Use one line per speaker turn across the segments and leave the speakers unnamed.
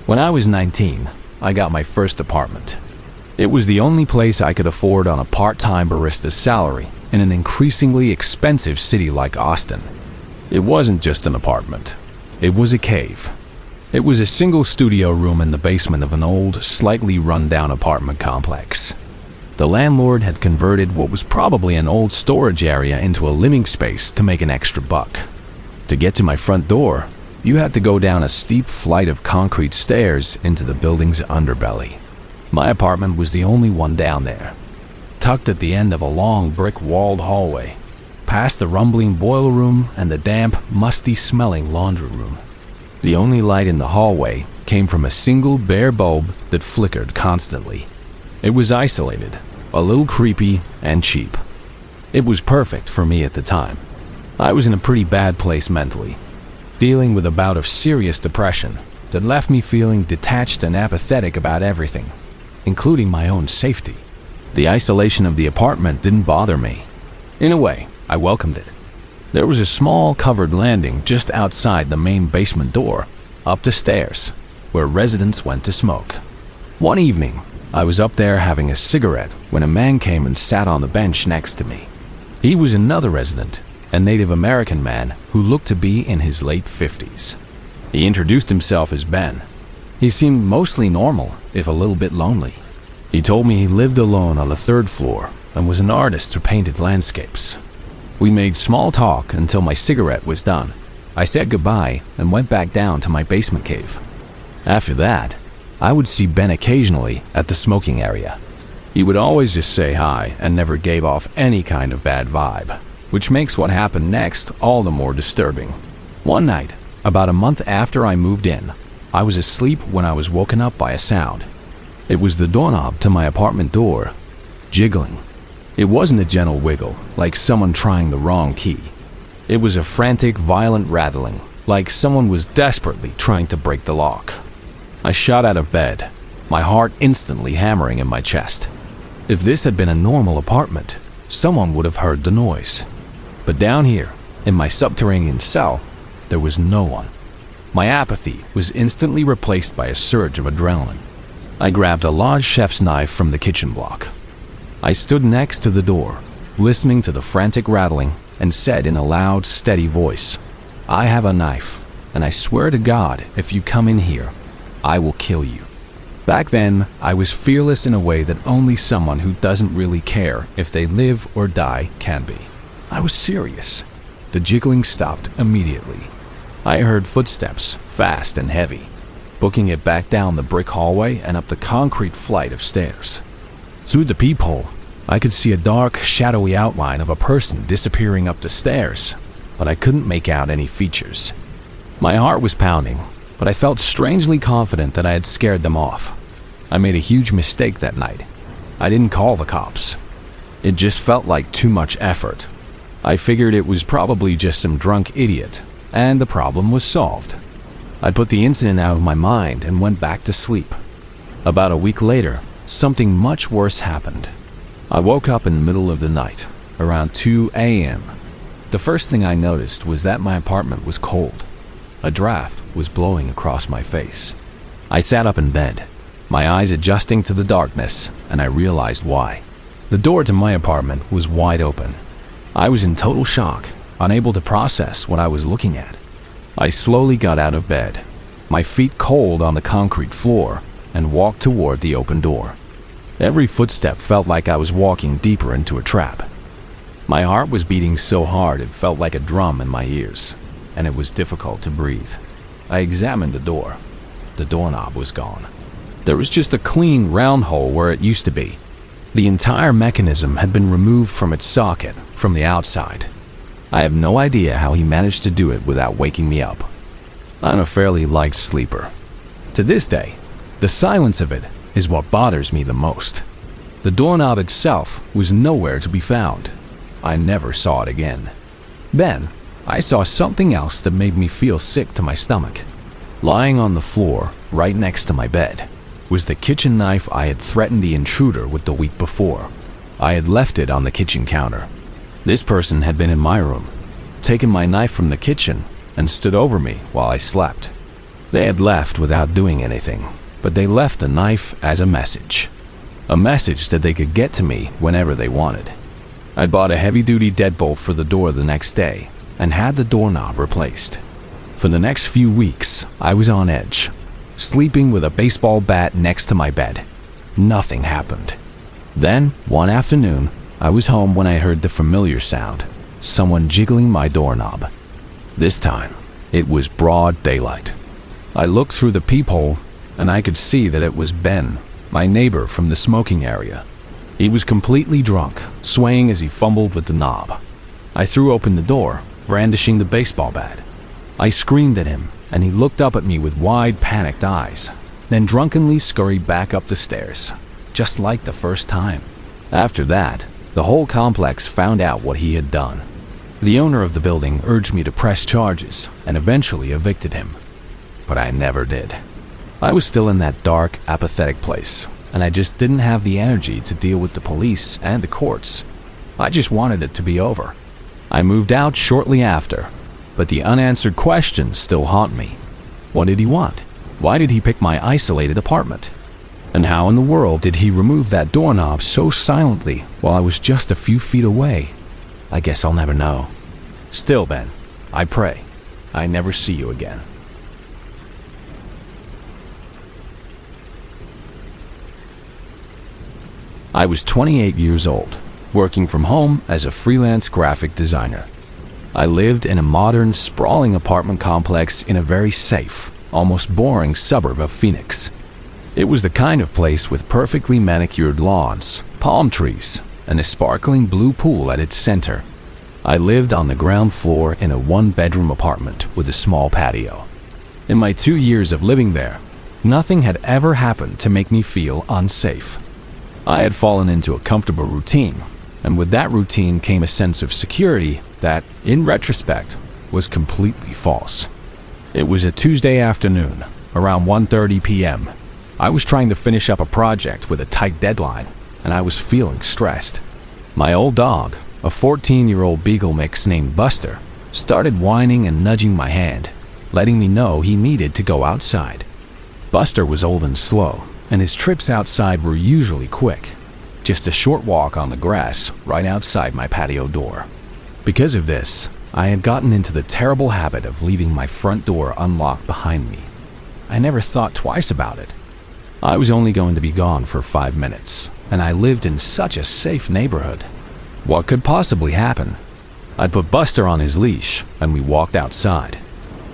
When I was 19, I got my first apartment. It was the only place I could afford on a part-time barista's salary in an increasingly expensive city like Austin. It wasn't just an apartment. It was a cave. It was a single studio room in the basement of an old, slightly run-down apartment complex. The landlord had converted what was probably an old storage area into a living space to make an extra buck. To get to my front door, you had to go down a steep flight of concrete stairs into the building's underbelly. My apartment was the only one down there, tucked at the end of a long brick-walled hallway, past the rumbling boiler room and the damp, musty-smelling laundry room. The only light in the hallway came from a single bare bulb that flickered constantly. It was isolated, a little creepy, and cheap. It was perfect for me at the time. I was in a pretty bad place mentally, dealing with a bout of serious depression that left me feeling detached and apathetic about everything, including my own safety. The isolation of the apartment didn't bother me. In a way, I welcomed it. There was a small covered landing just outside the main basement door, up the stairs, where residents went to smoke. One evening, I was up there having a cigarette when a man came and sat on the bench next to me. He was another resident, a Native American man who looked to be in his late 50s. He introduced himself as Ben. He seemed mostly normal, if a little bit lonely. He told me he lived alone on the third floor and was an artist who painted landscapes. We made small talk until my cigarette was done. I said goodbye and went back down to my basement cave. After that, I would see Ben occasionally at the smoking area. He would always just say hi and never gave off any kind of bad vibe, which makes what happened next all the more disturbing. One night, about a month after I moved in, I was asleep when I was woken up by a sound. It was the doorknob to my apartment door, jiggling. It wasn't a gentle wiggle, like someone trying the wrong key. It was a frantic, violent rattling, like someone was desperately trying to break the lock. I shot out of bed, my heart instantly hammering in my chest. If this had been a normal apartment, someone would have heard the noise. But down here, in my subterranean cell, there was no one. My apathy was instantly replaced by a surge of adrenaline. I grabbed a large chef's knife from the kitchen block. I stood next to the door, listening to the frantic rattling, and said in a loud, steady voice, "I have a knife, and I swear to God, if you come in here, I will kill you." Back then, I was fearless in a way that only someone who doesn't really care if they live or die can be. I was serious. The jiggling stopped immediately. I heard footsteps, fast and heavy, booking it back down the brick hallway and up the concrete flight of stairs. Through the peephole, I could see a dark, shadowy outline of a person disappearing up the stairs, but I couldn't make out any features. My heart was pounding, but I felt strangely confident that I had scared them off. I made a huge mistake that night. I didn't call the cops. It just felt like too much effort. I figured it was probably just some drunk idiot, and the problem was solved. I put the incident out of my mind and went back to sleep. About a week later, something much worse happened. I woke up in the middle of the night, around 2 a.m. The first thing I noticed was that my apartment was cold. A draft was blowing across my face. I sat up in bed, my eyes adjusting to the darkness, and I realized why. The door to my apartment was wide open. I was in total shock, unable to process what I was looking at. I slowly got out of bed, my feet cold on the concrete floor, and walked toward the open door. Every footstep felt like I was walking deeper into a trap. My heart was beating so hard it felt like a drum in my ears, and it was difficult to breathe. I examined the door. The doorknob was gone. There was just a clean, round hole where it used to be. The entire mechanism had been removed from its socket from the outside. I have no idea how he managed to do it without waking me up. I'm a fairly light sleeper. To this day, the silence of it is what bothers me the most. The doorknob itself was nowhere to be found. I never saw it again. Then, I saw something else that made me feel sick to my stomach. Lying on the floor, right next to my bed, was the kitchen knife I had threatened the intruder with the week before. I had left it on the kitchen counter. This person had been in my room, taken my knife from the kitchen, and stood over me while I slept. They had left without doing anything, but they left the knife as a message. A message that they could get to me whenever they wanted. I bought a heavy-duty deadbolt for the door the next day and had the doorknob replaced. For the next few weeks, I was on edge, sleeping with a baseball bat next to my bed. Nothing happened. Then, one afternoon, I was home when I heard the familiar sound, someone jiggling my doorknob. This time, it was broad daylight. I looked through the peephole, and I could see that it was Ben, my neighbor from the smoking area. He was completely drunk, swaying as he fumbled with the knob. I threw open the door, brandishing the baseball bat. I screamed at him, and he looked up at me with wide, panicked eyes, then drunkenly scurried back up the stairs, just like the first time. After that, the whole complex found out what he had done. The owner of the building urged me to press charges and eventually evicted him. But I never did. I was still in that dark, apathetic place, and I just didn't have the energy to deal with the police and the courts. I just wanted it to be over. I moved out shortly after, but the unanswered questions still haunt me. What did he want? Why did he pick my isolated apartment? And how in the world did he remove that doorknob so silently while I was just a few feet away? I guess I'll never know. Still, Ben, I pray I never see you again. I was 28 years old, working from home as a freelance graphic designer. I lived in a modern, sprawling apartment complex in a very safe, almost boring suburb of Phoenix. It was the kind of place with perfectly manicured lawns, palm trees, and a sparkling blue pool at its center. I lived on the ground floor in a one-bedroom apartment with a small patio. In my 2 years of living there, nothing had ever happened to make me feel unsafe. I had fallen into a comfortable routine, and with that routine came a sense of security that, in retrospect, was completely false. It was a Tuesday afternoon, around 1:30 p.m. I was trying to finish up a project with a tight deadline, and I was feeling stressed. My old dog, a 14-year-old beagle mix named Buster, started whining and nudging my hand, letting me know he needed to go outside. Buster was old and slow, and his trips outside were usually quick. Just a short walk on the grass right outside my patio door. Because of this, I had gotten into the terrible habit of leaving my front door unlocked behind me. I never thought twice about it. I was only going to be gone for 5 minutes, and I lived in such a safe neighborhood. What could possibly happen? I'd put Buster on his leash, and we walked outside.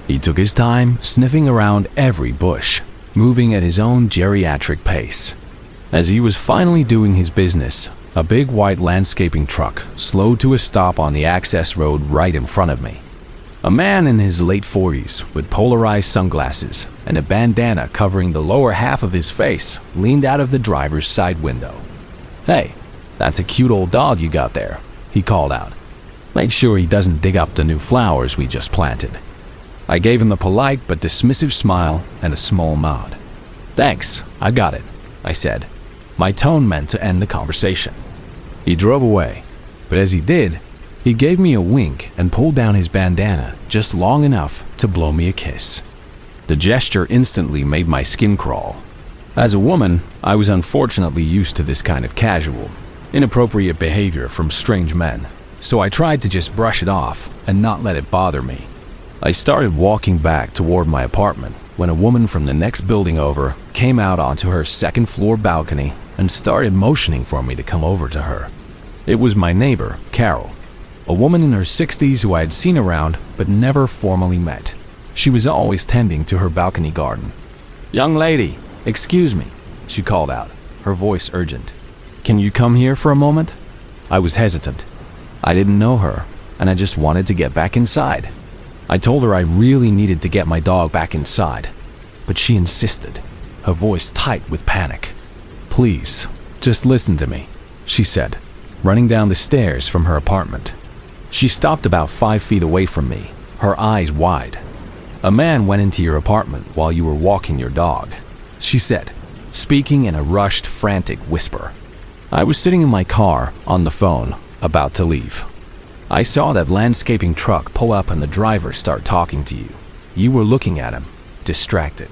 He took his time, sniffing around every bush, moving at his own geriatric pace. As he was finally doing his business, a big white landscaping truck slowed to a stop on the access road right in front of me. A man in his late 40s with polarized sunglasses and a bandana covering the lower half of his face leaned out of the driver's side window. "Hey, that's a cute old dog you got there," he called out. "Make sure he doesn't dig up the new flowers we just planted." I gave him a polite but dismissive smile and a small nod. "Thanks, I got it," I said. My tone meant to end the conversation. He drove away, but as he did, he gave me a wink and pulled down his bandana just long enough to blow me a kiss. The gesture instantly made my skin crawl. As a woman, I was unfortunately used to this kind of casual, inappropriate behavior from strange men, so I tried to just brush it off and not let it bother me. I started walking back toward my apartment when a woman from the next building over came out onto her second-floor balcony and started motioning for me to come over to her. It was my neighbor, Carol, a woman in her 60s who I had seen around but never formally met. She was always tending to her balcony garden. "Young lady, excuse me," she called out, her voice urgent. "Can you come here for a moment?" I was hesitant. I didn't know her, and I just wanted to get back inside. I told her I really needed to get my dog back inside, but she insisted, her voice tight with panic. "Please, just listen to me," she said, running down the stairs from her apartment. She stopped about 5 feet away from me, her eyes wide. "A man went into your apartment while you were walking your dog," she said, speaking in a rushed, frantic whisper. I was sitting in my car, on the phone, about to leave. "I saw that landscaping truck pull up and the driver start talking to you. You were looking at him. distracted.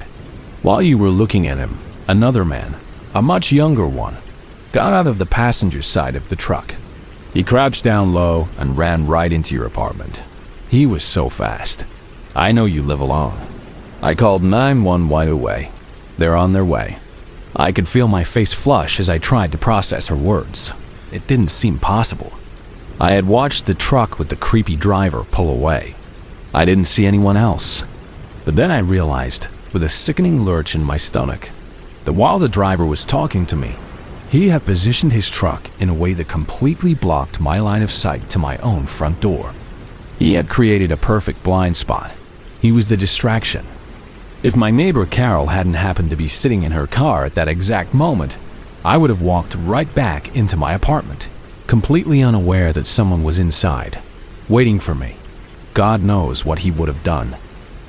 While you were looking at him, another man, a much younger one, got out of the passenger side of the truck. He crouched down low and ran right into your apartment. He was so fast. I know you live alone. I called 911 right away. They're on their way. I could feel my face flush as I tried to process her words. It didn't seem possible. I had watched the truck with the creepy driver pull away. I didn't see anyone else. But then I realized, with a sickening lurch in my stomach, that while the driver was talking to me, he had positioned his truck in a way that completely blocked my line of sight to my own front door. He had created a perfect blind spot. He was the distraction. If my neighbor Carol hadn't happened to be sitting in her car at that exact moment, I would have walked right back into my apartment, completely unaware that someone was inside, waiting for me. God knows what he would have done.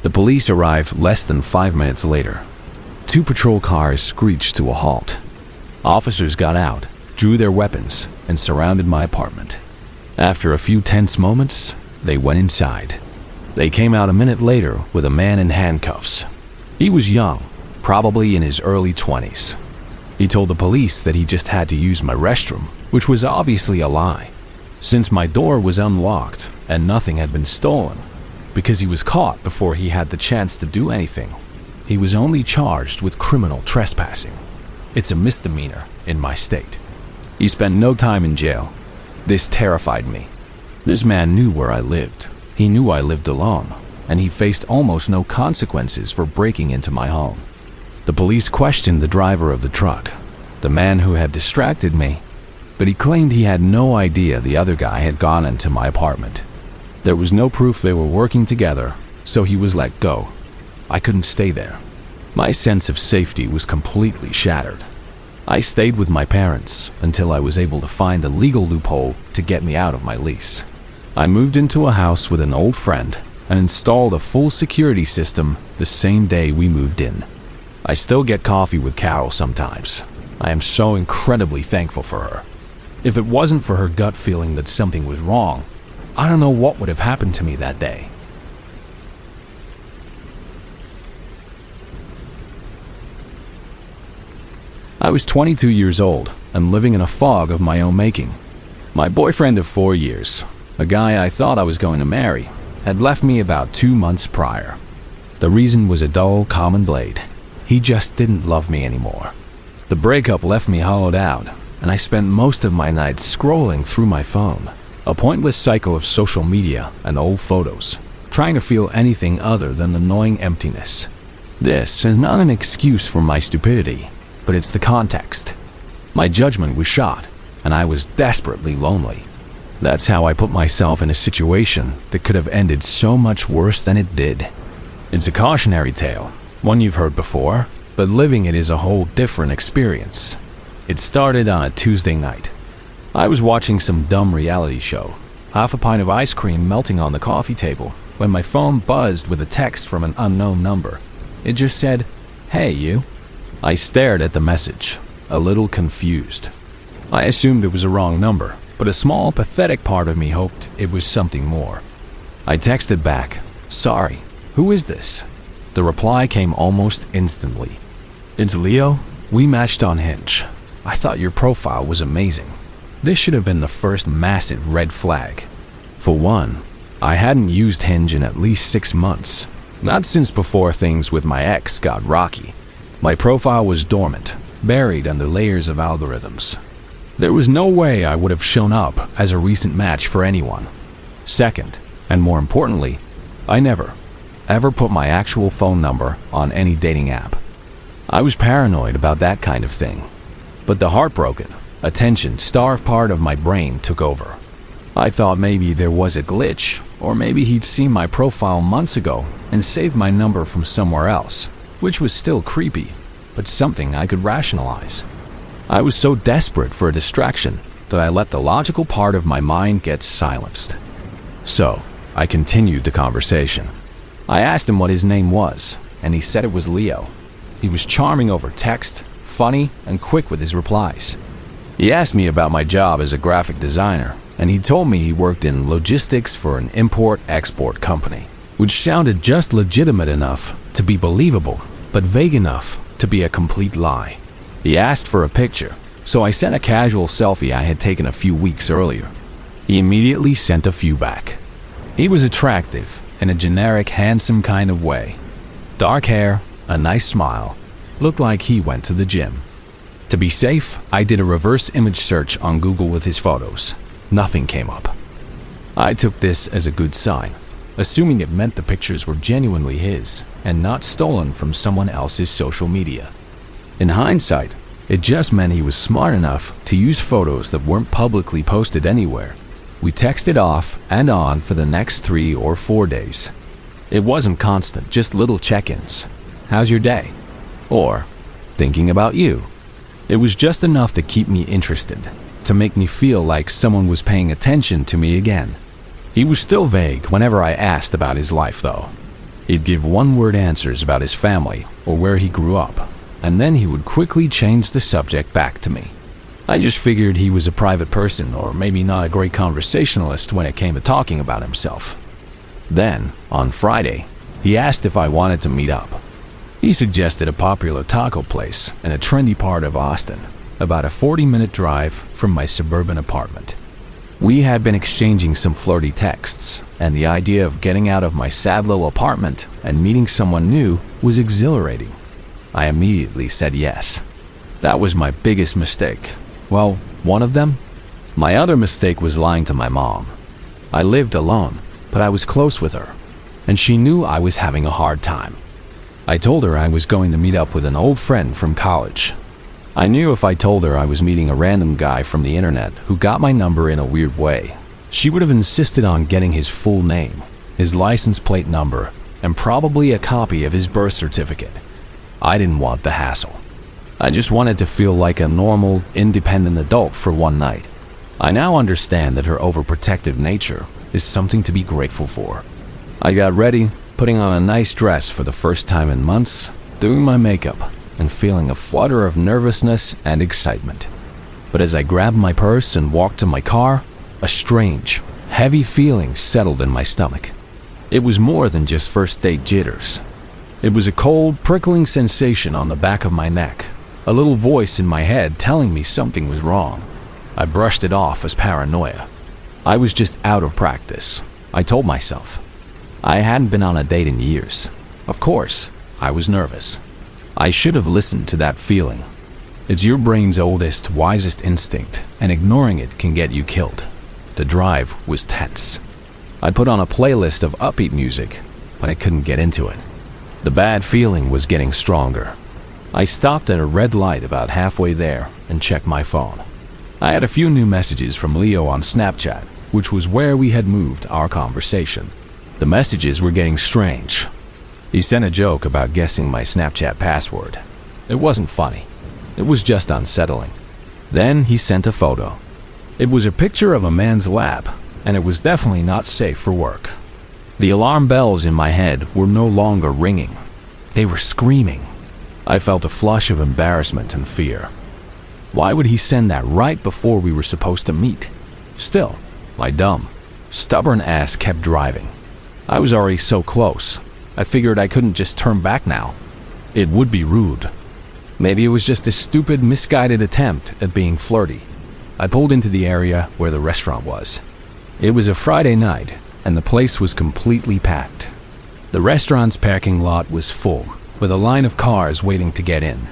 The police arrived less than 5 minutes later. 2 patrol cars screeched to a halt. Officers got out, drew their weapons, and surrounded my apartment. After a few tense moments, they went inside. They came out a minute later with a man in handcuffs. He was young, probably in his early 20s. He told the police that he just had to use my restroom, which was obviously a lie, since my door was unlocked and nothing had been stolen. Because he was caught before he had the chance to do anything, he was only charged with criminal trespassing. It's a misdemeanor in my state. He spent no time in jail. This terrified me. This man knew where I lived. He knew I lived alone, and he faced almost no consequences for breaking into my home. The police questioned the driver of the truck, the man who had distracted me, but he claimed he had no idea the other guy had gone into my apartment. There was no proof they were working together, so he was let go. I couldn't stay there. My sense of safety was completely shattered. I stayed with my parents until I was able to find a legal loophole to get me out of my lease. I moved into a house with an old friend and installed a full security system the same day we moved in. I still get coffee with Carol sometimes. I am so incredibly thankful for her. If it wasn't for her gut feeling that something was wrong, I don't know what would have happened to me that day. I was 22 years old and living in a fog of my own making. My boyfriend of 4 years, a guy I thought I was going to marry, had left me about 2 months prior. The reason was a dull, common blade. He just didn't love me anymore. The breakup left me hollowed out, and I spent most of my nights scrolling through my phone, a pointless cycle of social media and old photos, trying to feel anything other than annoying emptiness. This is not an excuse for my stupidity, but it's the context. My judgment was shot, and I was desperately lonely. That's how I put myself in a situation that could have ended so much worse than it did. It's a cautionary tale, one you've heard before, but living it is a whole different experience. It started on a Tuesday night. I was watching some dumb reality show, half a pint of ice cream melting on the coffee table, when my phone buzzed with a text from an unknown number. It just said, "Hey, you." I stared at the message, a little confused. I assumed it was a wrong number, but a small, pathetic part of me hoped it was something more. I texted back, "Sorry, who is this?" The reply came almost instantly. "It's Leo. We matched on Hinge. I thought your profile was amazing." This should have been the first massive red flag. For one, I hadn't used Hinge in at least 6 months, not since before things with my ex got rocky. My profile was dormant, buried under layers of algorithms. There was no way I would have shown up as a recent match for anyone. Second, and more importantly, I never, ever put my actual phone number on any dating app. I was paranoid about that kind of thing. But the heartbroken, attention-starved part of my brain took over. I thought maybe there was a glitch, or maybe he'd seen my profile months ago and saved my number from somewhere else, which was still creepy, but something I could rationalize. I was so desperate for a distraction that I let the logical part of my mind get silenced. So, I continued the conversation. I asked him what his name was, and he said it was Leo. He was charming over text, funny, and quick with his replies. He asked me about my job as a graphic designer, and he told me he worked in logistics for an import-export company. which sounded just legitimate enough to be believable, but vague enough to be a complete lie. He asked for a picture, so I sent a casual selfie I had taken a few weeks earlier. He immediately sent a few back. He was attractive in a generic, handsome kind of way. Dark hair, a nice smile, looked like he went to the gym. To be safe, I did a reverse image search on Google with his photos. Nothing came up. I took this as a good sign, assuming it meant the pictures were genuinely his and not stolen from someone else's social media. In hindsight, it just meant he was smart enough to use photos that weren't publicly posted anywhere. We texted off and on for the next 3 or 4 days. It wasn't constant, just little check-ins. How's your day? Or, thinking about you. It was just enough to keep me interested, to make me feel like someone was paying attention to me again. He was still vague whenever I asked about his life, though. He'd give one-word answers about his family or where he grew up, and then he would quickly change the subject back to me. I just figured he was a private person or maybe not a great conversationalist when it came to talking about himself. Then, on Friday, he asked if I wanted to meet up. He suggested a popular taco place in a trendy part of Austin, about a 40-minute drive from my suburban apartment. We had been exchanging some flirty texts, and the idea of getting out of my sad little apartment and meeting someone new was exhilarating. I immediately said yes. That was my biggest mistake. Well, one of them. My other mistake was lying to my mom. I lived alone, but I was close with her, and she knew I was having a hard time. I told her I was going to meet up with an old friend from college. I knew if I told her I was meeting a random guy from the internet who got my number in a weird way, she would have insisted on getting his full name, his license plate number, and probably a copy of his birth certificate. I didn't want the hassle. I just wanted to feel like a normal, independent adult for one night. I now understand that her overprotective nature is something to be grateful for. I got ready, putting on a nice dress for the first time in months, doing my makeup, and feeling a flutter of nervousness and excitement. But as I grabbed my purse and walked to my car, a strange, heavy feeling settled in my stomach. It was more than just first date jitters. It was a cold, prickling sensation on the back of my neck, a little voice in my head telling me something was wrong. I brushed it off as paranoia. I was just out of practice, I told myself. I hadn't been on a date in years. Of course, I was nervous. I should have listened to that feeling. It's your brain's oldest, wisest instinct, and ignoring it can get you killed. The drive was tense. I put on a playlist of upbeat music, but I couldn't get into it. The bad feeling was getting stronger. I stopped at a red light about halfway there and checked my phone. I had a few new messages from Leo on Snapchat, which was where we had moved our conversation. The messages were getting strange. He sent a joke about guessing my Snapchat password. It wasn't funny. It was just unsettling. Then he sent a photo. It was a picture of a man's lap, and it was definitely not safe for work. The alarm bells in my head were no longer ringing. They were screaming. I felt a flush of embarrassment and fear. Why would he send that right before we were supposed to meet? Still, my dumb, stubborn ass kept driving. I was already so close. I figured I couldn't just turn back now. It would be rude. Maybe it was just a stupid, misguided attempt at being flirty. I pulled into the area where the restaurant was. It was a Friday night, and the place was completely packed. The restaurant's parking lot was full, with a line of cars waiting to get in.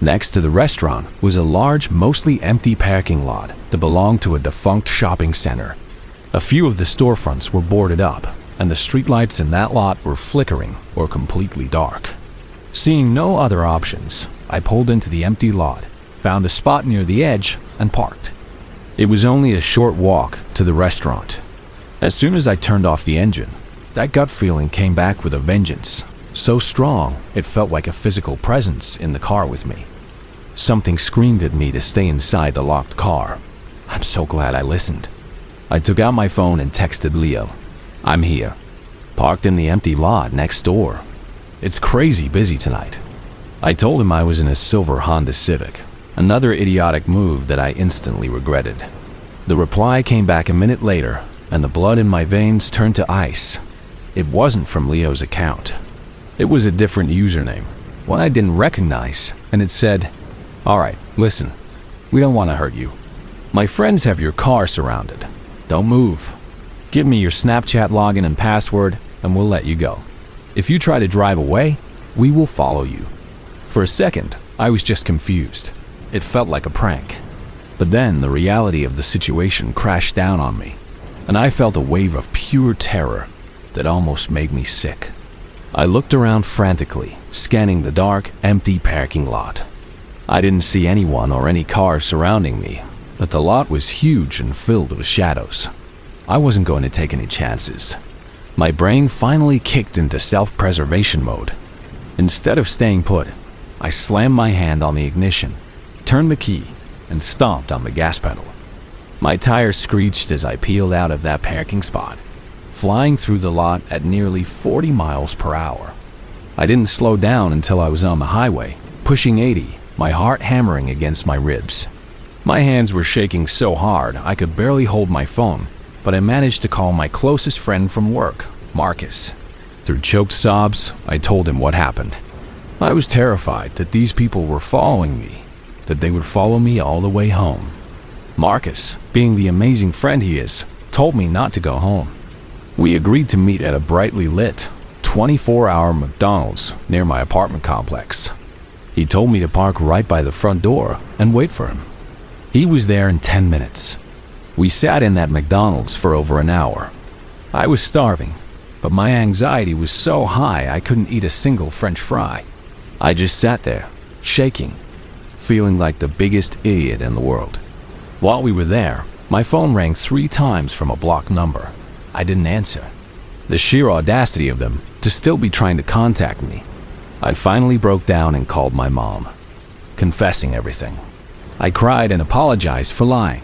Next to the restaurant was a large, mostly empty parking lot that belonged to a defunct shopping center. A few of the storefronts were boarded up, and the streetlights in that lot were flickering or completely dark. Seeing no other options, I pulled into the empty lot, found a spot near the edge, and parked. It was only a short walk to the restaurant. As soon as I turned off the engine, that gut feeling came back with a vengeance, so strong it felt like a physical presence in the car with me. Something screamed at me to stay inside the locked car. I'm so glad I listened. I took out my phone and texted Leo. I'm here, parked in the empty lot next door. It's crazy busy tonight. I told him I was in a silver Honda Civic, another idiotic move that I instantly regretted. The reply came back a minute later, and the blood in my veins turned to ice. It wasn't from Leo's account. It was a different username, one I didn't recognize, and it said, "Alright, listen, we don't want to hurt you. My friends have your car surrounded. Don't move. Give me your Snapchat login and password, and we'll let you go. If you try to drive away, we will follow you." For a second, I was just confused. It felt like a prank. But then the reality of the situation crashed down on me, and I felt a wave of pure terror that almost made me sick. I looked around frantically, scanning the dark, empty parking lot. I didn't see anyone or any cars surrounding me, but the lot was huge and filled with shadows. I wasn't going to take any chances. My brain finally kicked into self-preservation mode. Instead of staying put, I slammed my hand on the ignition, turned the key, and stomped on the gas pedal. My tires screeched as I peeled out of that parking spot, flying through the lot at nearly 40 miles per hour. I didn't slow down until I was on the highway, pushing 80, my heart hammering against my ribs. My hands were shaking so hard I could barely hold my phone, but I managed to call my closest friend from work, Marcus. Through choked sobs, I told him what happened. I was terrified that these people were following me, that they would follow me all the way home. Marcus, being the amazing friend he is, told me not to go home. We agreed to meet at a brightly lit, 24-hour McDonald's near my apartment complex. He told me to park right by the front door and wait for him. He was there in 10 minutes. We sat in that McDonald's for over an hour. I was starving, but my anxiety was so high I couldn't eat a single French fry. I just sat there, shaking, feeling like the biggest idiot in the world. While we were there, my phone rang 3 times from a blocked number. I didn't answer. The sheer audacity of them to still be trying to contact me. I finally broke down and called my mom, confessing everything. I cried and apologized for lying.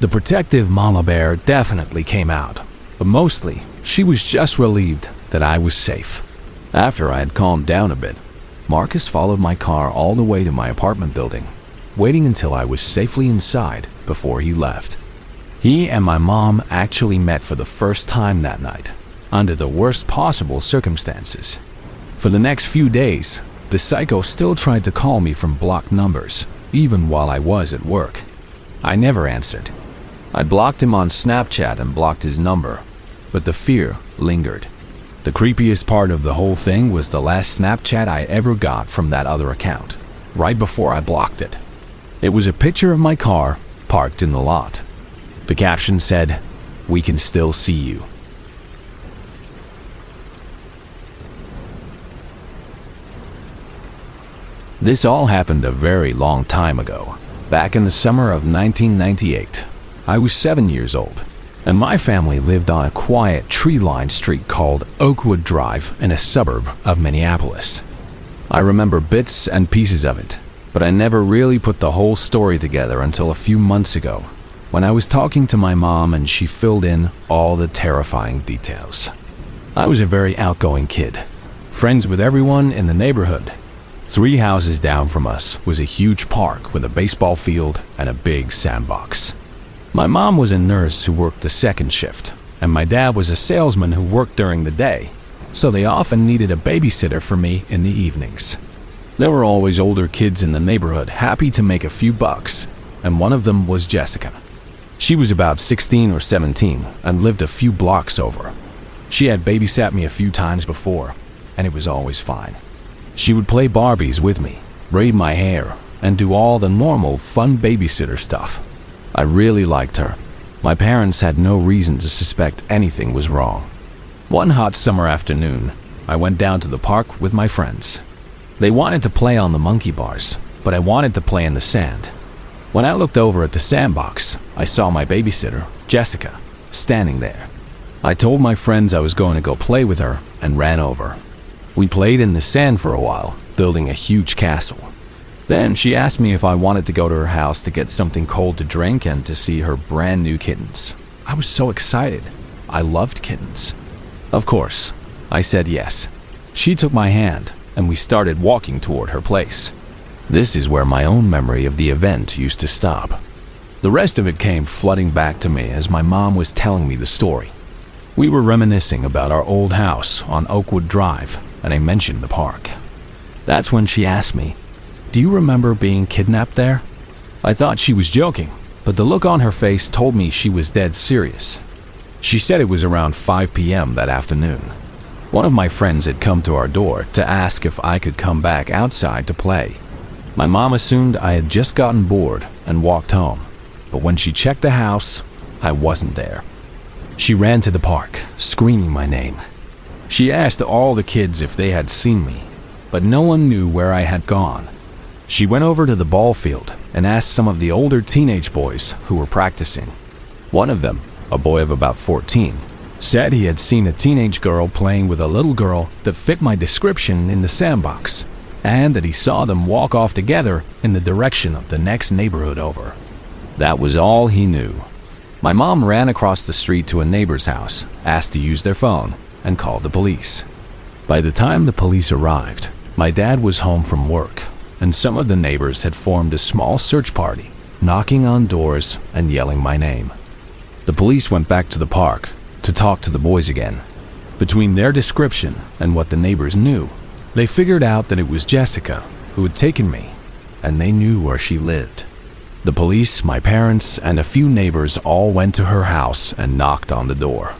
The protective mama bear definitely came out, but mostly she was just relieved that I was safe. After I had calmed down a bit, Marcus followed my car all the way to my apartment building, waiting until I was safely inside before he left. He and my mom actually met for the first time that night, under the worst possible circumstances. For the next few days, the psycho still tried to call me from blocked numbers, even while I was at work. I never answered. I blocked him on Snapchat and blocked his number, but the fear lingered. The creepiest part of the whole thing was the last Snapchat I ever got from that other account, right before I blocked it. It was a picture of my car parked in the lot. The caption said, "We can still see you." This all happened a very long time ago, back in the summer of 1998. I was 7 years old, and my family lived on a quiet tree-lined street called Oakwood Drive in a suburb of Minneapolis. I remember bits and pieces of it, but I never really put the whole story together until a few months ago, when I was talking to my mom and she filled in all the terrifying details. I was a very outgoing kid, friends with everyone in the neighborhood. 3 houses down from us was a huge park with a baseball field and a big sandbox. My mom was a nurse who worked the second shift, and my dad was a salesman who worked during the day, so they often needed a babysitter for me in the evenings. There were always older kids in the neighborhood happy to make a few bucks, and one of them was Jessica. She was about 16 or 17 and lived a few blocks over. She had babysat me a few times before, and it was always fine. She would play Barbies with me, braid my hair, and do all the normal fun babysitter stuff. I really liked her. My parents had no reason to suspect anything was wrong. One hot summer afternoon, I went down to the park with my friends. They wanted to play on the monkey bars, but I wanted to play in the sand. When I looked over at the sandbox, I saw my babysitter, Jessica, standing there. I told my friends I was going to go play with her and ran over. We played in the sand for a while, building a huge castle. Then she asked me if I wanted to go to her house to get something cold to drink and to see her brand new kittens. I was so excited. I loved kittens. Of course, I said yes. She took my hand and we started walking toward her place. This is where my own memory of the event used to stop. The rest of it came flooding back to me as my mom was telling me the story. We were reminiscing about our old house on Oakwood Drive, and I mentioned the park. That's when she asked me, "Do you remember being kidnapped there?" I thought she was joking, but the look on her face told me she was dead serious. She said it was around 5 p.m. that afternoon. One of my friends had come to our door to ask if I could come back outside to play. My mom assumed I had just gotten bored and walked home, but when she checked the house, I wasn't there. She ran to the park, screaming my name. She asked all the kids if they had seen me, but no one knew where I had gone. She went over to the ball field and asked some of the older teenage boys who were practicing. One of them, a boy of about 14, said he had seen a teenage girl playing with a little girl that fit my description in the sandbox, and that he saw them walk off together in the direction of the next neighborhood over. That was all he knew. My mom ran across the street to a neighbor's house, asked to use their phone, and called the police. By the time the police arrived, my dad was home from work, and some of the neighbors had formed a small search party, knocking on doors and yelling my name. The police went back to the park to talk to the boys again. Between their description and what the neighbors knew, they figured out that it was Jessica who had taken me, and they knew where she lived. The police, my parents, and a few neighbors all went to her house and knocked on the door.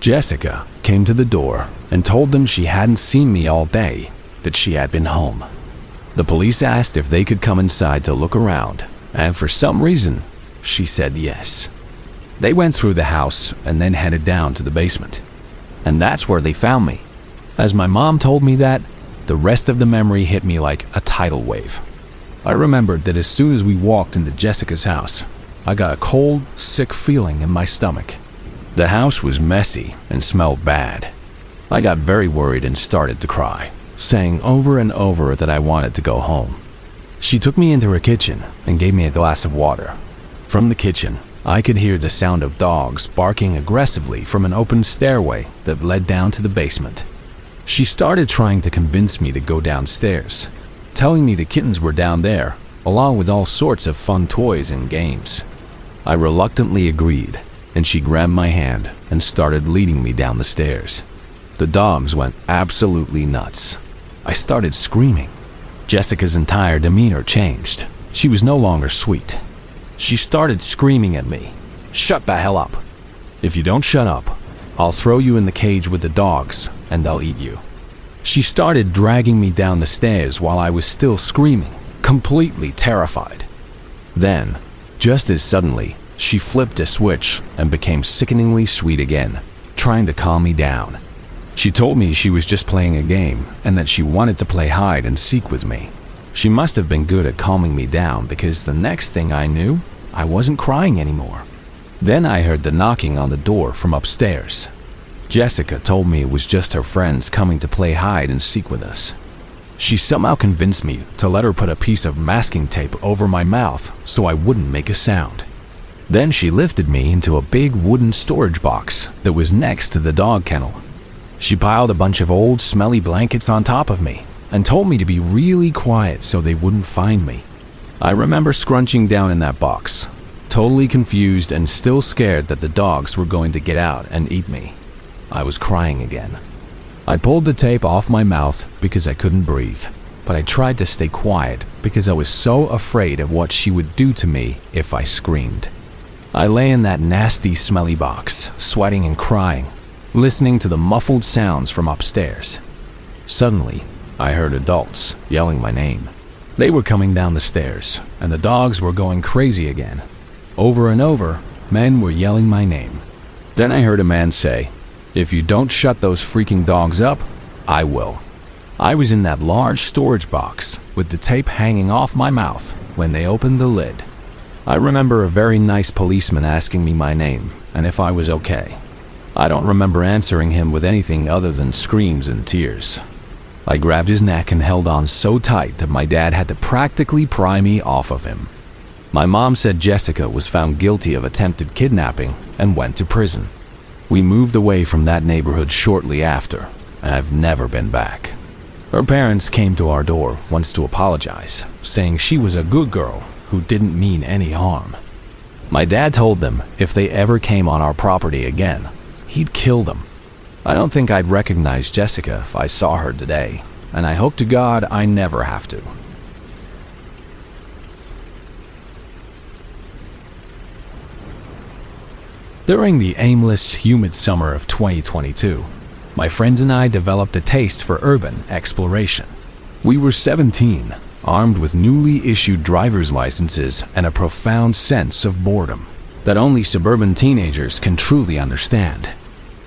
Jessica came to the door and told them she hadn't seen me all day, that she had been home. The police asked if they could come inside to look around, and for some reason, she said yes. They went through the house and then headed down to the basement. And that's where they found me. As my mom told me that, the rest of the memory hit me like a tidal wave. I remembered that as soon as we walked into Jessica's house, I got a cold, sick feeling in my stomach. The house was messy and smelled bad. I got very worried and started to cry, saying over and over that I wanted to go home. She took me into her kitchen and gave me a glass of water. From the kitchen, I could hear the sound of dogs barking aggressively from an open stairway that led down to the basement. She started trying to convince me to go downstairs, telling me the kittens were down there, along with all sorts of fun toys and games. I reluctantly agreed, and she grabbed my hand and started leading me down the stairs. The dogs went absolutely nuts. I started screaming. Jessica's entire demeanor changed. She was no longer sweet. She started screaming at me, "Shut the hell up. If you don't shut up, I'll throw you in the cage with the dogs and they'll eat you." She started dragging me down the stairs while I was still screaming, completely terrified. Then, just as suddenly, she flipped a switch and became sickeningly sweet again, trying to calm me down. She told me she was just playing a game and that she wanted to play hide and seek with me. She must have been good at calming me down because the next thing I knew, I wasn't crying anymore. Then I heard the knocking on the door from upstairs. Jessica told me it was just her friends coming to play hide and seek with us. She somehow convinced me to let her put a piece of masking tape over my mouth so I wouldn't make a sound. Then she lifted me into a big wooden storage box that was next to the dog kennel. She piled a bunch of old, smelly blankets on top of me and told me to be really quiet so they wouldn't find me. I remember scrunching down in that box, totally confused and still scared that the dogs were going to get out and eat me. I was crying again. I pulled the tape off my mouth because I couldn't breathe, but I tried to stay quiet because I was so afraid of what she would do to me if I screamed. I lay in that nasty, smelly box, sweating and crying, listening to the muffled sounds from upstairs. Suddenly, I heard adults yelling my name. They were coming down the stairs, and the dogs were going crazy again. Over and over, men were yelling my name. Then I heard a man say, "If you don't shut those freaking dogs up, I will." I was in that large storage box with the tape hanging off my mouth when they opened the lid. I remember a very nice policeman asking me my name and if I was okay. I don't remember answering him with anything other than screams and tears. I grabbed his neck and held on so tight that my dad had to practically pry me off of him. My mom said Jessica was found guilty of attempted kidnapping and went to prison. We moved away from that neighborhood shortly after, and I've never been back. Her parents came to our door once to apologize, saying she was a good girl who didn't mean any harm. My dad told them if they ever came on our property again, he'd killed him. I don't think I'd recognize Jessica if I saw her today, and I hope to God I never have to. During the aimless, humid summer of 2022, my friends and I developed a taste for urban exploration. We were 17, armed with newly issued driver's licenses and a profound sense of boredom that only suburban teenagers can truly understand.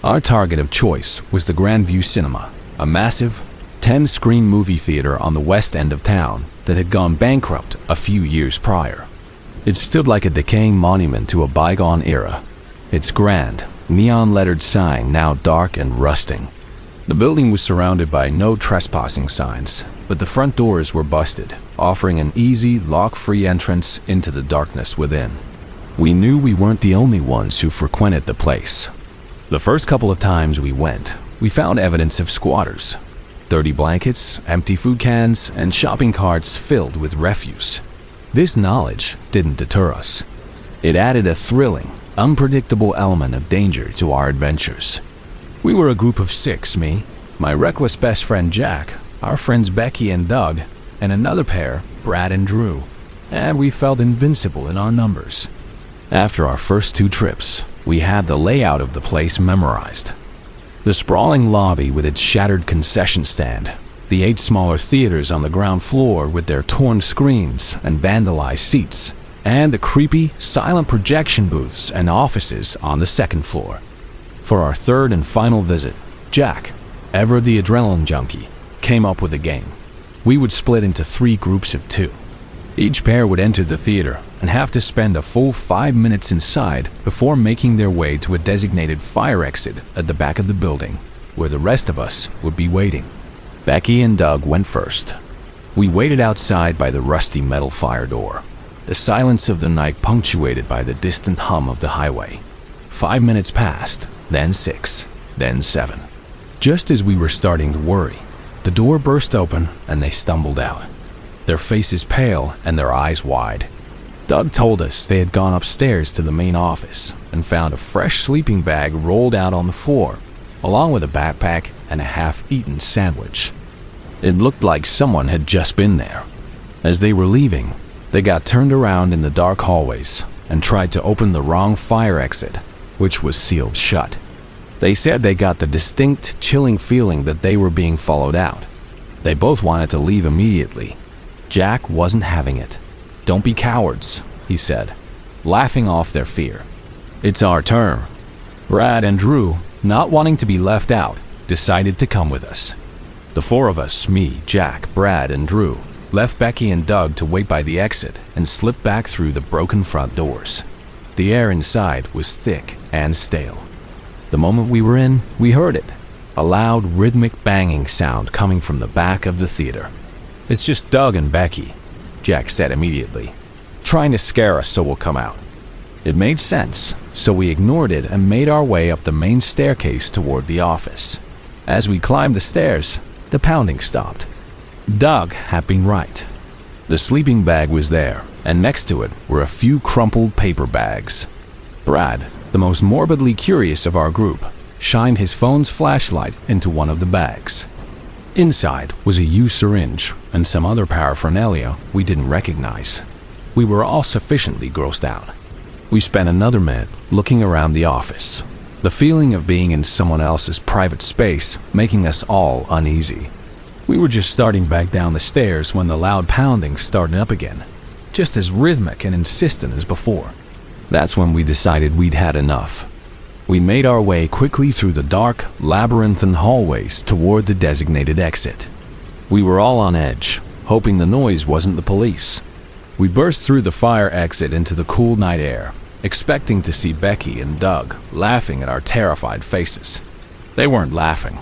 Our target of choice was the Grandview Cinema, a massive, 10-screen movie theater on the west end of town that had gone bankrupt a few years prior. It stood like a decaying monument to a bygone era, its grand, neon-lettered sign now dark and rusting. The building was surrounded by no trespassing signs, but the front doors were busted, offering an easy, lock-free entrance into the darkness within. We knew we weren't the only ones who frequented the place. The first couple of times we went, we found evidence of squatters. Dirty blankets, empty food cans, and shopping carts filled with refuse. This knowledge didn't deter us. It added a thrilling, unpredictable element of danger to our adventures. We were a group of 6, me, my reckless best friend Jack, our friends Becky and Doug, and another pair, Brad and Drew, and we felt invincible in our numbers. After our first 2 trips, we had the layout of the place memorized. The sprawling lobby with its shattered concession stand, the 8 smaller theaters on the ground floor with their torn screens and vandalized seats, and the creepy, silent projection booths and offices on the second floor. For our third and final visit, Jack, ever the adrenaline junkie, came up with a game. We would split into 3 groups of 2. Each pair would enter the theater and have to spend a full 5 minutes inside before making their way to a designated fire exit at the back of the building, where the rest of us would be waiting. Becky and Doug went first. We waited outside by the rusty metal fire door, the silence of the night punctuated by the distant hum of the highway. 5 minutes passed, then 6, then 7. Just as we were starting to worry, the door burst open and they stumbled out, their faces pale and their eyes wide. Doug told us they had gone upstairs to the main office and found a fresh sleeping bag rolled out on the floor, along with a backpack and a half-eaten sandwich. It looked like someone had just been there. As they were leaving, they got turned around in the dark hallways and tried to open the wrong fire exit, which was sealed shut. They said they got the distinct, chilling feeling that they were being followed out. They both wanted to leave immediately. Jack wasn't having it. "Don't be cowards," he said, laughing off their fear. "It's our turn." Brad and Drew, not wanting to be left out, decided to come with us. The 4 of us, me, Jack, Brad, and Drew, left Becky and Doug to wait by the exit and slipped back through the broken front doors. The air inside was thick and stale. The moment we were in, we heard it, a loud, rhythmic banging sound coming from the back of the theater. "It's just Doug and Becky," Jack said immediately, "trying to scare us so we'll come out." It made sense, so we ignored it and made our way up the main staircase toward the office. As we climbed the stairs, the pounding stopped. Doug had been right. The sleeping bag was there, and next to it were a few crumpled paper bags. Brad, the most morbidly curious of our group, shined his phone's flashlight into one of the bags. Inside was a used syringe and some other paraphernalia we didn't recognize. We were all sufficiently grossed out. We spent another minute looking around the office, the feeling of being in someone else's private space making us all uneasy. We were just starting back down the stairs when the loud pounding started up again, just as rhythmic and insistent as before. That's when we decided we'd had enough. We made our way quickly through the dark, labyrinthine hallways toward the designated exit. We were all on edge, hoping the noise wasn't the police. We burst through the fire exit into the cool night air, expecting to see Becky and Doug laughing at our terrified faces. They weren't laughing.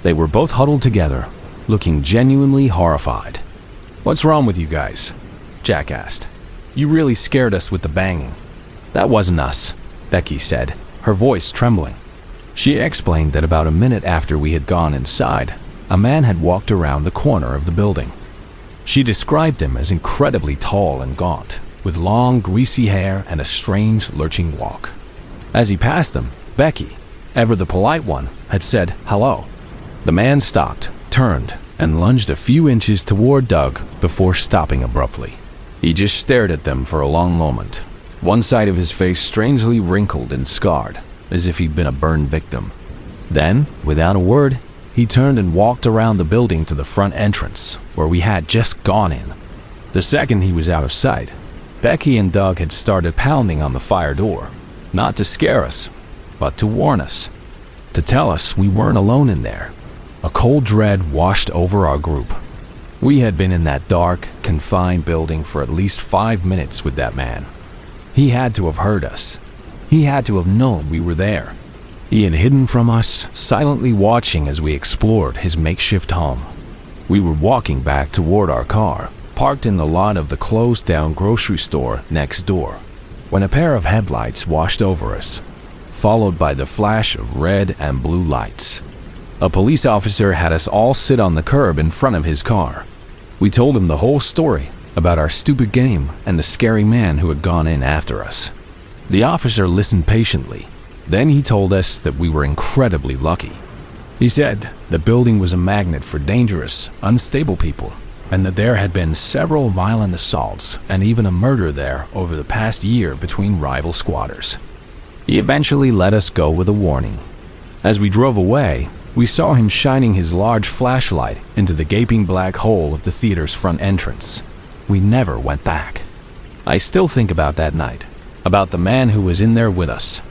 They were both huddled together, looking genuinely horrified. "What's wrong with you guys?" Jack asked. "You really scared us with the banging." "That wasn't us," Becky said, her voice trembling. She explained that about a minute after we had gone inside, a man had walked around the corner of the building. She described him as incredibly tall and gaunt, with long, greasy hair and a strange, lurching walk. As he passed them, Becky, ever the polite one, had said hello. The man stopped, turned, and lunged a few inches toward Doug before stopping abruptly. He just stared at them for a long moment, one side of his face strangely wrinkled and scarred, as if he'd been a burn victim. Then, without a word, he turned and walked around the building to the front entrance, where we had just gone in. The second he was out of sight, Becky and Doug had started pounding on the fire door, not to scare us, but to warn us, to tell us we weren't alone in there. A cold dread washed over our group. We had been in that dark, confined building for at least 5 minutes with that man. He had to have heard us. He had to have known we were there. He had hidden from us, silently watching as we explored his makeshift home. We were walking back toward our car, parked in the lot of the closed-down grocery store next door, when a pair of headlights washed over us, followed by the flash of red and blue lights. A police officer had us all sit on the curb in front of his car. We told him the whole story about our stupid game and the scary man who had gone in after us. The officer listened patiently. Then he told us that we were incredibly lucky. He said the building was a magnet for dangerous, unstable people, and that there had been several violent assaults and even a murder there over the past year between rival squatters. He eventually let us go with a warning. As we drove away, we saw him shining his large flashlight into the gaping black hole of the theater's front entrance. We never went back. I still think about that night, about the man who was in there with us.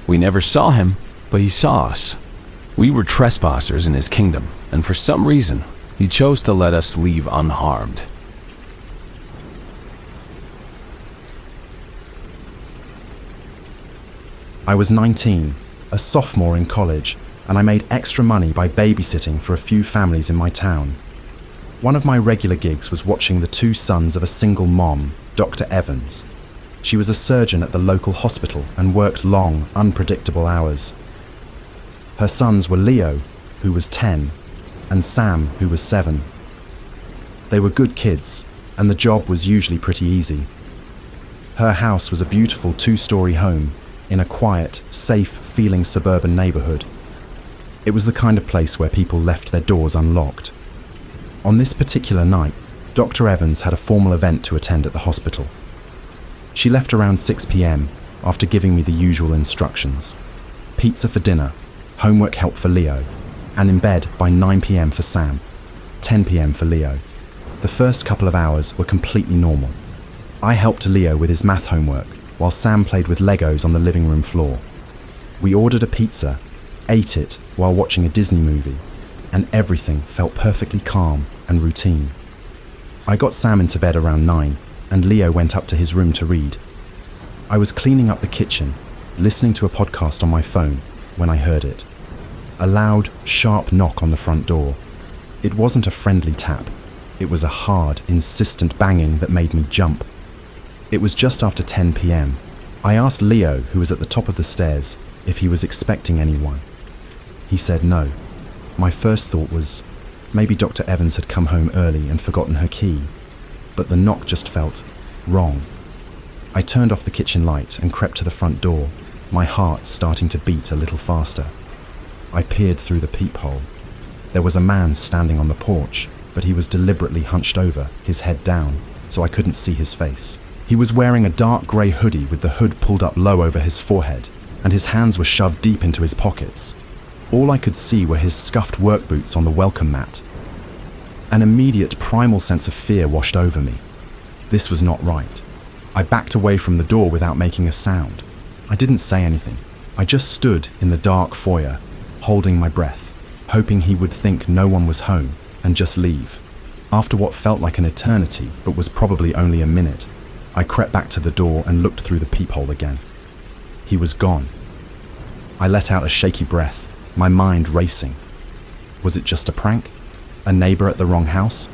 We never saw him, but he saw us. We were trespassers in his kingdom, and for some reason, he chose to let us leave unharmed.
I was 19, a sophomore in college, and I made extra money by babysitting for a few families in my town. One of my regular gigs was watching the 2 sons of a single mom, Dr. Evans. She was a surgeon at the local hospital and worked long, unpredictable hours. Her sons were Leo, who was 10, and Sam, who was 7. They were good kids, and the job was usually pretty easy. Her house was a beautiful 2-story home in a quiet, safe-feeling suburban neighborhood. It was the kind of place where people left their doors unlocked. On this particular night, Dr. Evans had a formal event to attend at the hospital. She left around 6 p.m. after giving me the usual instructions. Pizza for dinner, homework help for Leo, and in bed by 9 p.m. for Sam, 10 p.m. for Leo. The first couple of hours were completely normal. I helped Leo with his math homework, while Sam played with Legos on the living room floor. We ordered a pizza, ate it while watching a Disney movie, and everything felt perfectly calm and routine. I got Sam into bed around 9, and Leo went up to his room to read. I was cleaning up the kitchen, listening to a podcast on my phone, when I heard it. A loud, sharp knock on the front door. It wasn't a friendly tap. It was a hard, insistent banging that made me jump. It was just after 10 p.m. I asked Leo, who was at the top of the stairs, if he was expecting anyone. He said no. My first thought was, maybe Dr. Evans had come home early and forgotten her key, but the knock just felt wrong. I turned off the kitchen light and crept to the front door, my heart starting to beat a little faster. I peered through the peephole. There was a man standing on the porch, but he was deliberately hunched over, his head down, so I couldn't see his face. He was wearing a dark grey hoodie with the hood pulled up low over his forehead, and his hands were shoved deep into his pockets. All I could see were his scuffed work boots on the welcome mat. An immediate primal sense of fear washed over me. This was not right. I backed away from the door without making a sound. I didn't say anything. I just stood in the dark foyer, holding my breath, hoping he would think no one was home and just leave. After what felt like an eternity, but was probably only a minute, I crept back to the door and looked through the peephole again. He was gone. I let out a shaky breath, my mind racing. Was it just a prank? A neighbor at the wrong house?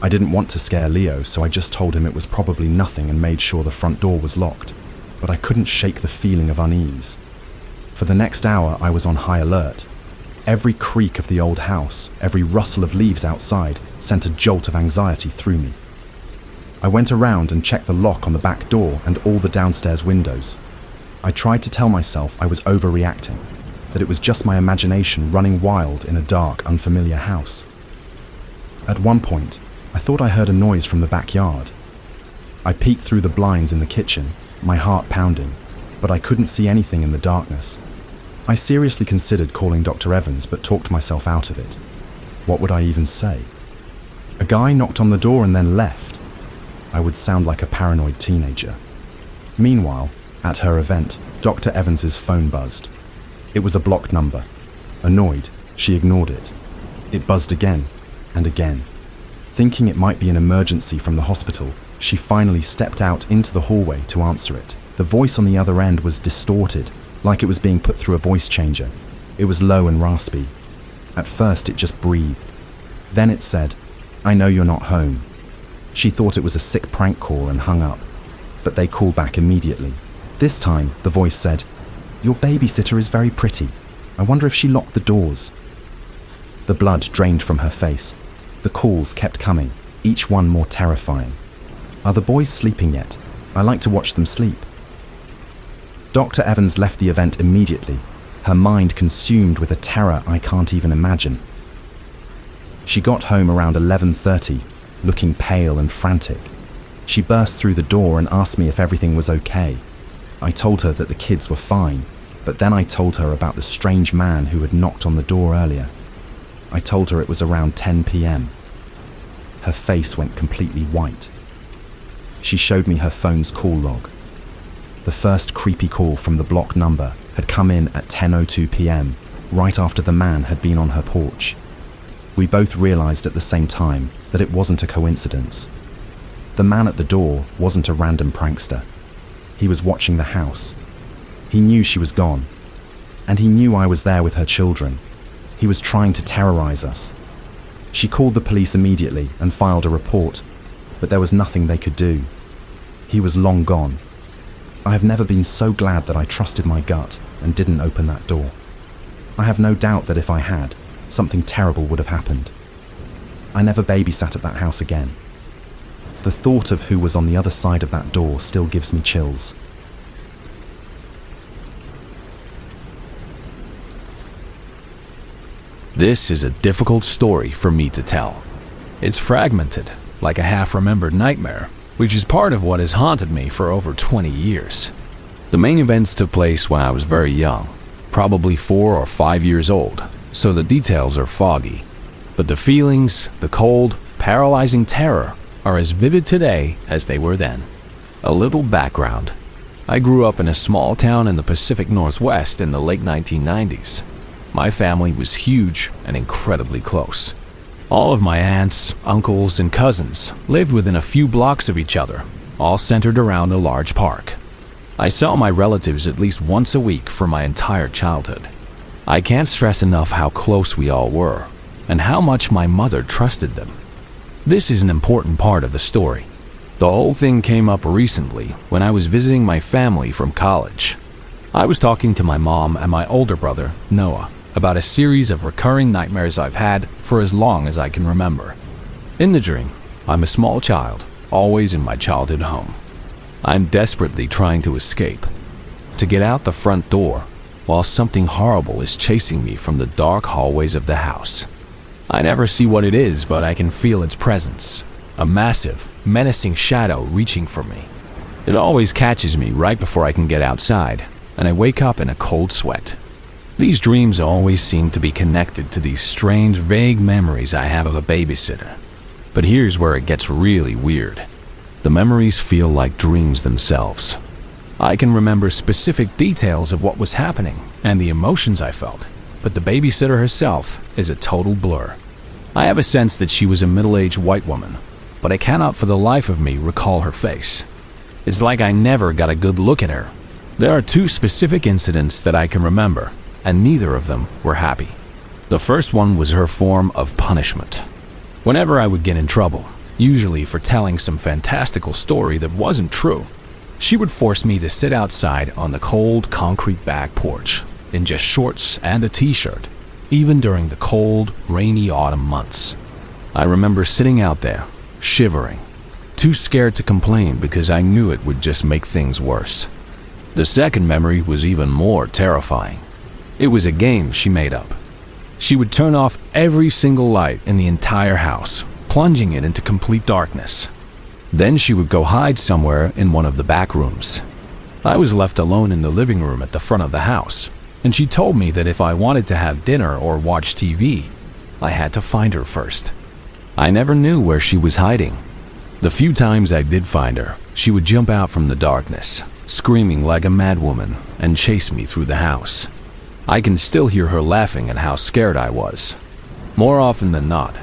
I didn't want to scare Leo, so I just told him it was probably nothing and made sure the front door was locked. But I couldn't shake the feeling of unease. For the next hour, I was on high alert. Every creak of the old house, every rustle of leaves outside, sent a jolt of anxiety through me. I went around and checked the lock on the back door and all the downstairs windows. I tried to tell myself I was overreacting, that it was just my imagination running wild in a dark, unfamiliar house. At one point, I thought I heard a noise from the backyard. I peeked through the blinds in the kitchen, my heart pounding, but I couldn't see anything in the darkness. I seriously considered calling Dr. Evans, but talked myself out of it. What would I even say? A guy knocked on the door and then left. I would sound like a paranoid teenager. Meanwhile, at her event, Dr. Evans's phone buzzed. It was a blocked number. Annoyed, she ignored it. It buzzed again and again. Thinking it might be an emergency from the hospital, she finally stepped out into the hallway to answer it. The voice on the other end was distorted, like it was being put through a voice changer. It was low and raspy. At first, it just breathed. Then it said, "I know you're not home." She thought it was a sick prank call and hung up, but they called back immediately. This time, the voice said, "Your babysitter is very pretty. I wonder if she locked the doors." The blood drained from her face. The calls kept coming, each one more terrifying. "Are the boys sleeping yet? I like to watch them sleep." Dr. Evans left the event immediately, her mind consumed with a terror I can't even imagine. She got home around 11:30, looking pale and frantic. She burst through the door and asked me if everything was okay. I told her that the kids were fine, but then I told her about the strange man who had knocked on the door earlier. I told her it was around 10 p.m. Her face went completely white. She showed me her phone's call log. The first creepy call from the block number had come in at 10:02 p.m., right after the man had been on her porch. We both realized at the same time that it wasn't a coincidence. The man at the door wasn't a random prankster. He was watching the house. He knew she was gone, and he knew I was there with her children. He was trying to terrorize us. She called the police immediately and filed a report, but there was nothing they could do. He was long gone. I have never been so glad that I trusted my gut and didn't open that door. I have no doubt that if I had, something terrible would have happened. I never babysat at that house again. The thought of who was on the other side of that door still gives me chills.
This is a difficult story for me to tell. It's fragmented, like a half-remembered nightmare, which is part of what has haunted me for over 20 years. The main events took place when I was very young, probably 4 or 5 years old, so the details are foggy. But the feelings, the cold, paralyzing terror are as vivid today as they were then. A little background. I grew up in a small town in the Pacific Northwest in the late 1990s. My family was huge and incredibly close. All of my aunts, uncles, and cousins lived within a few blocks of each other, all centered around a large park. I saw my relatives at least once a week for my entire childhood. I can't stress enough how close we all were, and how much my mother trusted them. This is an important part of the story. The whole thing came up recently when I was visiting my family from college. I was talking to my mom and my older brother, Noah, about a series of recurring nightmares I've had for as long as I can remember. In the dream, I'm a small child, always in my childhood home. I'm desperately trying to escape, to get out the front door, while something horrible is chasing me from the dark hallways of the house. I never see what it is, but I can feel its presence, a massive, menacing shadow reaching for me. It always catches me right before I can get outside, and I wake up in a cold sweat. These dreams always seem to be connected to these strange, vague memories I have of a babysitter. But here's where it gets really weird. The memories feel like dreams themselves. I can remember specific details of what was happening and the emotions I felt, but the babysitter herself is a total blur. I have a sense that she was a middle-aged white woman, but I cannot for the life of me recall her face. It's like I never got a good look at her. There are 2 specific incidents that I can remember, and neither of them were happy. The first one was her form of punishment. Whenever I would get in trouble, usually for telling some fantastical story that wasn't true, she would force me to sit outside on the cold concrete back porch in just shorts and a t-shirt, even during the cold, rainy autumn months. I remember sitting out there, shivering, too scared to complain because I knew it would just make things worse. The second memory was even more terrifying. It was a game she made up. She would turn off every single light in the entire house, plunging it into complete darkness. Then she would go hide somewhere in one of the back rooms. I was left alone in the living room at the front of the house, and she told me that if I wanted to have dinner or watch TV, I had to find her first. I never knew where she was hiding. The few times I did find her, she would jump out from the darkness, screaming like a madwoman, and chase me through the house. I can still hear her laughing at how scared I was. More often than not,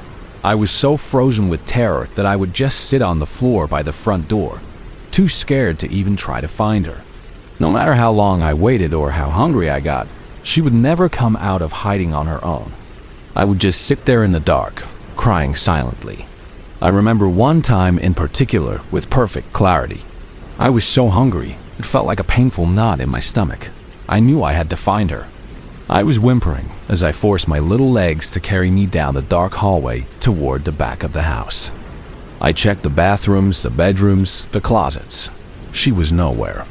I was so frozen with terror that I would just sit on the floor by the front door, too scared to even try to find her. No matter how long I waited or how hungry I got, she would never come out of hiding on her own. I would just sit there in the dark, crying silently. I remember one time in particular with perfect clarity. I was so hungry, it felt like a painful knot in my stomach. I knew I had to find her. I was whimpering as I forced my little legs to carry me down the dark hallway toward the back of the house. I checked the bathrooms, the bedrooms, the closets. She was nowhere.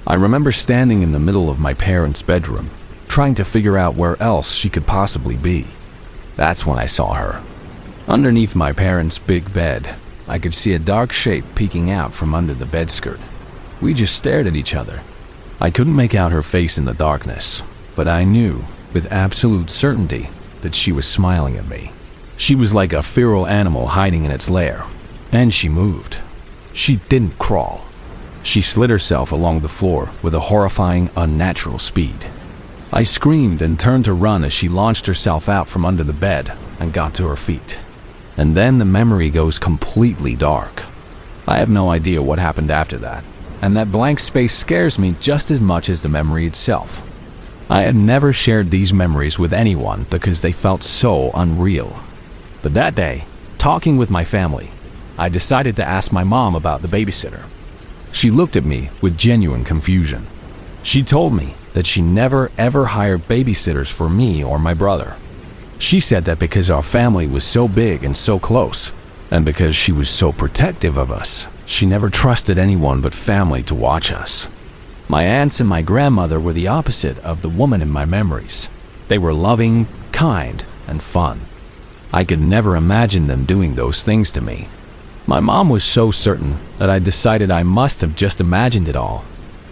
I remember standing in the middle of my parents' bedroom, trying to figure out where else she could possibly be. That's when I saw her. Underneath my parents' big bed, I could see a dark shape peeking out from under the bedskirt. We just stared at each other. I couldn't make out her face in the darkness, but I knew with absolute certainty that she was smiling at me. She was like a feral animal hiding in its lair, and she moved. She didn't crawl. She slid herself along the floor with a horrifying, unnatural speed. I screamed and turned to run as she launched herself out from under the bed and got to her feet. And then the memory goes completely dark. I have no idea what happened after that, and that blank space scares me just as much as the memory itself. I had never shared these memories with anyone because they felt so unreal. But that day, talking with my family, I decided to ask my mom about the babysitter. She looked at me with genuine confusion. She told me that she never ever hired babysitters for me or my brother. She said that because our family was so big and so close, and because she was so protective of us, she never trusted anyone but family to watch us. My aunts and my grandmother were the opposite of the woman in my memories. They were loving, kind, and fun. I could never imagine them doing those things to me. My mom was so certain that I decided I must have just imagined it all,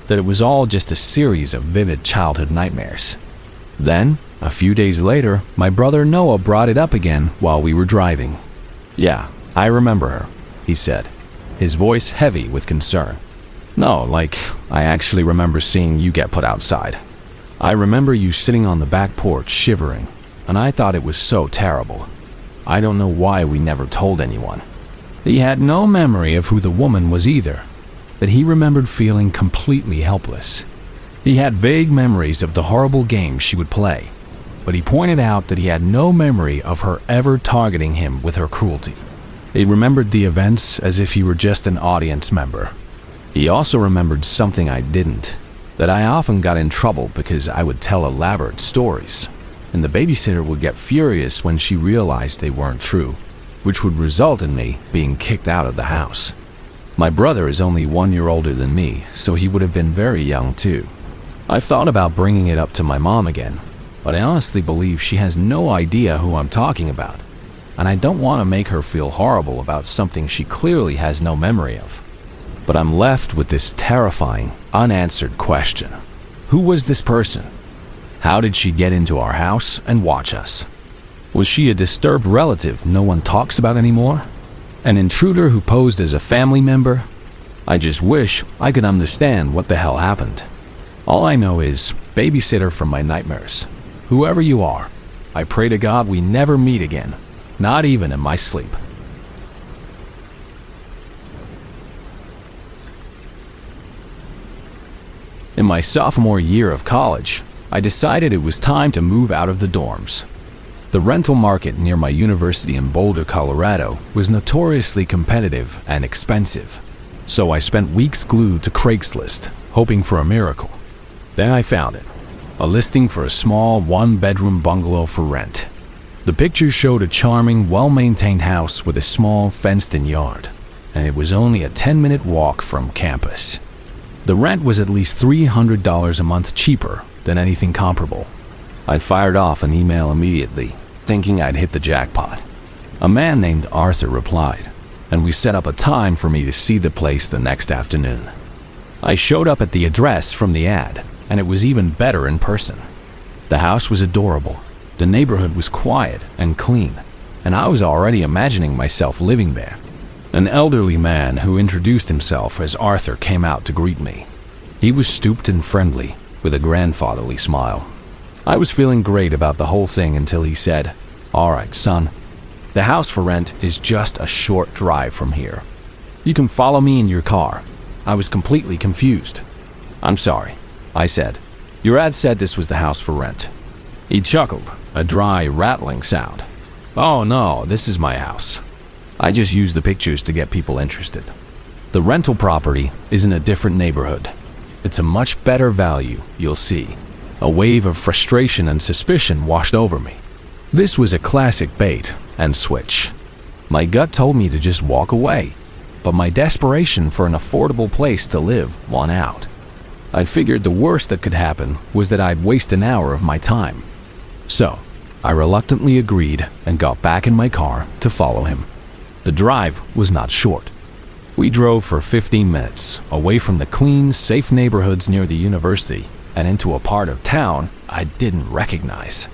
that it was all just a series of vivid childhood nightmares. Then, a few days later, my brother Noah brought it up again while we were driving. "Yeah, I remember her," he said, his voice heavy with concern. "No, like, I actually remember seeing you get put outside. I remember you sitting on the back porch shivering, and I thought it was so terrible. I don't know why we never told anyone." He had no memory of who the woman was either, but he remembered feeling completely helpless. He had vague memories of the horrible games she would play, but he pointed out that he had no memory of her ever targeting him with her cruelty. He remembered the events as if he were just an audience member. He also remembered something I didn't, that I often got in trouble because I would tell elaborate stories, and the babysitter would get furious when she realized they weren't true, which would result in me being kicked out of the house. My brother is only 1 year older than me, so he would have been very young too. I've thought about bringing it up to my mom again, but I honestly believe she has no idea who I'm talking about, and I don't want to make her feel horrible about something she clearly has no memory of. But I'm left with this terrifying, unanswered question. Who was this person? How did she get into our house and watch us? Was she a disturbed relative no one talks about anymore? An intruder who posed as a family member? I just wish I could understand what the hell happened. All I know is, babysitter from my nightmares, whoever you are, I pray to God we never meet again, not even in my sleep. In my sophomore year of college, I decided it was time to move out of the dorms. The rental market near my university in Boulder, Colorado, was notoriously competitive and expensive, so I spent weeks glued to Craigslist, hoping for a miracle. Then I found it, a listing for a small one-bedroom bungalow for rent. The pictures showed a charming, well-maintained house with a small, fenced-in yard, and it was only a 10-minute walk from campus. The rent was at least $300 a month cheaper than anything comparable. I fired off an email immediately, thinking I'd hit the jackpot. A man named Arthur replied, and we set up a time for me to see the place the next afternoon. I showed up at the address from the ad, and it was even better in person. The house was adorable, the neighborhood was quiet and clean, and I was already imagining myself living there. An elderly man who introduced himself as Arthur came out to greet me. He was stooped and friendly, with a grandfatherly smile. I was feeling great about the whole thing until he said, "All right, son. The house for rent is just a short drive from here. You can follow me in your car." I was completely confused. "I'm sorry," I said. "Your ad said this was the house for rent." He chuckled, a dry, rattling sound. "Oh no, this is my house. I just use the pictures to get people interested. The rental property is in a different neighborhood. It's a much better value, you'll see." A wave of frustration and suspicion washed over me. This was a classic bait and switch. My gut told me to just walk away, but my desperation for an affordable place to live won out. I figured the worst that could happen was that I'd waste an hour of my time. So, I reluctantly agreed and got back in my car to follow him. The drive was not short. We drove for 15 minutes, away from the clean, safe neighborhoods near the university, and into a part of town I didn't recognize.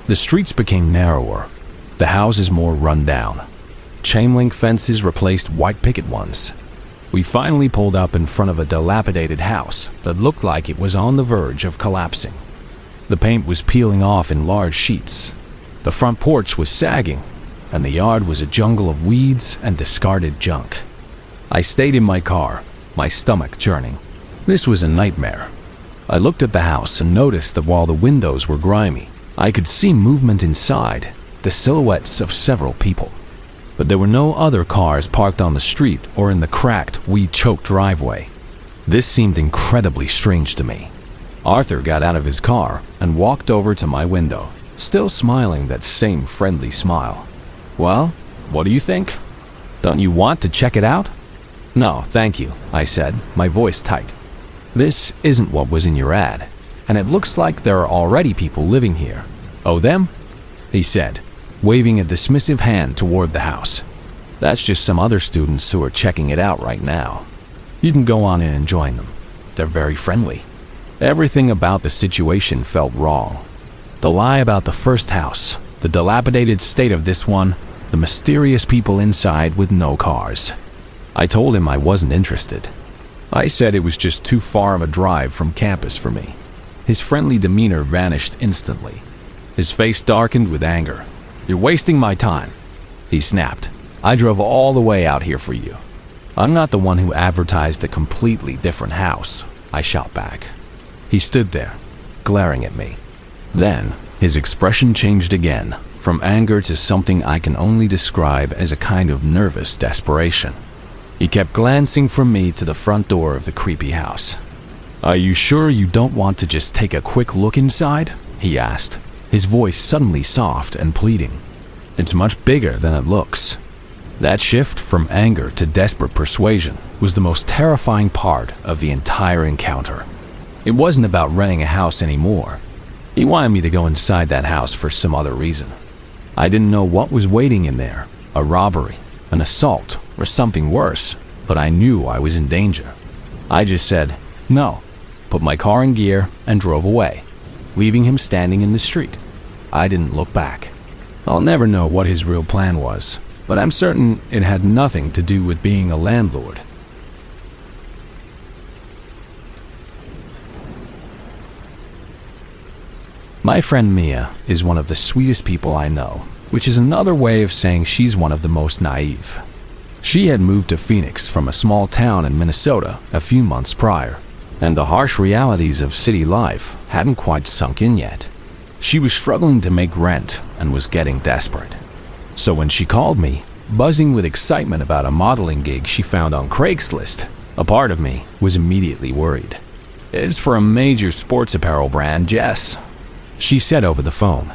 The streets became narrower, the houses more run down. Chain-link fences replaced white picket ones. We finally pulled up in front of a dilapidated house that looked like it was on the verge of collapsing. The paint was peeling off in large sheets. The front porch was sagging, and the yard was a jungle of weeds and discarded junk. I stayed in my car, my stomach churning. This was a nightmare. I looked at the house and noticed that while the windows were grimy, I could see movement inside, the silhouettes of several people. But there were no other cars parked on the street or in the cracked, weed-choked driveway. This seemed incredibly strange to me. Arthur got out of his car and walked over to my window, still smiling that same friendly smile. "Well, what do you think? Don't you want to check it out?" "No, thank you," I said, my voice tight. "This isn't what was in your ad, and it looks like there are already people living here." "Oh, them?" he said, waving a dismissive hand toward the house. "That's just some other students who are checking it out right now. You can go on in and join them. They're very friendly." Everything about the situation felt wrong. The lie about the first house, the dilapidated state of this one, the mysterious people inside with no cars. I told him I wasn't interested. I said it was just too far of a drive from campus for me. His friendly demeanor vanished instantly. His face darkened with anger. "You're wasting my time," he snapped. "I drove all the way out here for you." "I'm not the one who advertised a completely different house," I shot back. He stood there, glaring at me. Then, his expression changed again, from anger to something I can only describe as a kind of nervous desperation. He kept glancing from me to the front door of the creepy house. "Are you sure you don't want to just take a quick look inside?" he asked, his voice suddenly soft and pleading. "It's much bigger than it looks." That shift from anger to desperate persuasion was the most terrifying part of the entire encounter. It wasn't about renting a house anymore. He wanted me to go inside that house for some other reason. I didn't know what was waiting in there, a robbery, an assault, or something worse, but I knew I was in danger. I just said, no, put my car in gear, and drove away, leaving him standing in the street. I didn't look back. I'll never know what his real plan was, but I'm certain it had nothing to do with being a landlord. My friend Mia is one of the sweetest people I know, which is another way of saying she's one of the most naive. She had moved to Phoenix from a small town in Minnesota a few months prior, and the harsh realities of city life hadn't quite sunk in yet. She was struggling to make rent and was getting desperate. So when she called me, buzzing with excitement about a modeling gig she found on Craigslist, a part of me was immediately worried. "It's for a major sports apparel brand, Jess," she said over the phone.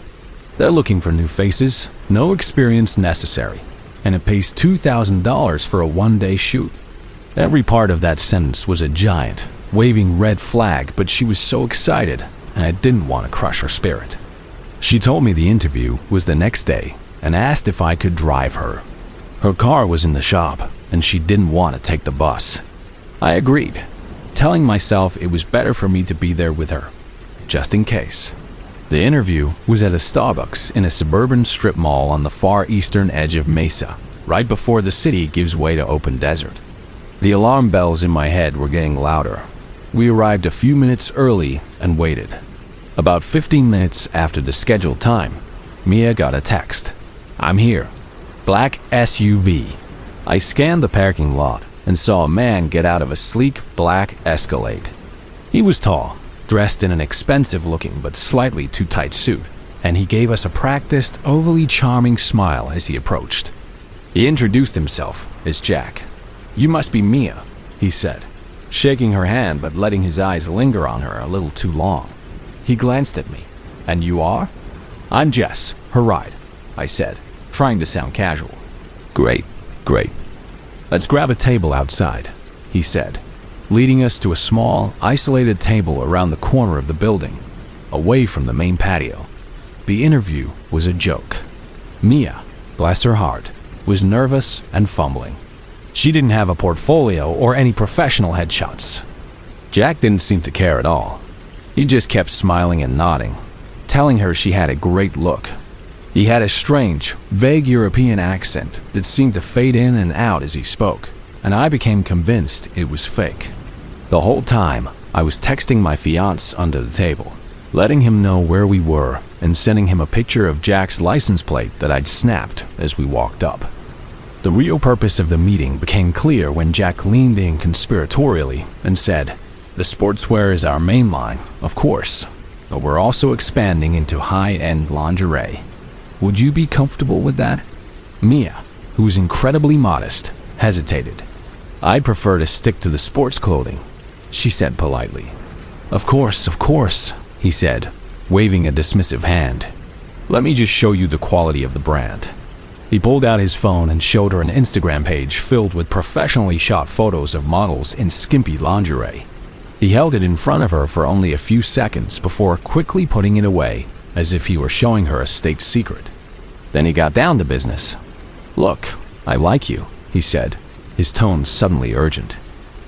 "They're looking for new faces, no experience necessary, and it pays $2,000 for a one-day shoot." Every part of that sentence was a giant, waving red flag, but she was so excited, and I didn't want to crush her spirit. She told me the interview was the next day and asked if I could drive her. Her car was in the shop and she didn't want to take the bus. I agreed, telling myself it was better for me to be there with her, just in case. The interview was at a Starbucks in a suburban strip mall on the far eastern edge of Mesa, right before the city gives way to open desert. The alarm bells in my head were getting louder. We arrived a few minutes early and waited. About 15 minutes after the scheduled time, Mia got a text. "I'm here. Black SUV." I scanned the parking lot and saw a man get out of a sleek black Escalade. He was tall, dressed in an expensive-looking but slightly too tight suit, and he gave us a practiced, overly charming smile as he approached. He introduced himself as Jack. "You must be Mia," he said, shaking her hand but letting his eyes linger on her a little too long. He glanced at me. "And you are?" "I'm Jess, her ride," I said, trying to sound casual. Great. "Let's grab a table outside," he said, leading us to a small, isolated table around the corner of the building, away from the main patio. The interview was a joke. Mia, bless her heart, was nervous and fumbling. She didn't have a portfolio or any professional headshots. Jack didn't seem to care at all. He just kept smiling and nodding, telling her she had a great look. He had a strange, vague European accent that seemed to fade in and out as he spoke, and I became convinced it was fake. The whole time, I was texting my fiancé under the table, letting him know where we were and sending him a picture of Jack's license plate that I'd snapped as we walked up. The real purpose of the meeting became clear when Jack leaned in conspiratorially and said, "The sportswear is our main line, of course, but we're also expanding into high-end lingerie. Would you be comfortable with that?" Mia, who was incredibly modest, hesitated. "I'd prefer to stick to the sports clothing," she said politely. Of course, he said, waving a dismissive hand. "Let me just show you the quality of the brand." He pulled out his phone and showed her an Instagram page filled with professionally shot photos of models in skimpy lingerie. He held it in front of her for only a few seconds before quickly putting it away, as if he were showing her a state secret. Then he got down to business. "Look, I like you," he said, his tone suddenly urgent.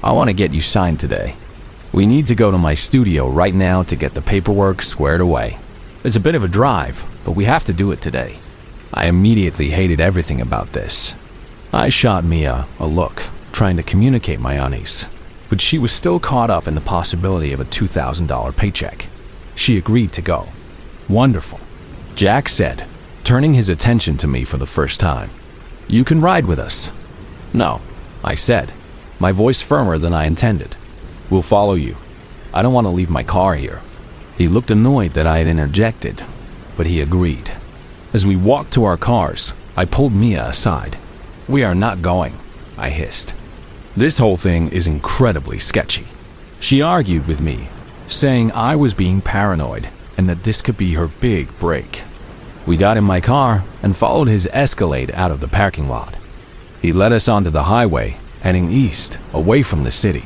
"I want to get you signed today. We need to go to my studio right now to get the paperwork squared away. It's a bit of a drive, but we have to do it today." I immediately hated everything about this. I shot Mia a look, trying to communicate my unease, but she was still caught up in the possibility of a $2,000 paycheck. She agreed to go. "Wonderful," Jack said, turning his attention to me for the first time. "You can ride with us." "No," I said, my voice firmer than I intended. "We'll follow you. I don't want to leave my car here." He looked annoyed that I had interjected, but he agreed. As we walked to our cars, I pulled Mia aside. "We are not going," I hissed. "This whole thing is incredibly sketchy." She argued with me, saying I was being paranoid and that this could be her big break. We got in my car and followed his Escalade out of the parking lot. He led us onto the highway, heading east, away from the city.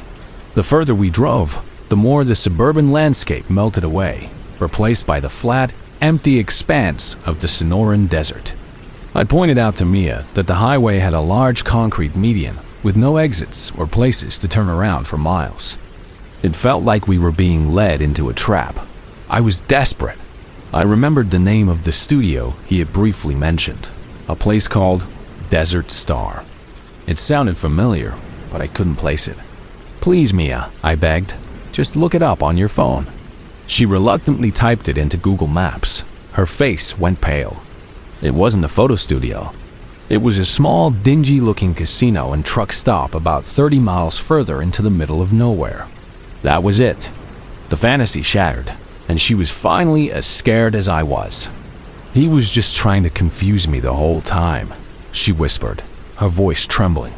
The further we drove, the more the suburban landscape melted away, replaced by the flat, empty expanse of the Sonoran Desert. I pointed out to Mia that the highway had a large concrete median with no exits or places to turn around for miles. It felt like we were being led into a trap. I was desperate. I remembered the name of the studio he had briefly mentioned, a place called Desert Star. It sounded familiar, but I couldn't place it. "Please, Mia," I begged, "just look it up on your phone." She reluctantly typed it into Google Maps. Her face went pale. It wasn't a photo studio. It was a small, dingy-looking casino and truck stop about 30 miles further into the middle of nowhere. That was it. The fantasy shattered, and she was finally as scared as I was. "He was just trying to confuse me the whole time," she whispered, her voice trembling.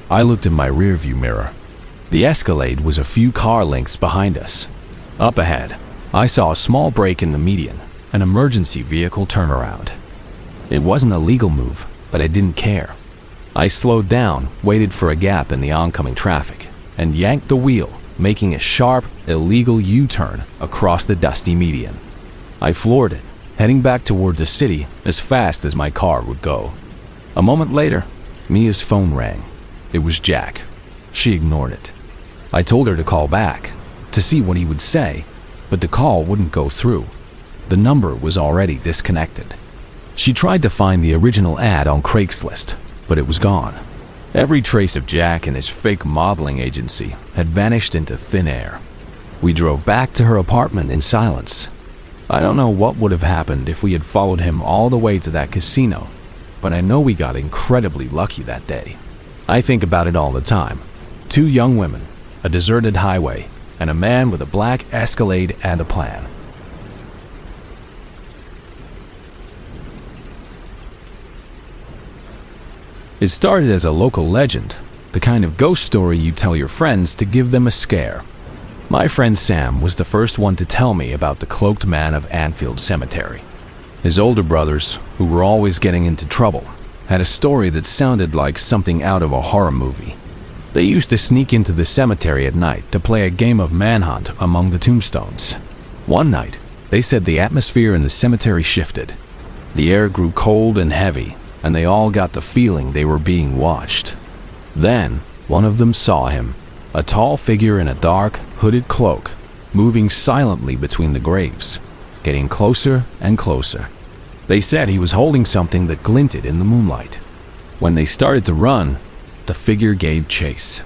I looked in my rearview mirror. The Escalade was a few car lengths behind us. Up ahead, I saw a small break in the median, an emergency vehicle turnaround. It wasn't a legal move, but I didn't care. I slowed down, waited for a gap in the oncoming traffic, and yanked the wheel, making a sharp, illegal U-turn across the dusty median. I floored it, heading back toward the city as fast as my car would go. A moment later, Mia's phone rang. It was Jack. She ignored it. I told her to call back to see what he would say, but the call wouldn't go through. The number was already disconnected. She tried to find the original ad on Craigslist, but it was gone. Every trace of Jack and his fake modeling agency had vanished into thin air. We drove back to her apartment in silence. I don't know what would have happened if we had followed him all the way to that casino, but I know we got incredibly lucky that day. I think about it all the time. 2 young women, a deserted highway, and a man with a black Escalade and a plan. It started as a local legend, the kind of ghost story you tell your friends to give them a scare. My friend Sam was the first one to tell me about the cloaked man of Anfield Cemetery. His older brothers, who were always getting into trouble, had a story that sounded like something out of a horror movie. They used to sneak into the cemetery at night to play a game of manhunt among the tombstones. One night, they said the atmosphere in the cemetery shifted. The air grew cold and heavy, and they all got the feeling they were being watched. Then, one of them saw him, a tall figure in a dark, hooded cloak, moving silently between the graves, getting closer and closer. They said he was holding something that glinted in the moonlight. When they started to run, the figure gave chase.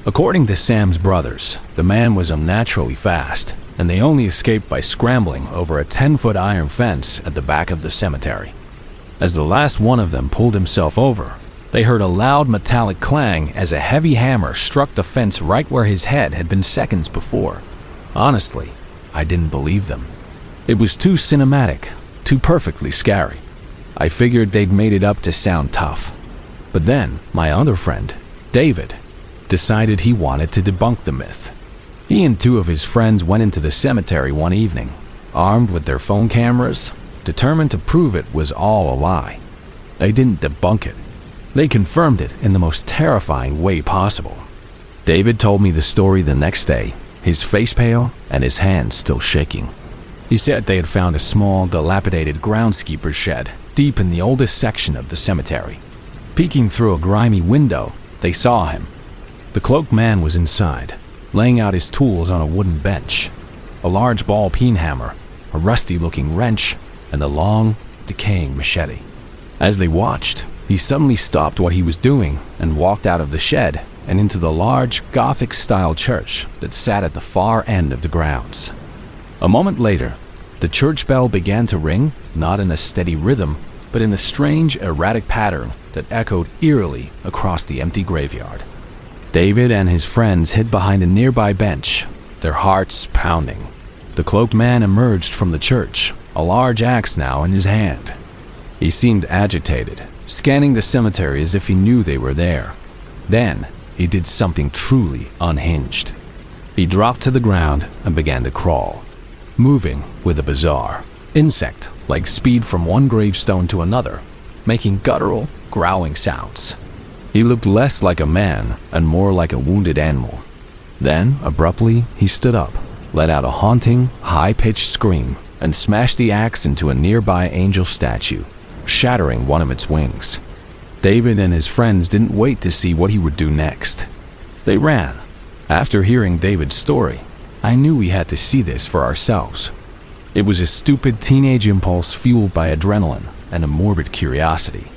According to Sam's brothers, the man was unnaturally fast, and they only escaped by scrambling over a 10-foot iron fence at the back of the cemetery. As the last one of them pulled himself over, they heard a loud metallic clang as a heavy hammer struck the fence right where his head had been seconds before. Honestly, I didn't believe them. It was too cinematic, too perfectly scary. I figured they'd made it up to sound tough. But then, my other friend, David, decided he wanted to debunk the myth. He and 2 of his friends went into the cemetery one evening, armed with their phone cameras, determined to prove it was all a lie. They didn't debunk it. They confirmed it in the most terrifying way possible. David told me the story the next day, his face pale and his hands still shaking. He said they had found a small, dilapidated groundskeeper's shed deep in the oldest section of the cemetery. Peeking through a grimy window, they saw him. The cloaked man was inside, laying out his tools on a wooden bench. A large ball-peen hammer, a rusty-looking wrench, and a long, decaying machete. As they watched, he suddenly stopped what he was doing and walked out of the shed and into the large, Gothic-style church that sat at the far end of the grounds. A moment later, the church bell began to ring, not in a steady rhythm, but in a strange, erratic pattern that echoed eerily across the empty graveyard. David and his friends hid behind a nearby bench, their hearts pounding. The cloaked man emerged from the church, a large axe now in his hand. He seemed agitated, scanning the cemetery as if he knew they were there. Then, he did something truly unhinged. He dropped to the ground and began to crawl, moving with a bizarre, insect-like speed from one gravestone to another, making guttural, growling sounds. He looked less like a man and more like a wounded animal. Then, abruptly, he stood up, let out a haunting, high-pitched scream, and smashed the axe into a nearby angel statue, shattering one of its wings. David and his friends didn't wait to see what he would do next. They ran. After hearing David's story, I knew we had to see this for ourselves. It was a stupid teenage impulse fueled by adrenaline and a morbid curiosity.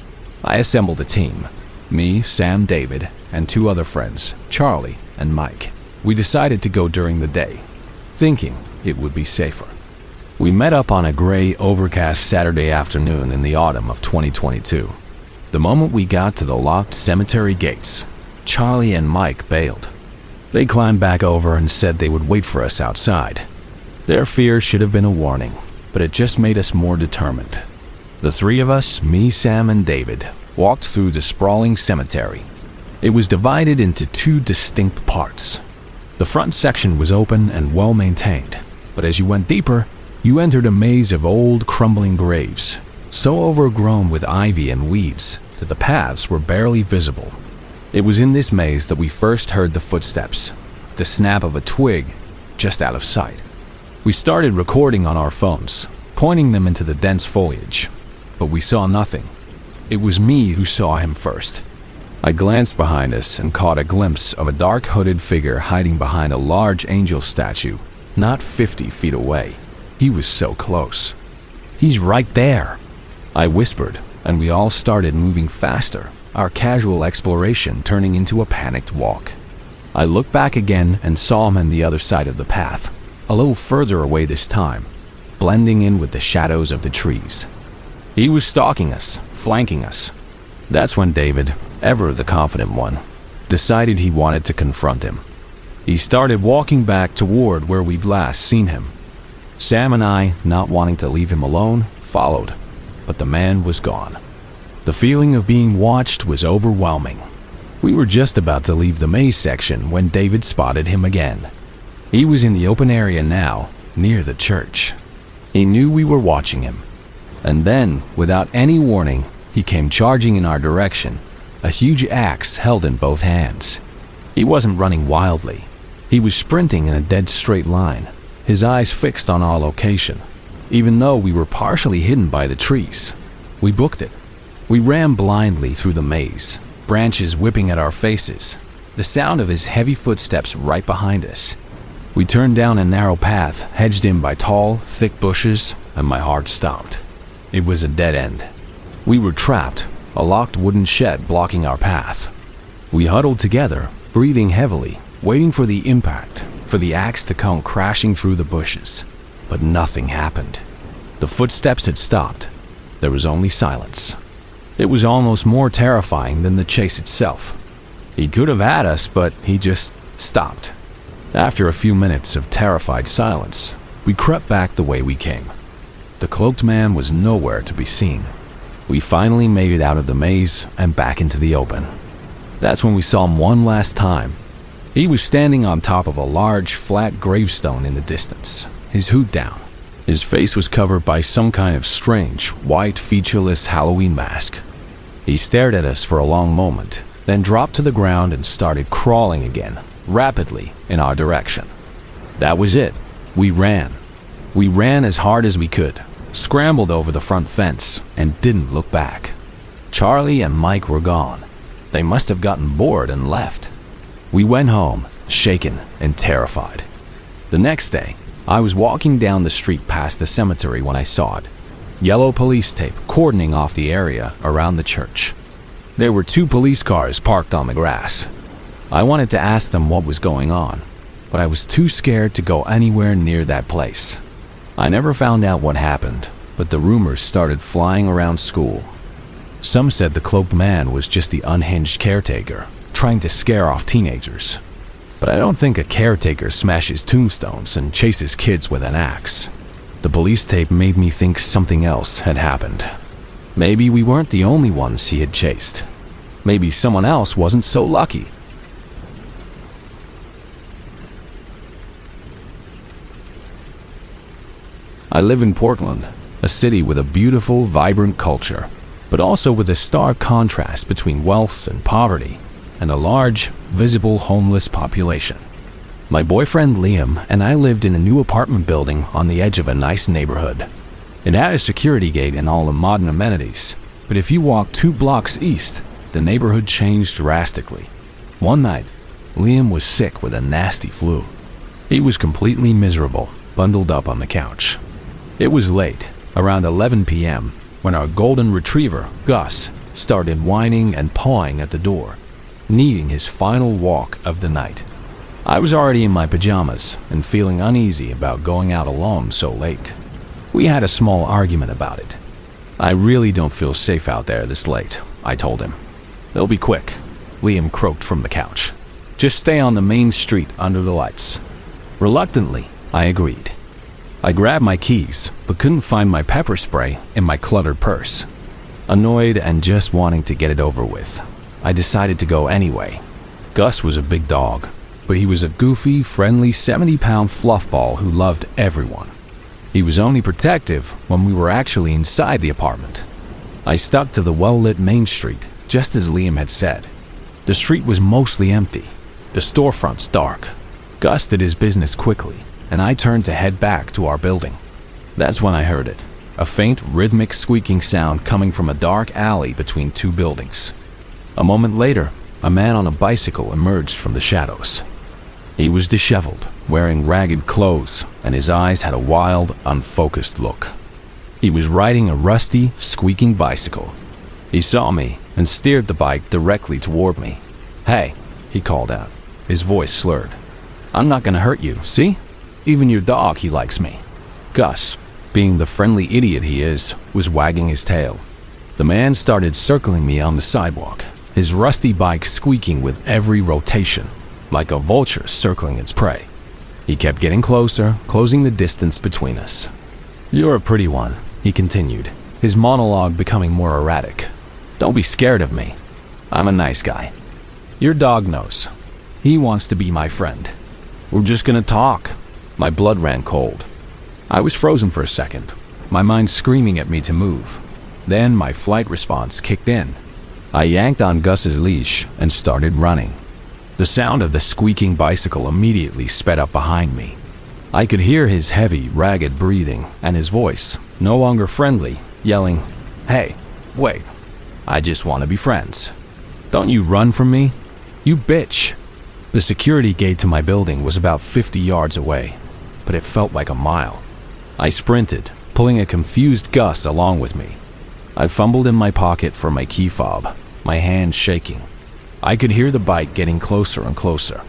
I assembled a team. Me, Sam, David, and 2 other friends, Charlie and Mike. We decided to go during the day, thinking it would be safer. We met up on a gray, overcast Saturday afternoon in the autumn of 2022. The moment we got to the locked cemetery gates, Charlie and Mike bailed. They climbed back over and said they would wait for us outside. Their fear should have been a warning, but it just made us more determined. The 3 of us, me, Sam, and David, walked through the sprawling cemetery. It was divided into 2 distinct parts. The front section was open and well maintained, but as you went deeper, you entered a maze of old, crumbling graves, so overgrown with ivy and weeds that the paths were barely visible. It was in this maze that we first heard the footsteps, the snap of a twig just out of sight. We started recording on our phones, pointing them into the dense foliage, but we saw nothing. It was me who saw him first. I glanced behind us and caught a glimpse of a dark hooded figure hiding behind a large angel statue, not 50 feet away. He was so close. "He's right there," I whispered, and we all started moving faster, our casual exploration turning into a panicked walk. I looked back again and saw him on the other side of the path, a little further away this time, blending in with the shadows of the trees. He was stalking us, flanking us. That's when David, ever the confident one, decided he wanted to confront him. He started walking back toward where we'd last seen him. Sam and I, not wanting to leave him alone, followed, but the man was gone. The feeling of being watched was overwhelming. We were just about to leave the maze section when David spotted him again. He was in the open area now, near the church. He knew we were watching him. And then, without any warning, he came charging in our direction, a huge axe held in both hands. He wasn't running wildly. He was sprinting in a dead straight line, his eyes fixed on our location. Even though we were partially hidden by the trees, we booked it. We ran blindly through the maze, branches whipping at our faces, the sound of his heavy footsteps right behind us. We turned down a narrow path, hedged in by tall, thick bushes, and my heart stopped. It was a dead end. We were trapped, a locked wooden shed blocking our path. We huddled together, breathing heavily, waiting for the impact, for the axe to come crashing through the bushes. But nothing happened. The footsteps had stopped. There was only silence. It was almost more terrifying than the chase itself. He could have had us, but he just stopped. After a few minutes of terrified silence, we crept back the way we came. The cloaked man was nowhere to be seen. We finally made it out of the maze and back into the open. That's when we saw him one last time. He was standing on top of a large, flat gravestone in the distance, his hood down. His face was covered by some kind of strange, white, featureless Halloween mask. He stared at us for a long moment, then dropped to the ground and started crawling again, rapidly, in our direction. That was it. We ran. We ran as hard as we could, scrambled over the front fence, and didn't look back. Charlie and Mike were gone. They must have gotten bored and left. We went home, shaken and terrified. The next day, I was walking down the street past the cemetery when I saw it. Yellow police tape cordoning off the area around the church. There were 2 police cars parked on the grass. I wanted to ask them what was going on, but I was too scared to go anywhere near that place. I never found out what happened, but the rumors started flying around school. Some said the cloaked man was just the unhinged caretaker, trying to scare off teenagers. But I don't think a caretaker smashes tombstones and chases kids with an axe. The police tape made me think something else had happened. Maybe we weren't the only ones he had chased. Maybe someone else wasn't so lucky. I live in Portland, a city with a beautiful, vibrant culture, but also with a stark contrast between wealth and poverty, and a large, visible homeless population. My boyfriend Liam and I lived in a new apartment building on the edge of a nice neighborhood. It had a security gate and all the modern amenities, but if you walked 2 blocks east, the neighborhood changed drastically. One night, Liam was sick with a nasty flu. He was completely miserable, bundled up on the couch. It was late, around 11 p.m., when our golden retriever, Gus, started whining and pawing at the door, needing his final walk of the night. I was already in my pajamas and feeling uneasy about going out alone so late. We had a small argument about it. "I really don't feel safe out there this late," I told him. "It'll be quick," Liam croaked from the couch. "Just stay on the main street under the lights." Reluctantly, I agreed. I grabbed my keys, but couldn't find my pepper spray in my cluttered purse. Annoyed and just wanting to get it over with, I decided to go anyway. Gus was a big dog, but he was a goofy, friendly 70-pound fluffball who loved everyone. He was only protective when we were actually inside the apartment. I stuck to the well-lit main street, just as Liam had said. The street was mostly empty, the storefronts dark. Gus did his business quickly, and I turned to head back to our building. That's when I heard it, a faint, rhythmic squeaking sound coming from a dark alley between two buildings. A moment later, a man on a bicycle emerged from the shadows. He was disheveled, wearing ragged clothes, and his eyes had a wild, unfocused look. He was riding a rusty, squeaking bicycle. He saw me and steered the bike directly toward me. "Hey," he called out, his voice slurred. "I'm not gonna hurt you, see? Even your dog, he likes me." Gus, being the friendly idiot he is, was wagging his tail. The man started circling me on the sidewalk, his rusty bike squeaking with every rotation, like a vulture circling its prey. He kept getting closer, closing the distance between us. "You're a pretty one," he continued, his monologue becoming more erratic. "Don't be scared of me. I'm a nice guy. Your dog knows. He wants to be my friend. We're just gonna talk." My blood ran cold. I was frozen for a second, my mind screaming at me to move. Then my flight response kicked in. I yanked on Gus's leash and started running. The sound of the squeaking bicycle immediately sped up behind me. I could hear his heavy, ragged breathing and his voice, no longer friendly, yelling, "Hey, wait, I just want to be friends. Don't you run from me, you bitch." The security gate to my building was about 50 yards away, but it felt like a mile. I sprinted, pulling a confused Gus along with me. I fumbled in my pocket for my key fob, my hand shaking. I could hear the bike getting closer and closer.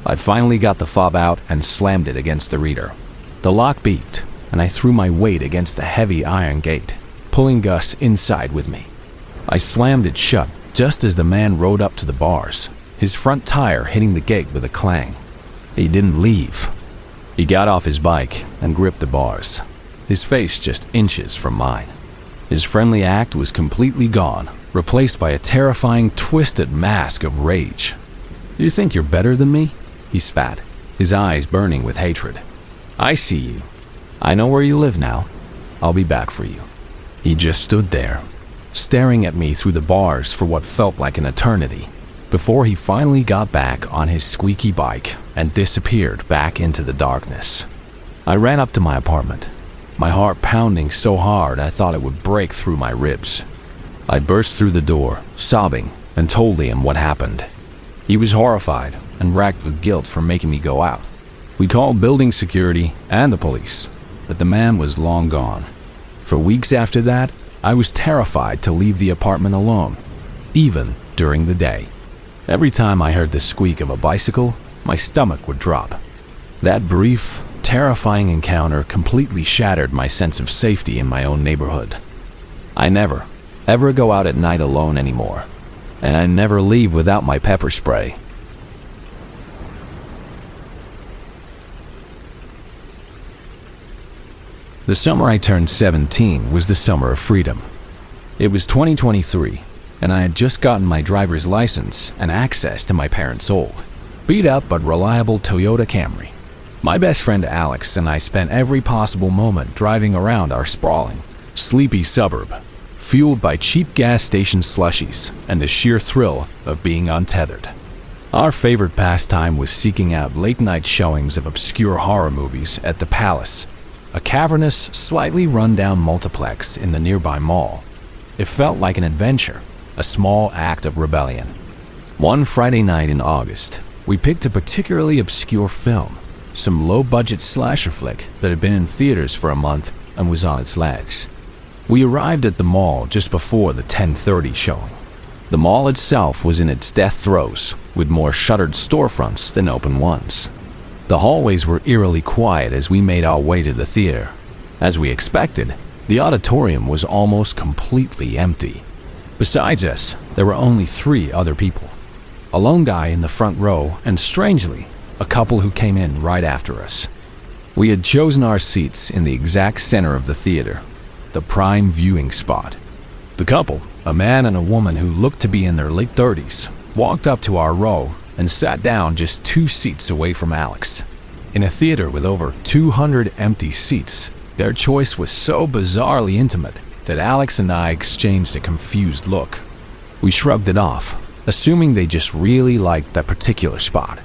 I finally got the fob out and slammed it against the reader. The lock beeped, and I threw my weight against the heavy iron gate, pulling Gus inside with me. I slammed it shut just as the man rode up to the bars, his front tire hitting the gate with a clang. He didn't leave. He got off his bike and gripped the bars, his face just inches from mine. His friendly act was completely gone, replaced by a terrifying, twisted mask of rage. "You think you're better than me?" he spat, his eyes burning with hatred. "I see you. I know where you live now. I'll be back for you." He just stood there, staring at me through the bars for what felt like an eternity, before he finally got back on his squeaky bike and disappeared back into the darkness. I ran up to my apartment, my heart pounding so hard I thought it would break through my ribs. I burst through the door, sobbing, and told him what happened. He was horrified and racked with guilt for making me go out. We called building security and the police, but the man was long gone. For weeks after that, I was terrified to leave the apartment alone, even during the day. Every time I heard the squeak of a bicycle, my stomach would drop. That brief, terrifying encounter completely shattered my sense of safety in my own neighborhood. I never, ever go out at night alone anymore, and I never leave without my pepper spray. The summer I turned 17 was the summer of freedom. It was 2023, and I had just gotten my driver's license and access to my parents' old, beat-up but reliable Toyota Camry. My best friend Alex and I spent every possible moment driving around our sprawling, sleepy suburb, fueled by cheap gas station slushies and the sheer thrill of being untethered. Our favorite pastime was seeking out late-night showings of obscure horror movies at the Palace, a cavernous, slightly run-down multiplex in the nearby mall. It felt like an adventure, a small act of rebellion. One Friday night in August, we picked a particularly obscure film, some low-budget slasher flick that had been in theaters for a month and was on its legs. We arrived at the mall just before the 10:30 showing. The mall itself was in its death throes, with more shuttered storefronts than open ones. The hallways were eerily quiet as we made our way to the theater. As we expected, the auditorium was almost completely empty. Besides us, there were only 3 other people. A lone guy in the front row, and strangely, a couple who came in right after us. We had chosen our seats in the exact center of the theater, the prime viewing spot. The couple, a man and a woman who looked to be in their late 30s, walked up to our row and sat down just 2 seats away from Alex. In a theater with over 200 empty seats, their choice was so bizarrely intimate that Alex and I exchanged a confused look. We shrugged it off, assuming they just really liked that particular spot.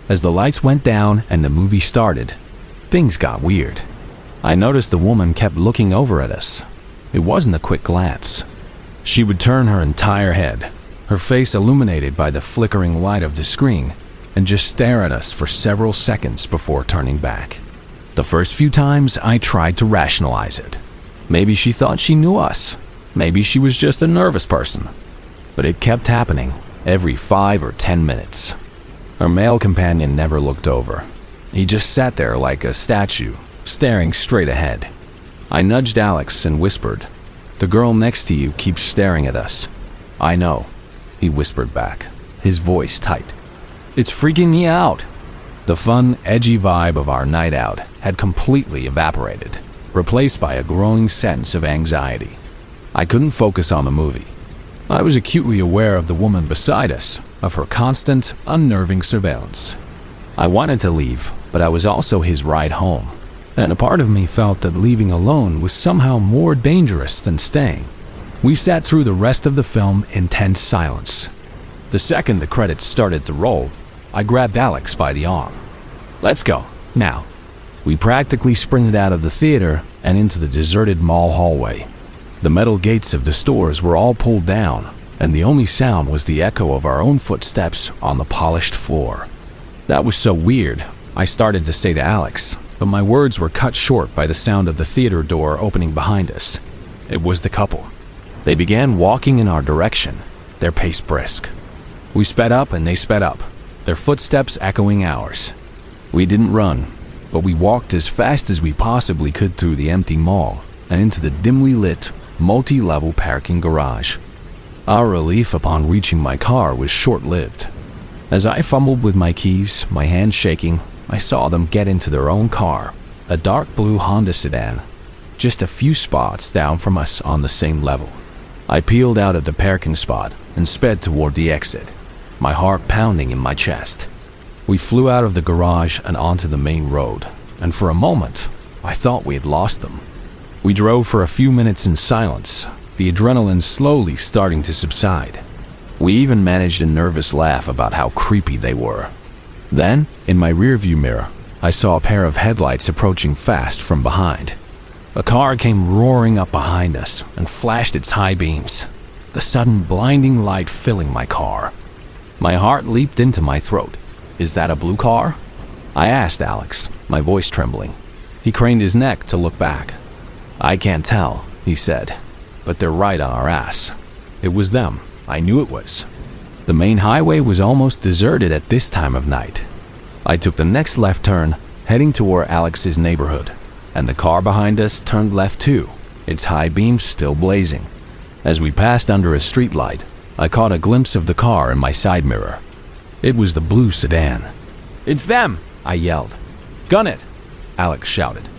As the lights went down and the movie started, things got weird. I noticed the woman kept looking over at us. It wasn't a quick glance. She would turn her entire head, her face illuminated by the flickering light of the screen, and just stare at us for several seconds before turning back. The first few times, I tried to rationalize it. Maybe she thought she knew us. Maybe she was just a nervous person. But it kept happening every 5 or 10 minutes. Her male companion never looked over. He just sat there like a statue, staring straight ahead. I nudged Alex and whispered, "The girl next to you keeps staring at us." "I know," he whispered back, his voice tight. "It's freaking me out." The fun, edgy vibe of our night out had completely evaporated, replaced by a growing sense of anxiety. I couldn't focus on the movie. I was acutely aware of the woman beside us, of her constant, unnerving surveillance. I wanted to leave, but I was also his ride home, and a part of me felt that leaving alone was somehow more dangerous than staying. We sat through the rest of the film in tense silence. The second the credits started to roll, I grabbed Alex by the arm. "Let's go, now." We practically sprinted out of the theater and into the deserted mall hallway. The metal gates of the stores were all pulled down, and the only sound was the echo of our own footsteps on the polished floor. That was so weird, I started to say to Alex, but my words were cut short by the sound of the theater door opening behind us. It was the couple. They began walking in our direction, their pace brisk. We sped up and they sped up, their footsteps echoing ours. We didn't run, but we walked as fast as we possibly could through the empty mall and into the dimly lit, multi-level parking garage. Our relief upon reaching my car was short-lived. As I fumbled with my keys, my hands shaking, I saw them get into their own car, a dark blue Honda sedan, just a few spots down from us on the same level. I peeled out of the parking spot and sped toward the exit, my heart pounding in my chest. We flew out of the garage and onto the main road, and for a moment, I thought we had lost them. We drove for a few minutes in silence, the adrenaline slowly starting to subside. We even managed a nervous laugh about how creepy they were. Then, in my rearview mirror, I saw a pair of headlights approaching fast from behind. A car came roaring up behind us and flashed its high beams, the sudden blinding light filling my car. My heart leaped into my throat. "Is that a blue car?" I asked Alex, my voice trembling. He craned his neck to look back. "I can't tell," he said, "but they're right on our ass." It was them. I knew it was. The main highway was almost deserted at this time of night. I took the next left turn, heading toward Alex's neighborhood, and the car behind us turned left too, its high beams still blazing. As we passed under a streetlight, I caught a glimpse of the car in my side mirror. It was the blue sedan. "It's them!" I yelled. "Gun it!" Alex shouted.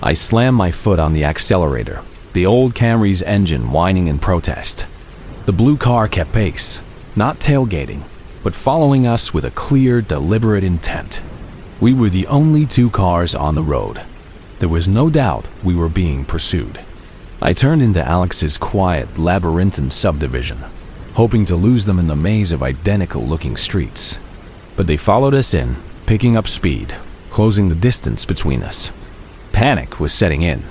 I slammed my foot on the accelerator, the old Camry's engine whining in protest. The blue car kept pace, not tailgating, but following us with a clear, deliberate intent. We were the only two cars on the road. There was no doubt we were being pursued. I turned into Alex's quiet, labyrinthine subdivision, hoping to lose them in the maze of identical-looking streets. But they followed us in, picking up speed, closing the distance between us. Panic was setting in.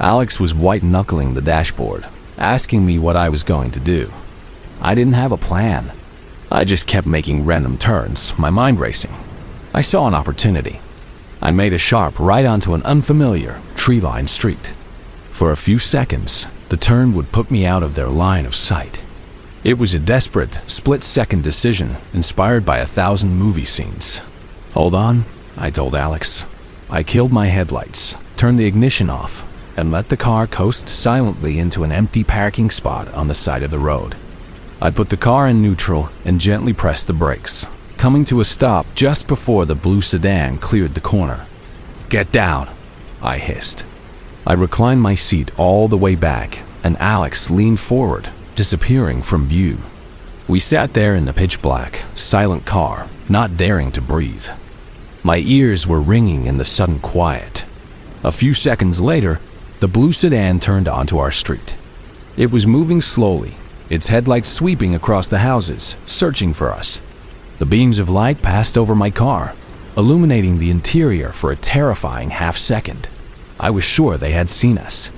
Alex was white-knuckling the dashboard, asking me what I was going to do. I didn't have a plan. I just kept making random turns, my mind racing. I saw an opportunity. I made a sharp right onto an unfamiliar, tree-lined street. For a few seconds, the turn would put me out of their line of sight. It was a desperate, split-second decision inspired by 1,000 movie scenes. "Hold on," I told Alex. I killed my headlights, turned the ignition off, and let the car coast silently into an empty parking spot on the side of the road. I put the car in neutral and gently pressed the brakes, coming to a stop just before the blue sedan cleared the corner. "Get down," I hissed. I reclined my seat all the way back, and Alex leaned forward, disappearing from view. We sat there in the pitch black, silent car, not daring to breathe. My ears were ringing in the sudden quiet. A few seconds later, the blue sedan turned onto our street. It was moving slowly, its headlights sweeping across the houses, searching for us. The beams of light passed over my car, illuminating the interior for a terrifying half-second. I was sure they had seen us.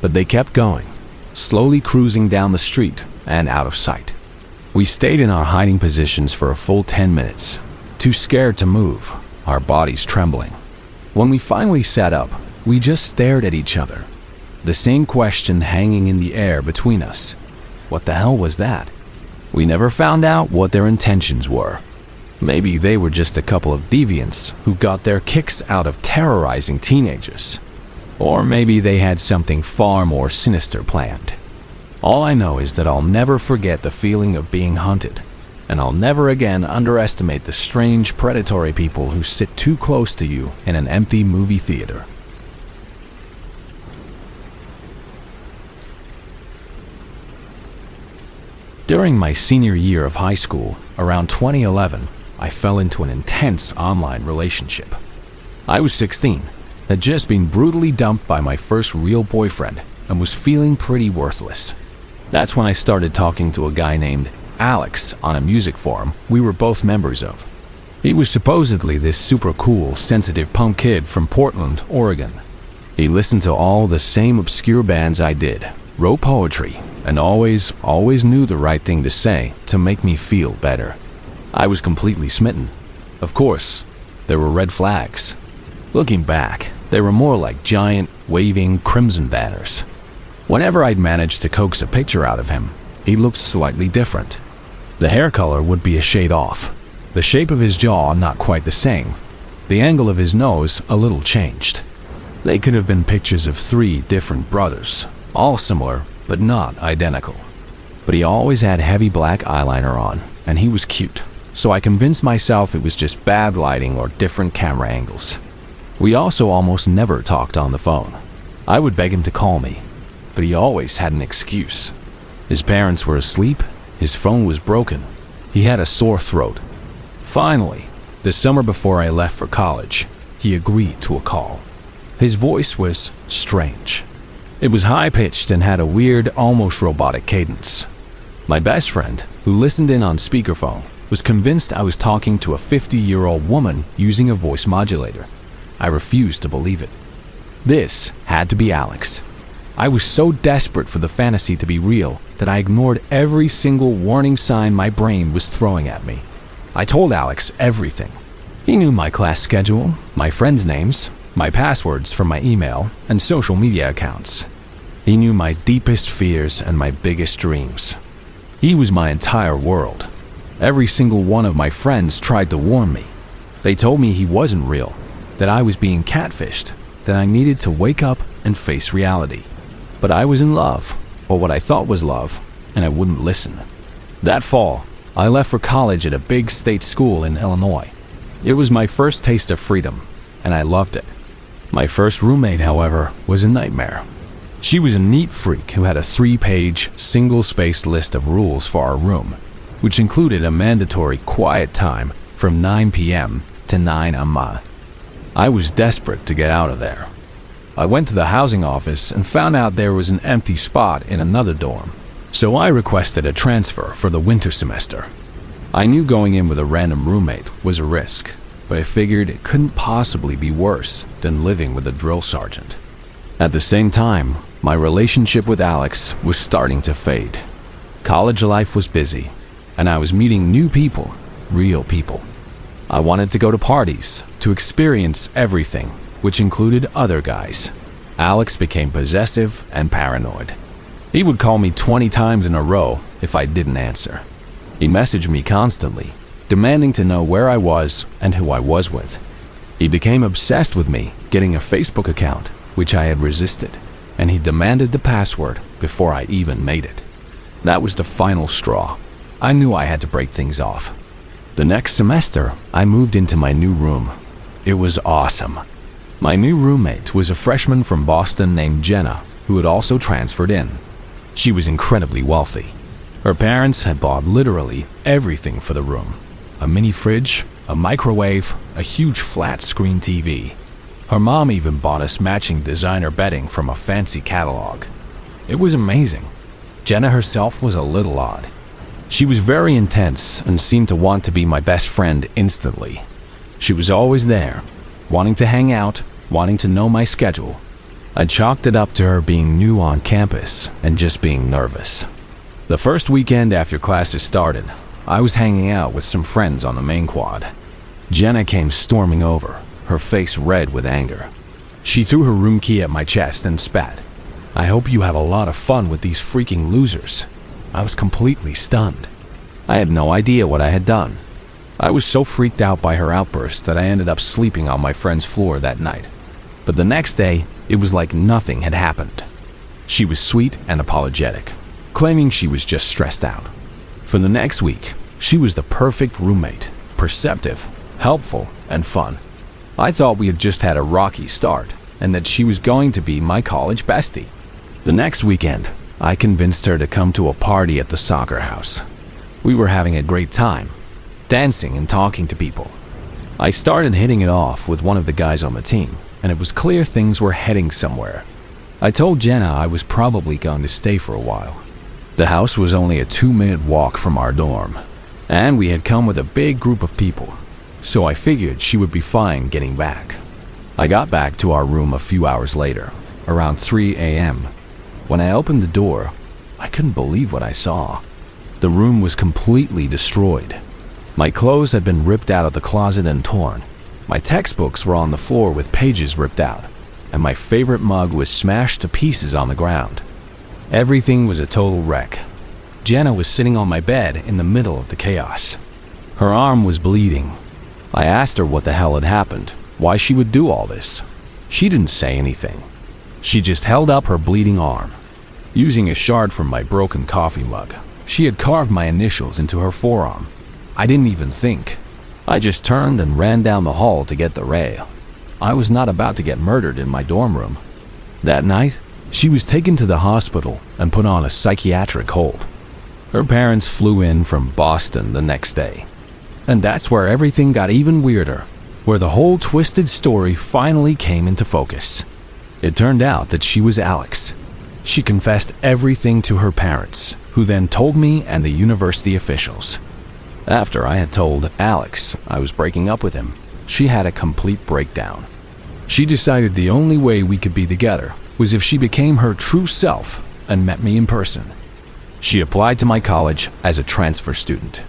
But they kept going, slowly cruising down the street and out of sight. We stayed in our hiding positions for a full 10 minutes, too scared to move, our bodies trembling. When we finally sat up, we just stared at each other, the same question hanging in the air between us. What the hell was that? We never found out what their intentions were. Maybe they were just a couple of deviants who got their kicks out of terrorizing teenagers. Or maybe they had something far more sinister planned. All I know is that I'll never forget the feeling of being hunted, and I'll never again underestimate the strange, predatory people who sit too close to you in an empty movie theater. During my senior year of high school, around 2011, I fell into an intense online relationship. I was 16, had just been brutally dumped by my first real boyfriend, and was feeling pretty worthless. That's when I started talking to a guy named Alex on a music forum we were both members of. He was supposedly this super cool, sensitive punk kid from Portland, Oregon. He listened to all the same obscure bands I did, wrote poetry, and always knew the right thing to say to make me feel better. I was completely smitten. Of course, there were red flags. Looking back, they were more like giant, waving crimson banners. Whenever I'd managed to coax a picture out of him, he looked slightly different. The hair color would be a shade off, the shape of his jaw not quite the same, the angle of his nose a little changed. They could have been pictures of 3 different brothers, all similar but not identical. But he always had heavy black eyeliner on, and he was cute, so I convinced myself it was just bad lighting or different camera angles. We also almost never talked on the phone. I would beg him to call me, but he always had an excuse. His parents were asleep, his phone was broken, he had a sore throat. Finally, the summer before I left for college, he agreed to a call. His voice was strange. It was high-pitched and had a weird, almost robotic cadence. My best friend, who listened in on speakerphone, was convinced I was talking to a 50-year-old woman using a voice modulator. I refused to believe it. This had to be Alex. I was so desperate for the fantasy to be real that I ignored every single warning sign my brain was throwing at me. I told Alex everything. He knew my class schedule, my friends' names, my passwords for my email and social media accounts. He knew my deepest fears and my biggest dreams. He was my entire world. Every single one of my friends tried to warn me. They told me he wasn't real, that I was being catfished, that I needed to wake up and face reality. But I was in love, or what I thought was love, and I wouldn't listen. That fall, I left for college at a big state school in Illinois. It was my first taste of freedom, and I loved it. My first roommate, however, was a nightmare. She was a neat freak who had a 3-page, single-spaced list of rules for our room, which included a mandatory quiet time from 9 p.m. to 9 am. I was desperate to get out of there. I went to the housing office and found out there was an empty spot in another dorm, so I requested a transfer for the winter semester. I knew going in with a random roommate was a risk, but I figured it couldn't possibly be worse than living with a drill sergeant. At the same time, my relationship with Alex was starting to fade. College life was busy, and I was meeting new people, real people. I wanted to go to parties, to experience everything, which included other guys. Alex became possessive and paranoid. He would call me 20 times in a row if I didn't answer. He messaged me constantly, demanding to know where I was and who I was with. He became obsessed with me getting a Facebook account, which I had resisted, and he demanded the password before I even made it. That was the final straw. I knew I had to break things off. The next semester, I moved into my new room. It was awesome. My new roommate was a freshman from Boston named Jenna, who had also transferred in. She was incredibly wealthy. Her parents had bought literally everything for the room. A mini fridge, a microwave, a huge flat-screen TV. Her mom even bought us matching designer bedding from a fancy catalog. It was amazing. Jenna herself was a little odd. She was very intense and seemed to want to be my best friend instantly. She was always there, wanting to hang out, wanting to know my schedule, I chalked it up to her being new on campus and just being nervous. The first weekend after classes started, I was hanging out with some friends on the main quad. Jenna came storming over, her face red with anger. She threw her room key at my chest and spat. "I hope you have a lot of fun with these freaking losers." I was completely stunned. I had no idea what I had done. I was so freaked out by her outburst that I ended up sleeping on my friend's floor that night. But the next day, it was like nothing had happened. She was sweet and apologetic, claiming she was just stressed out. For the next week, she was the perfect roommate, perceptive, helpful, and fun. I thought we had just had a rocky start, and that she was going to be my college bestie. The next weekend, I convinced her to come to a party at the soccer house. We were having a great time, dancing and talking to people. I started hitting it off with one of the guys on the team, and it was clear things were heading somewhere. I told Jenna I was probably going to stay for a while. The house was only a 2-minute walk from our dorm, and we had come with a big group of people, so I figured she would be fine getting back. I got back to our room a few hours later, around 3 a.m. When I opened the door, I couldn't believe what I saw. The room was completely destroyed. My clothes had been ripped out of the closet and torn. My textbooks were on the floor with pages ripped out, and my favorite mug was smashed to pieces on the ground. Everything was a total wreck. Jenna was sitting on my bed in the middle of the chaos. Her arm was bleeding. I asked her what the hell had happened, why she would do all this. She didn't say anything. She just held up her bleeding arm. Using a shard from my broken coffee mug, she had carved my initials into her forearm. I didn't even think. I just turned and ran down the hall to get the rail. I was not about to get murdered in my dorm room. That night, she was taken to the hospital and put on a psychiatric hold. Her parents flew in from Boston the next day. And that's where everything got even weirder, where the whole twisted story finally came into focus. It turned out that she was Alex. She confessed everything to her parents, who then told me and the university officials. After I had told Alex I was breaking up with him, she had a complete breakdown. She decided the only way we could be together was if she became her true self and met me in person. She applied to my college as a transfer student.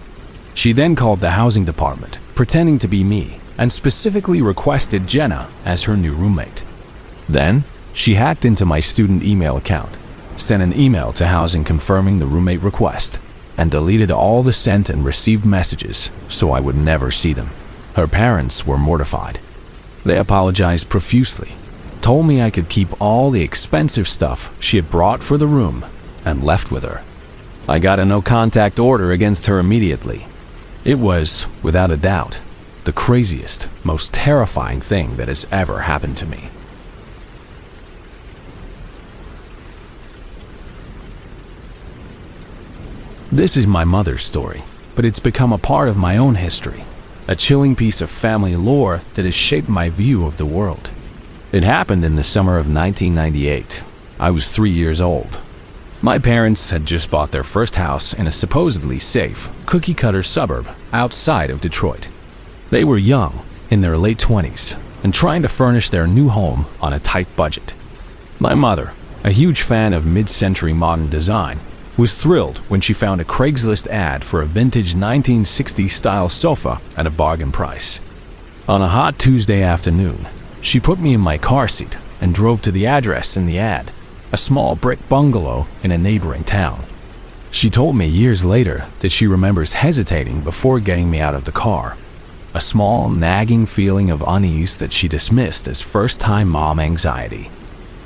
She then called the housing department, pretending to be me, and specifically requested Jenna as her new roommate. Then, she hacked into my student email account, sent an email to housing confirming the roommate request, and deleted all the sent and received messages so I would never see them. Her parents were mortified. They apologized profusely, told me I could keep all the expensive stuff she had brought for the room, and left with her. I got a no-contact order against her immediately. It was, without a doubt, the craziest, most terrifying thing that has ever happened to me. This is my mother's story, but it's become a part of my own history, a chilling piece of family lore that has shaped my view of the world. It happened in the summer of 1998. I was 3 years old. My parents had just bought their first house in a supposedly safe, cookie-cutter suburb outside of Detroit. They were young, in their late 20s, and trying to furnish their new home on a tight budget. My mother, a huge fan of mid-century modern design, was thrilled when she found a Craigslist ad for a vintage 1960s-style sofa at a bargain price. On a hot Tuesday afternoon, she put me in my car seat and drove to the address in the ad, a small brick bungalow in a neighboring town. She told me years later that she remembers hesitating before getting me out of the car, a small, nagging feeling of unease that she dismissed as first-time mom anxiety.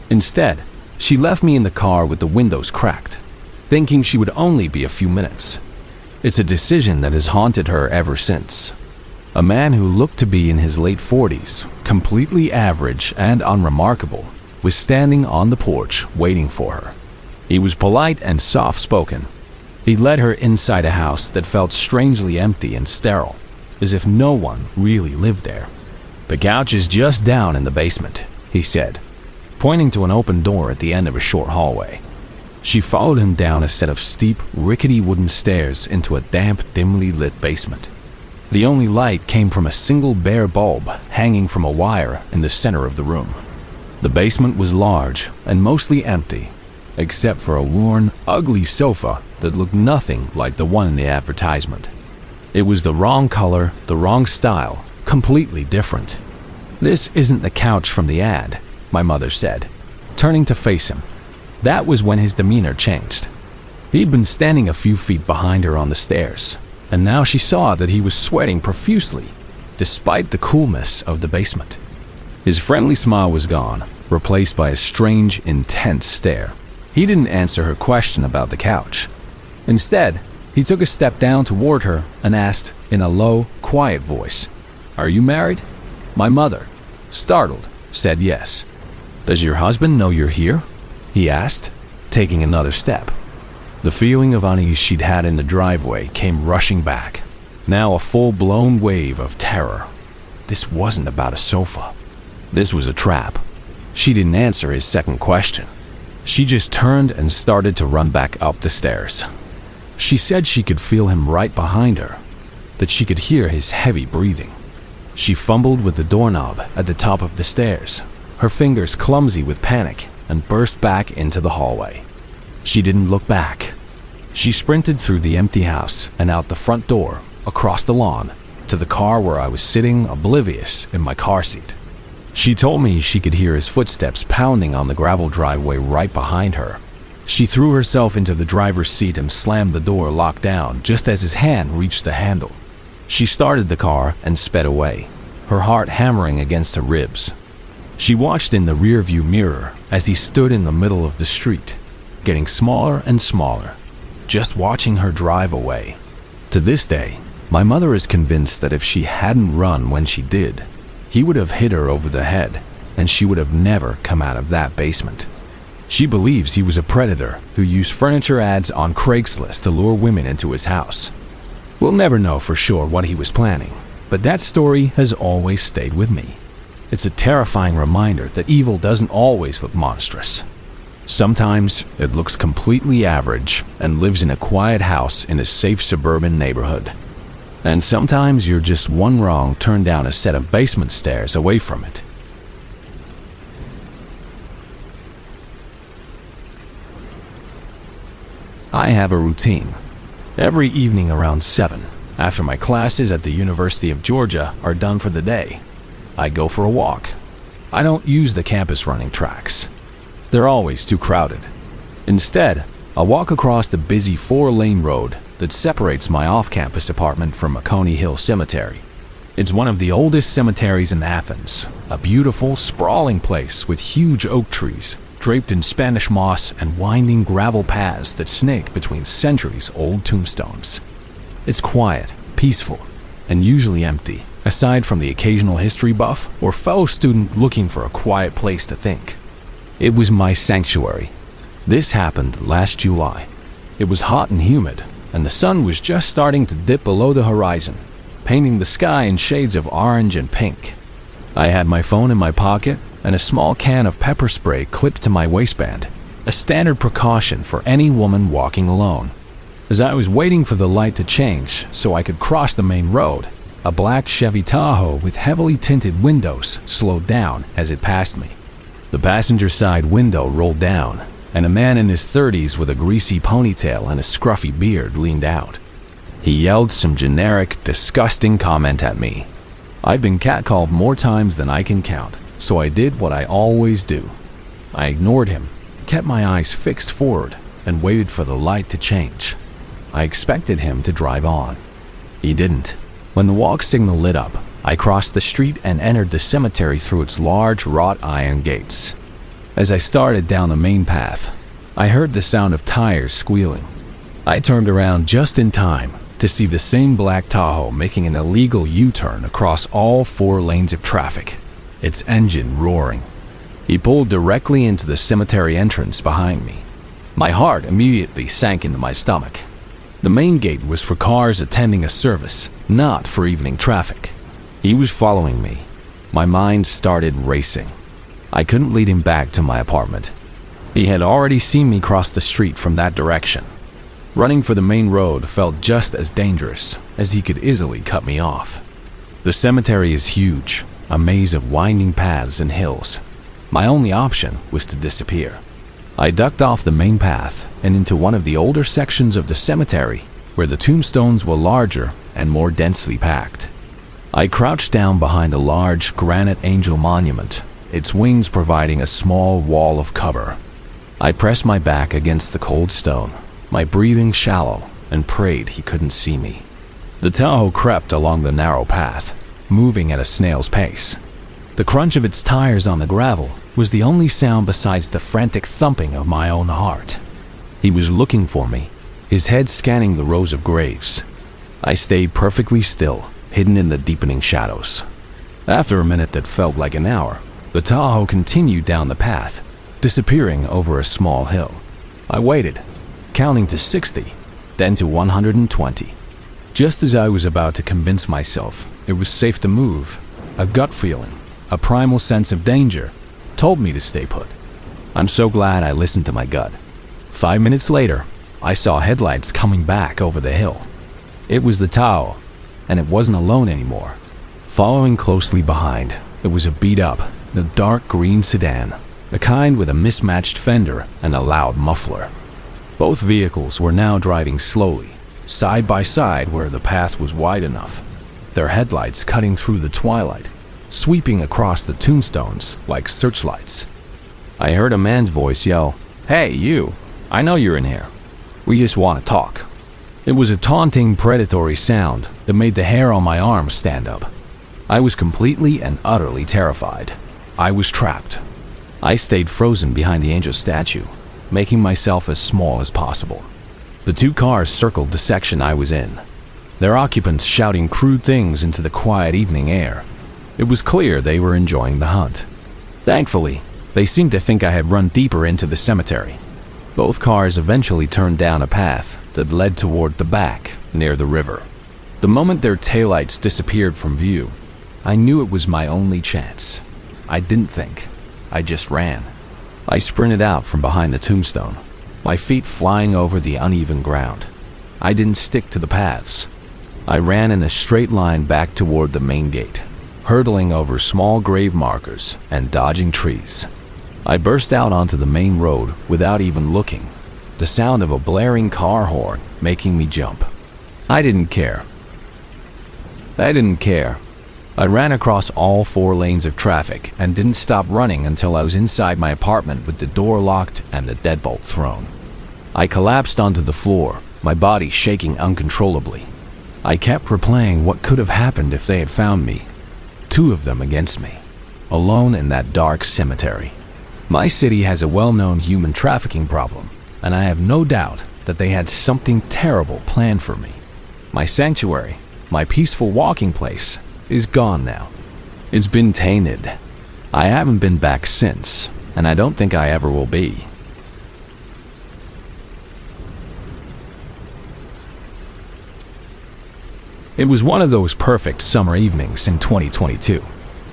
Instead, she left me in the car with the windows cracked, thinking she would only be a few minutes. It's a decision that has haunted her ever since. A man who looked to be in his late 40s, completely average and unremarkable, was standing on the porch waiting for her. He was polite and soft-spoken. He led her inside a house that felt strangely empty and sterile, as if no one really lived there. "The couch is just down in the basement," he said, pointing to an open door at the end of a short hallway. She followed him down a set of steep, rickety wooden stairs into a damp, dimly lit basement. The only light came from a single bare bulb hanging from a wire in the center of the room. The basement was large and mostly empty, except for a worn, ugly sofa that looked nothing like the one in the advertisement. It was the wrong color, the wrong style, completely different. "This isn't the couch from the ad," my mother said, turning to face him. That was when his demeanor changed. He'd been standing a few feet behind her on the stairs, and now she saw that he was sweating profusely, despite the coolness of the basement. His friendly smile was gone, replaced by a strange, intense stare. He didn't answer her question about the couch. Instead, he took a step down toward her and asked in a low, quiet voice, "Are you married?" My mother, startled, said yes. "Does your husband know you're here?" he asked, taking another step. The feeling of unease she'd had in the driveway came rushing back, now a full-blown wave of terror. This wasn't about a sofa. This was a trap. She didn't answer his second question. She just turned and started to run back up the stairs. She said she could feel him right behind her, that she could hear his heavy breathing. She fumbled with the doorknob at the top of the stairs, her fingers clumsy with panic, and burst back into the hallway. She didn't look back. She sprinted through the empty house and out the front door, across the lawn, to the car where I was sitting oblivious in my car seat. She told me she could hear his footsteps pounding on the gravel driveway right behind her. She threw herself into the driver's seat and slammed the door locked down just as his hand reached the handle. She started the car and sped away, her heart hammering against her ribs. She watched in the rearview mirror as he stood in the middle of the street, getting smaller and smaller, just watching her drive away. To this day, my mother is convinced that if she hadn't run when she did, he would have hit her over the head, and she would have never come out of that basement. She believes he was a predator who used furniture ads on Craigslist to lure women into his house. We'll never know for sure what he was planning, but that story has always stayed with me. It's a terrifying reminder that evil doesn't always look monstrous. Sometimes it looks completely average and lives in a quiet house in a safe suburban neighborhood. And sometimes you're just one wrong turn down a set of basement stairs away from it. I have a routine. Every evening around 7, after my classes at the University of Georgia are done for the day, I go for a walk. I don't use the campus running tracks. They're always too crowded. Instead, I walk across the busy 4-lane road that separates my off-campus apartment from Coney Hill Cemetery. It's one of the oldest cemeteries in Athens, a beautiful, sprawling place with huge oak trees, draped in Spanish moss and winding gravel paths that snake between centuries-old tombstones. It's quiet, peaceful, and usually empty, aside from the occasional history buff or fellow student looking for a quiet place to think. It was my sanctuary. This happened last July. It was hot and humid, and the sun was just starting to dip below the horizon, painting the sky in shades of orange and pink. I had my phone in my pocket and a small can of pepper spray clipped to my waistband, a standard precaution for any woman walking alone. As I was waiting for the light to change so I could cross the main road, a black Chevy Tahoe with heavily tinted windows slowed down as it passed me. The passenger side window rolled down, and a man in his 30s with a greasy ponytail and a scruffy beard leaned out. He yelled some generic, disgusting comment at me. I've been catcalled more times than I can count, so I did what I always do. I ignored him, kept my eyes fixed forward, and waited for the light to change. I expected him to drive on. He didn't. When the walk signal lit up, I crossed the street and entered the cemetery through its large wrought iron gates. As I started down the main path, I heard the sound of tires squealing. I turned around just in time to see the same black Tahoe making an illegal U-turn across all 4 lanes of traffic, its engine roaring. He pulled directly into the cemetery entrance behind me. My heart immediately sank into my stomach. The main gate was for cars attending a service, not for evening traffic. He was following me. My mind started racing. I couldn't lead him back to my apartment. He had already seen me cross the street from that direction. Running for the main road felt just as dangerous, as he could easily cut me off. The cemetery is huge, a maze of winding paths and hills. My only option was to disappear. I ducked off the main path and into one of the older sections of the cemetery where the tombstones were larger and more densely packed. I crouched down behind a large granite angel monument, its wings providing a small wall of cover. I pressed my back against the cold stone, my breathing shallow, and prayed he couldn't see me. The Tahoe crept along the narrow path, moving at a snail's pace. The crunch of its tires on the gravel was the only sound besides the frantic thumping of my own heart. He was looking for me, his head scanning the rows of graves. I stayed perfectly still, hidden in the deepening shadows. After a minute that felt like an hour, the Tahoe continued down the path, disappearing over a small hill. I waited, counting to 60, then to 120. Just as I was about to convince myself it was safe to move, a gut feeling, a primal sense of danger, told me to stay put. I'm so glad I listened to my gut. 5 minutes later, I saw headlights coming back over the hill. It was the Tahoe, and it wasn't alone anymore. Following closely behind, it was a beat-up, dark green sedan, the kind with a mismatched fender and a loud muffler. Both vehicles were now driving slowly, side by side where the path was wide enough, their headlights cutting through the twilight, sweeping across the tombstones like searchlights. I heard a man's voice yell, "Hey, you! I know you're in here. We just want to talk." It was a taunting, predatory sound that made the hair on my arms stand up. I was completely and utterly terrified. I was trapped. I stayed frozen behind the angel statue, making myself as small as possible. The two cars circled the section I was in, their occupants shouting crude things into the quiet evening air. It was clear they were enjoying the hunt. Thankfully, they seemed to think I had run deeper into the cemetery. Both cars eventually turned down a path that led toward the back, near the river. The moment their taillights disappeared from view, I knew it was my only chance. I didn't think. I just ran. I sprinted out from behind the tombstone, my feet flying over the uneven ground. I didn't stick to the paths. I ran in a straight line back toward the main gate, hurtling over small grave markers and dodging trees. I burst out onto the main road without even looking, the sound of a blaring car horn making me jump. I didn't care. I ran across all 4 lanes of traffic and didn't stop running until I was inside my apartment with the door locked and the deadbolt thrown. I collapsed onto the floor, my body shaking uncontrollably. I kept replaying what could have happened if they had found me. 2 of them against me, alone in that dark cemetery. My city has a well-known human trafficking problem, and I have no doubt that they had something terrible planned for me. My sanctuary, my peaceful walking place, is gone now. It's been tainted. I haven't been back since, and I don't think I ever will be. It was one of those perfect summer evenings in 2022.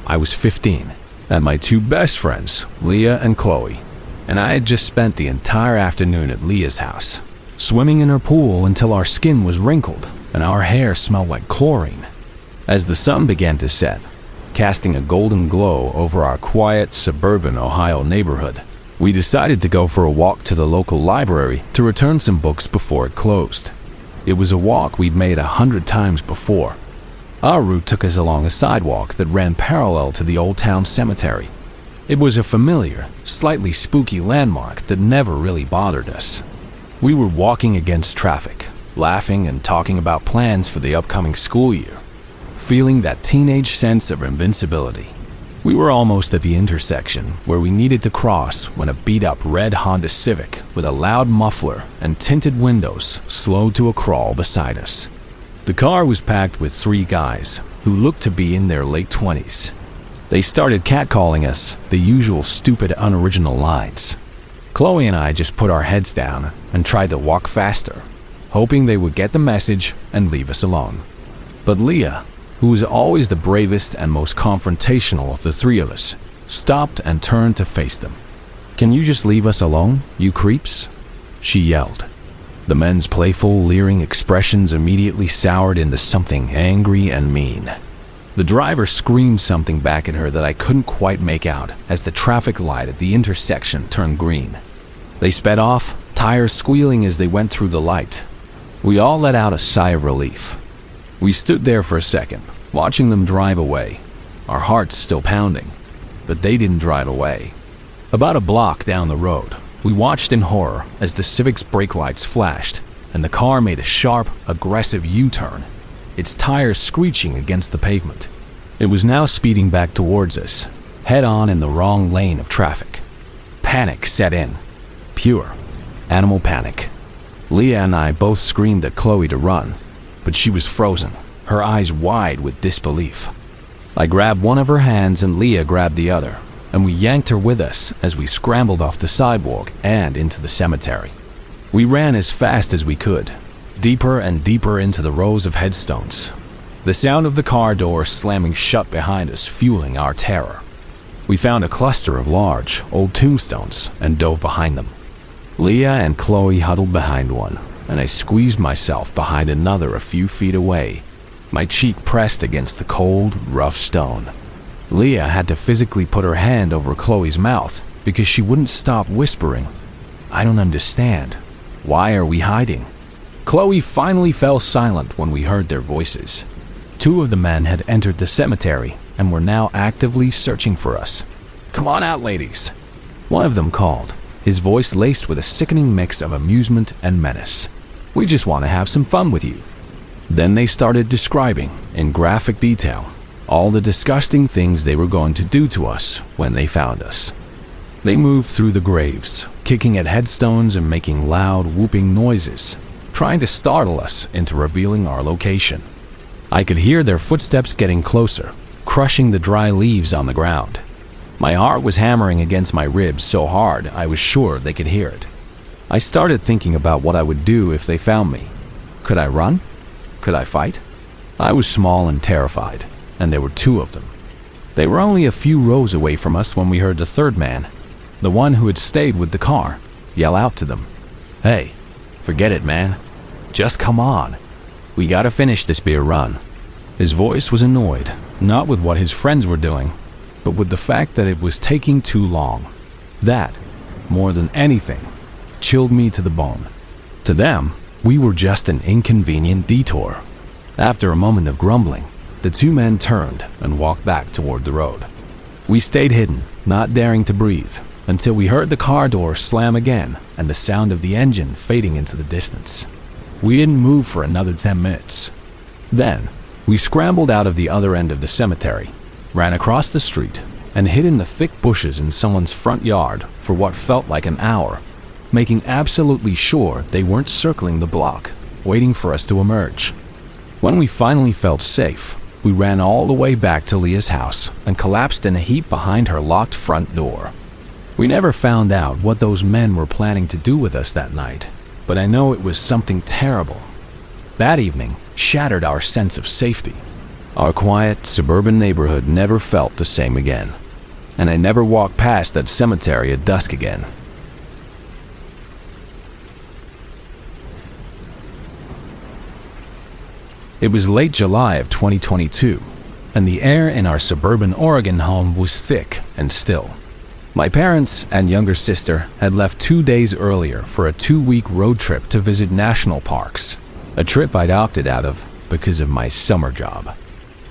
I was 15, and my 2 best friends, Leah and Chloe, and I had just spent the entire afternoon at Leah's house, swimming in her pool until our skin was wrinkled and our hair smelled like chlorine. As the sun began to set, casting a golden glow over our quiet suburban Ohio neighborhood, we decided to go for a walk to the local library to return some books before it closed. It was a walk we'd made 100 times before. Our route took us along a sidewalk that ran parallel to the old town cemetery. It was a familiar, slightly spooky landmark that never really bothered us. We were walking against traffic, laughing and talking about plans for the upcoming school year, feeling that teenage sense of invincibility. We were almost at the intersection where we needed to cross when a beat-up red Honda Civic with a loud muffler and tinted windows slowed to a crawl beside us. The car was packed with 3 guys who looked to be in their late 20s. They started catcalling us the usual stupid, unoriginal lines. Chloe and I just put our heads down and tried to walk faster, hoping they would get the message and leave us alone. But Leah, who was always the bravest and most confrontational of the 3 of us, stopped and turned to face them. "Can you just leave us alone, you creeps?" she yelled. The men's playful, leering expressions immediately soured into something angry and mean. The driver screamed something back at her that I couldn't quite make out as the traffic light at the intersection turned green. They sped off, tires squealing as they went through the light. We all let out a sigh of relief. We stood there for a second, watching them drive away, our hearts still pounding, but they didn't drive away. About a block down the road, we watched in horror as the Civic's brake lights flashed and the car made a sharp, aggressive U-turn, its tires screeching against the pavement. It was now speeding back towards us, head-on in the wrong lane of traffic. Panic set in. Pure animal panic. Leah and I both screamed at Chloe to run, but she was frozen, her eyes wide with disbelief. I grabbed one of her hands and Leah grabbed the other, and we yanked her with us as we scrambled off the sidewalk and into the cemetery. We ran as fast as we could, deeper and deeper into the rows of headstones, the sound of the car door slamming shut behind us fueling our terror. We found a cluster of large, old tombstones and dove behind them. Leah and Chloe huddled behind one, and I squeezed myself behind another a few feet away, my cheek pressed against the cold, rough stone. Leah had to physically put her hand over Chloe's mouth because she wouldn't stop whispering, "I don't understand. Why are we hiding?" Chloe finally fell silent when we heard their voices. Two of the men had entered the cemetery and were now actively searching for us. "Come on out, ladies," one of them called, his voice laced with a sickening mix of amusement and menace. "We just want to have some fun with you." Then they started describing, in graphic detail, all the disgusting things they were going to do to us when they found us. They moved through the graves, kicking at headstones and making loud, whooping noises, trying to startle us into revealing our location. I could hear their footsteps getting closer, crushing the dry leaves on the ground. My heart was hammering against my ribs so hard I was sure they could hear it. I started thinking about what I would do if they found me. Could I run? Could I fight? I was small and terrified, and there were two of them. They were only a few rows away from us when we heard the third man, the one who had stayed with the car, yell out to them, "Hey, forget it, man. Just come on. We gotta finish this beer run." His voice was annoyed, not with what his friends were doing, but with the fact that it was taking too long. That, more than anything, chilled me to the bone. To them, we were just an inconvenient detour. After a moment of grumbling, the two men turned and walked back toward the road. We stayed hidden, not daring to breathe, until we heard the car door slam again and the sound of the engine fading into the distance. We didn't move for another 10 minutes. Then, we scrambled out of the other end of the cemetery, ran across the street, and hid in the thick bushes in someone's front yard for what felt like an hour, making absolutely sure they weren't circling the block, waiting for us to emerge. When we finally felt safe, we ran all the way back to Leah's house and collapsed in a heap behind her locked front door. We never found out what those men were planning to do with us that night, but I know it was something terrible. That evening shattered our sense of safety. Our quiet, suburban neighborhood never felt the same again, and I never walked past that cemetery at dusk again. It was late July of 2022, and the air in our suburban Oregon home was thick and still. My parents and younger sister had left 2 days earlier for a 2-week road trip to visit national parks, a trip I'd opted out of because of my summer job.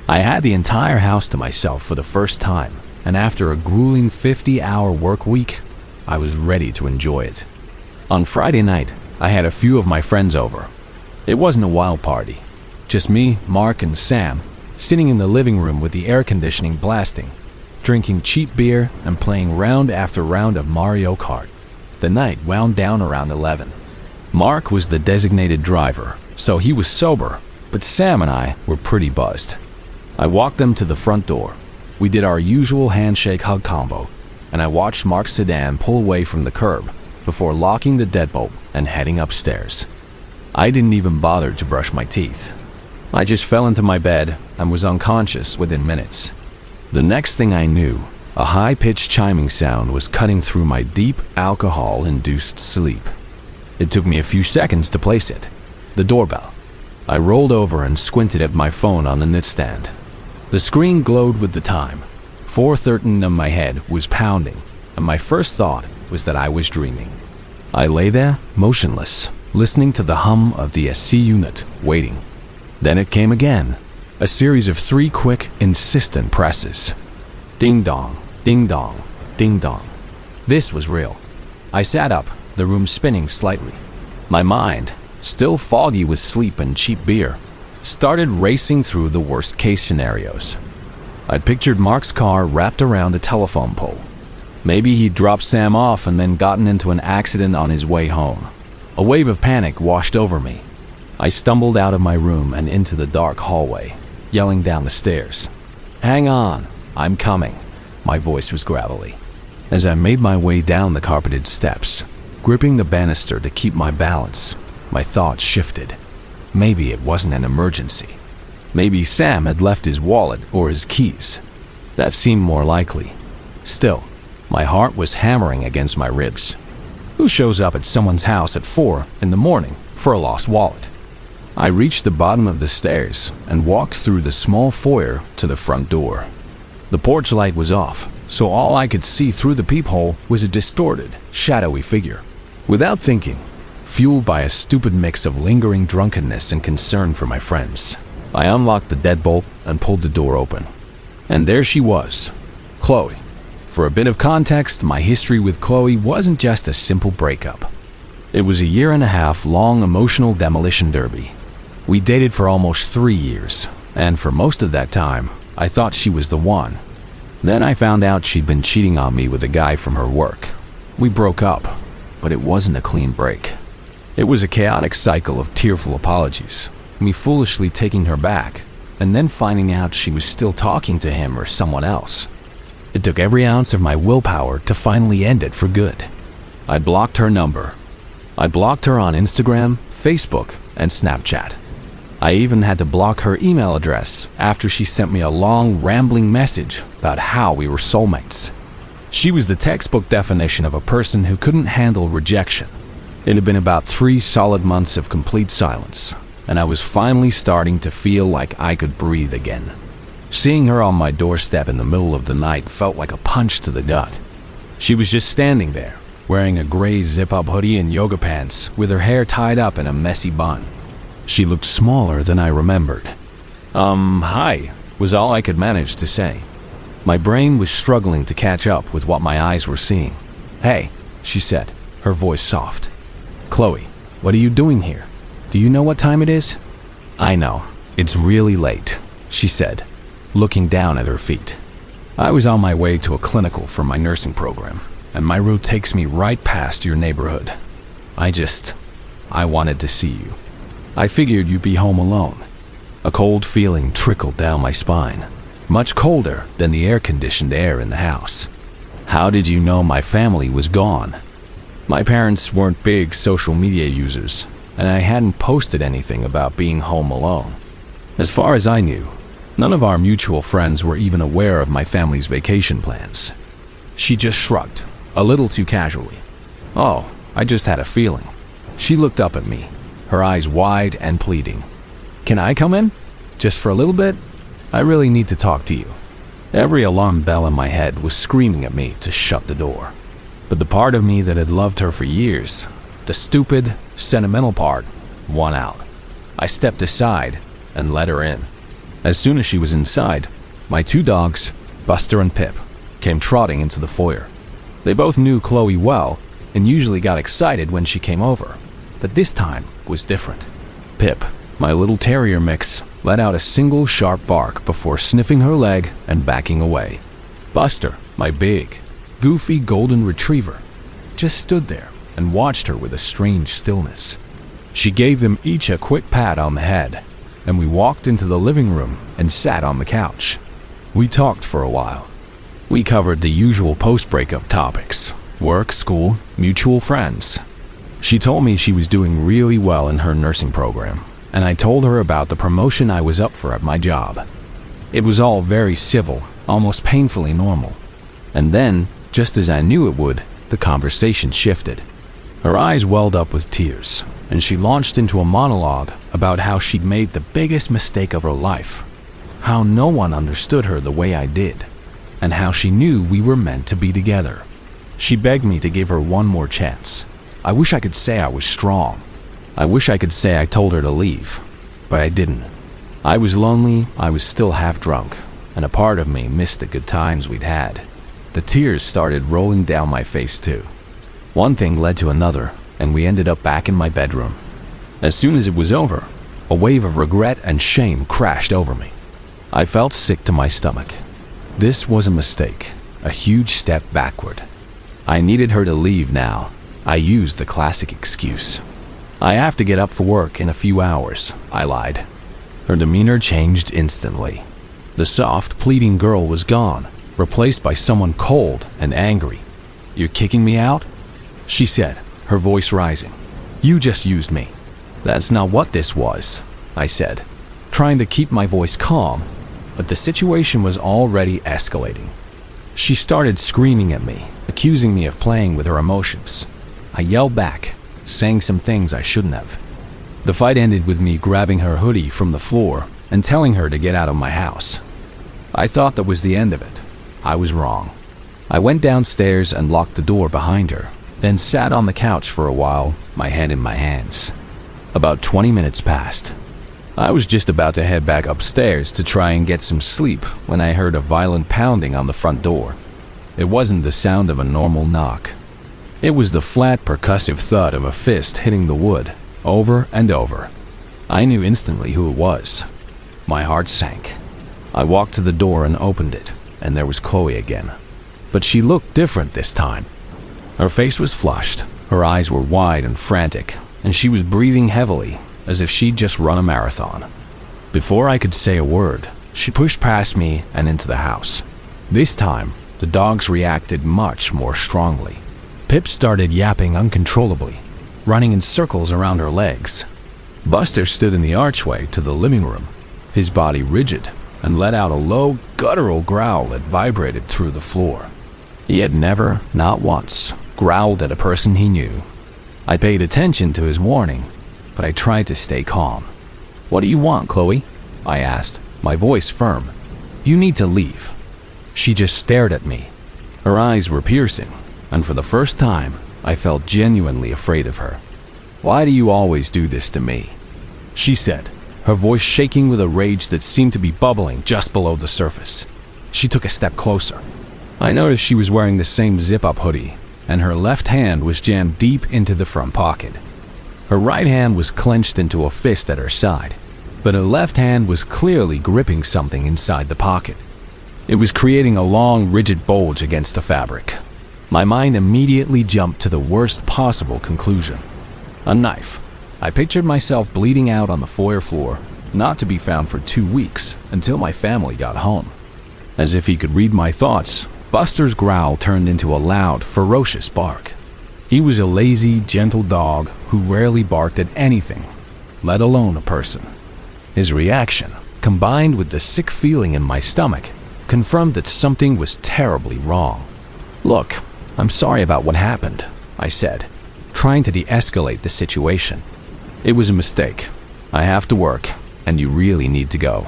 I had the entire house to myself for the first time, and after a grueling 50-hour work week, I was ready to enjoy it. On Friday night, I had a few of my friends over. It wasn't a wild party, just me, Mark, and Sam, sitting in the living room with the air conditioning blasting, drinking cheap beer and playing round after round of Mario Kart. The night wound down around 11. Mark was the designated driver, so he was sober, but Sam and I were pretty buzzed. I walked them to the front door. We did our usual handshake-hug combo, and I watched Mark's sedan pull away from the curb before locking the deadbolt and heading upstairs. I didn't even bother to brush my teeth. I just fell into my bed and was unconscious within minutes. The next thing I knew, a high-pitched chiming sound was cutting through my deep, alcohol-induced sleep. It took me a few seconds to place it. The doorbell. I rolled over and squinted at my phone on the nightstand. The screen glowed with the time. 4:13 in my head was pounding, and my first thought was that I was dreaming. I lay there, motionless, listening to the hum of the SC unit, waiting. Then it came again, a series of 3 quick, insistent presses. Ding dong, ding dong, ding dong. This was real. I sat up, the room spinning slightly. My mind, still foggy with sleep and cheap beer, started racing through the worst-case scenarios. I'd pictured Mark's car wrapped around a telephone pole. Maybe he'd dropped Sam off and then gotten into an accident on his way home. A wave of panic washed over me. I stumbled out of my room and into the dark hallway, yelling down the stairs. "Hang on, I'm coming." My voice was gravelly. As I made my way down the carpeted steps, gripping the banister to keep my balance, my thoughts shifted. Maybe it wasn't an emergency. Maybe Sam had left his wallet or his keys. That seemed more likely. Still, my heart was hammering against my ribs. Who shows up at someone's house at 4 in the morning for a lost wallet? I reached the bottom of the stairs and walked through the small foyer to the front door. The porch light was off, so all I could see through the peephole was a distorted, shadowy figure. Without thinking, fueled by a stupid mix of lingering drunkenness and concern for my friends, I unlocked the deadbolt and pulled the door open. And there she was, Chloe. For a bit of context, my history with Chloe wasn't just a simple breakup. It was a 1.5 year long emotional demolition derby. We dated for almost 3 years, and for most of that time, I thought she was the one. Then I found out she'd been cheating on me with a guy from her work. We broke up, but it wasn't a clean break. It was a chaotic cycle of tearful apologies, me foolishly taking her back, and then finding out she was still talking to him or someone else. It took every ounce of my willpower to finally end it for good. I blocked her number. I blocked her on Instagram, Facebook, and Snapchat. I even had to block her email address after she sent me a long, rambling message about how we were soulmates. She was the textbook definition of a person who couldn't handle rejection. It had been about 3 solid months of complete silence, and I was finally starting to feel like I could breathe again. Seeing her on my doorstep in the middle of the night felt like a punch to the gut. She was just standing there, wearing a gray zip-up hoodie and yoga pants, with her hair tied up in a messy bun. She looked smaller than I remembered. Hi, was all I could manage to say. My brain was struggling to catch up with what my eyes were seeing. "Hey," she said, her voice soft. "Chloe, what are you doing here? Do you know what time it is?" "I know, it's really late," she said, looking down at her feet. "I was on my way to a clinical for my nursing program, and my route takes me right past your neighborhood. I wanted to see you. I figured you'd be home alone." A cold feeling trickled down my spine, much colder than the air-conditioned air in the house. "How did you know my family was gone?" My parents weren't big social media users, and I hadn't posted anything about being home alone. As far as I knew, none of our mutual friends were even aware of my family's vacation plans. She just shrugged, a little too casually. "Oh, I just had a feeling." She looked up at me, her eyes wide and pleading. "Can I come in? Just for a little bit? I really need to talk to you." Every alarm bell in my head was screaming at me to shut the door. But the part of me that had loved her for years, the stupid, sentimental part, won out. I stepped aside and let her in. As soon as she was inside, my 2 dogs, Buster and Pip, came trotting into the foyer. They both knew Chloe well and usually got excited when she came over, but this time was different. Pip, my little terrier mix, let out a single sharp bark before sniffing her leg and backing away. Buster, my big, goofy golden retriever, just stood there and watched her with a strange stillness. She gave them each a quick pat on the head, and we walked into the living room and sat on the couch. We talked for a while. We covered the usual post-breakup topics: work, school, mutual friends. She told me she was doing really well in her nursing program, and I told her about the promotion I was up for at my job. It was all very civil, almost painfully normal. And then, just as I knew it would, the conversation shifted. Her eyes welled up with tears, and she launched into a monologue about how she'd made the biggest mistake of her life. how no one understood her the way I did, and how she knew we were meant to be together. She begged me to give her one more chance. I wish I could say I was strong. I wish I could say I told her to leave, but I didn't. I was lonely, I was still half drunk, and a part of me missed the good times we'd had. The tears started rolling down my face too. One thing led to another, and we ended up back in my bedroom. As soon as it was over, a wave of regret and shame crashed over me. I felt sick to my stomach. This was a mistake, a huge step backward. I needed her to leave now. I used the classic excuse. I have to get up for work in a few hours, I lied. Her demeanor changed instantly. The soft, pleading girl was gone, replaced by someone cold and angry. "You're kicking me out?" she said, her voice rising. "You just used me." "That's not what this was," I said, trying to keep my voice calm, but the situation was already escalating. She started screaming at me, accusing me of playing with her emotions. I yelled back, saying some things I shouldn't have. The fight ended with me grabbing her hoodie from the floor and telling her to get out of my house. I thought that was the end of it. I was wrong. I went downstairs and locked the door behind her, then sat on the couch for a while, my head in my hands. About 20 minutes passed. I was just about to head back upstairs to try and get some sleep when I heard a violent pounding on the front door. It wasn't the sound of a normal knock. It was the flat, percussive thud of a fist hitting the wood, over and over. I knew instantly who it was. My heart sank. I walked to the door and opened it, and there was Chloe again. But she looked different this time. Her face was flushed, her eyes were wide and frantic, and she was breathing heavily, as if she'd just run a marathon. Before I could say a word, she pushed past me and into the house. This time, the dogs reacted much more strongly. Pip started yapping uncontrollably, running in circles around her legs. Buster stood in the archway to the living room, his body rigid, and let out a low, guttural growl that vibrated through the floor. He had never, not once, growled at a person he knew. I paid attention to his warning, but I tried to stay calm. "What do you want, Chloe?" I asked, my voice firm. "You need to leave." She just stared at me. Her eyes were piercing, and for the first time, I felt genuinely afraid of her. "Why do you always do this to me?" she said, her voice shaking with a rage that seemed to be bubbling just below the surface. She took a step closer. I noticed she was wearing the same zip-up hoodie, and her left hand was jammed deep into the front pocket. Her right hand was clenched into a fist at her side, but her left hand was clearly gripping something inside the pocket. It was creating a long, rigid bulge against the fabric. My mind immediately jumped to the worst possible conclusion. A knife. I pictured myself bleeding out on the foyer floor, not to be found for 2 weeks until my family got home. As if he could read my thoughts, Buster's growl turned into a loud, ferocious bark. He was a lazy, gentle dog who rarely barked at anything, let alone a person. His reaction, combined with the sick feeling in my stomach, confirmed that something was terribly wrong. "Look, I'm sorry about what happened," I said, trying to de-escalate the situation. "It was a mistake. I have to work, and you really need to go."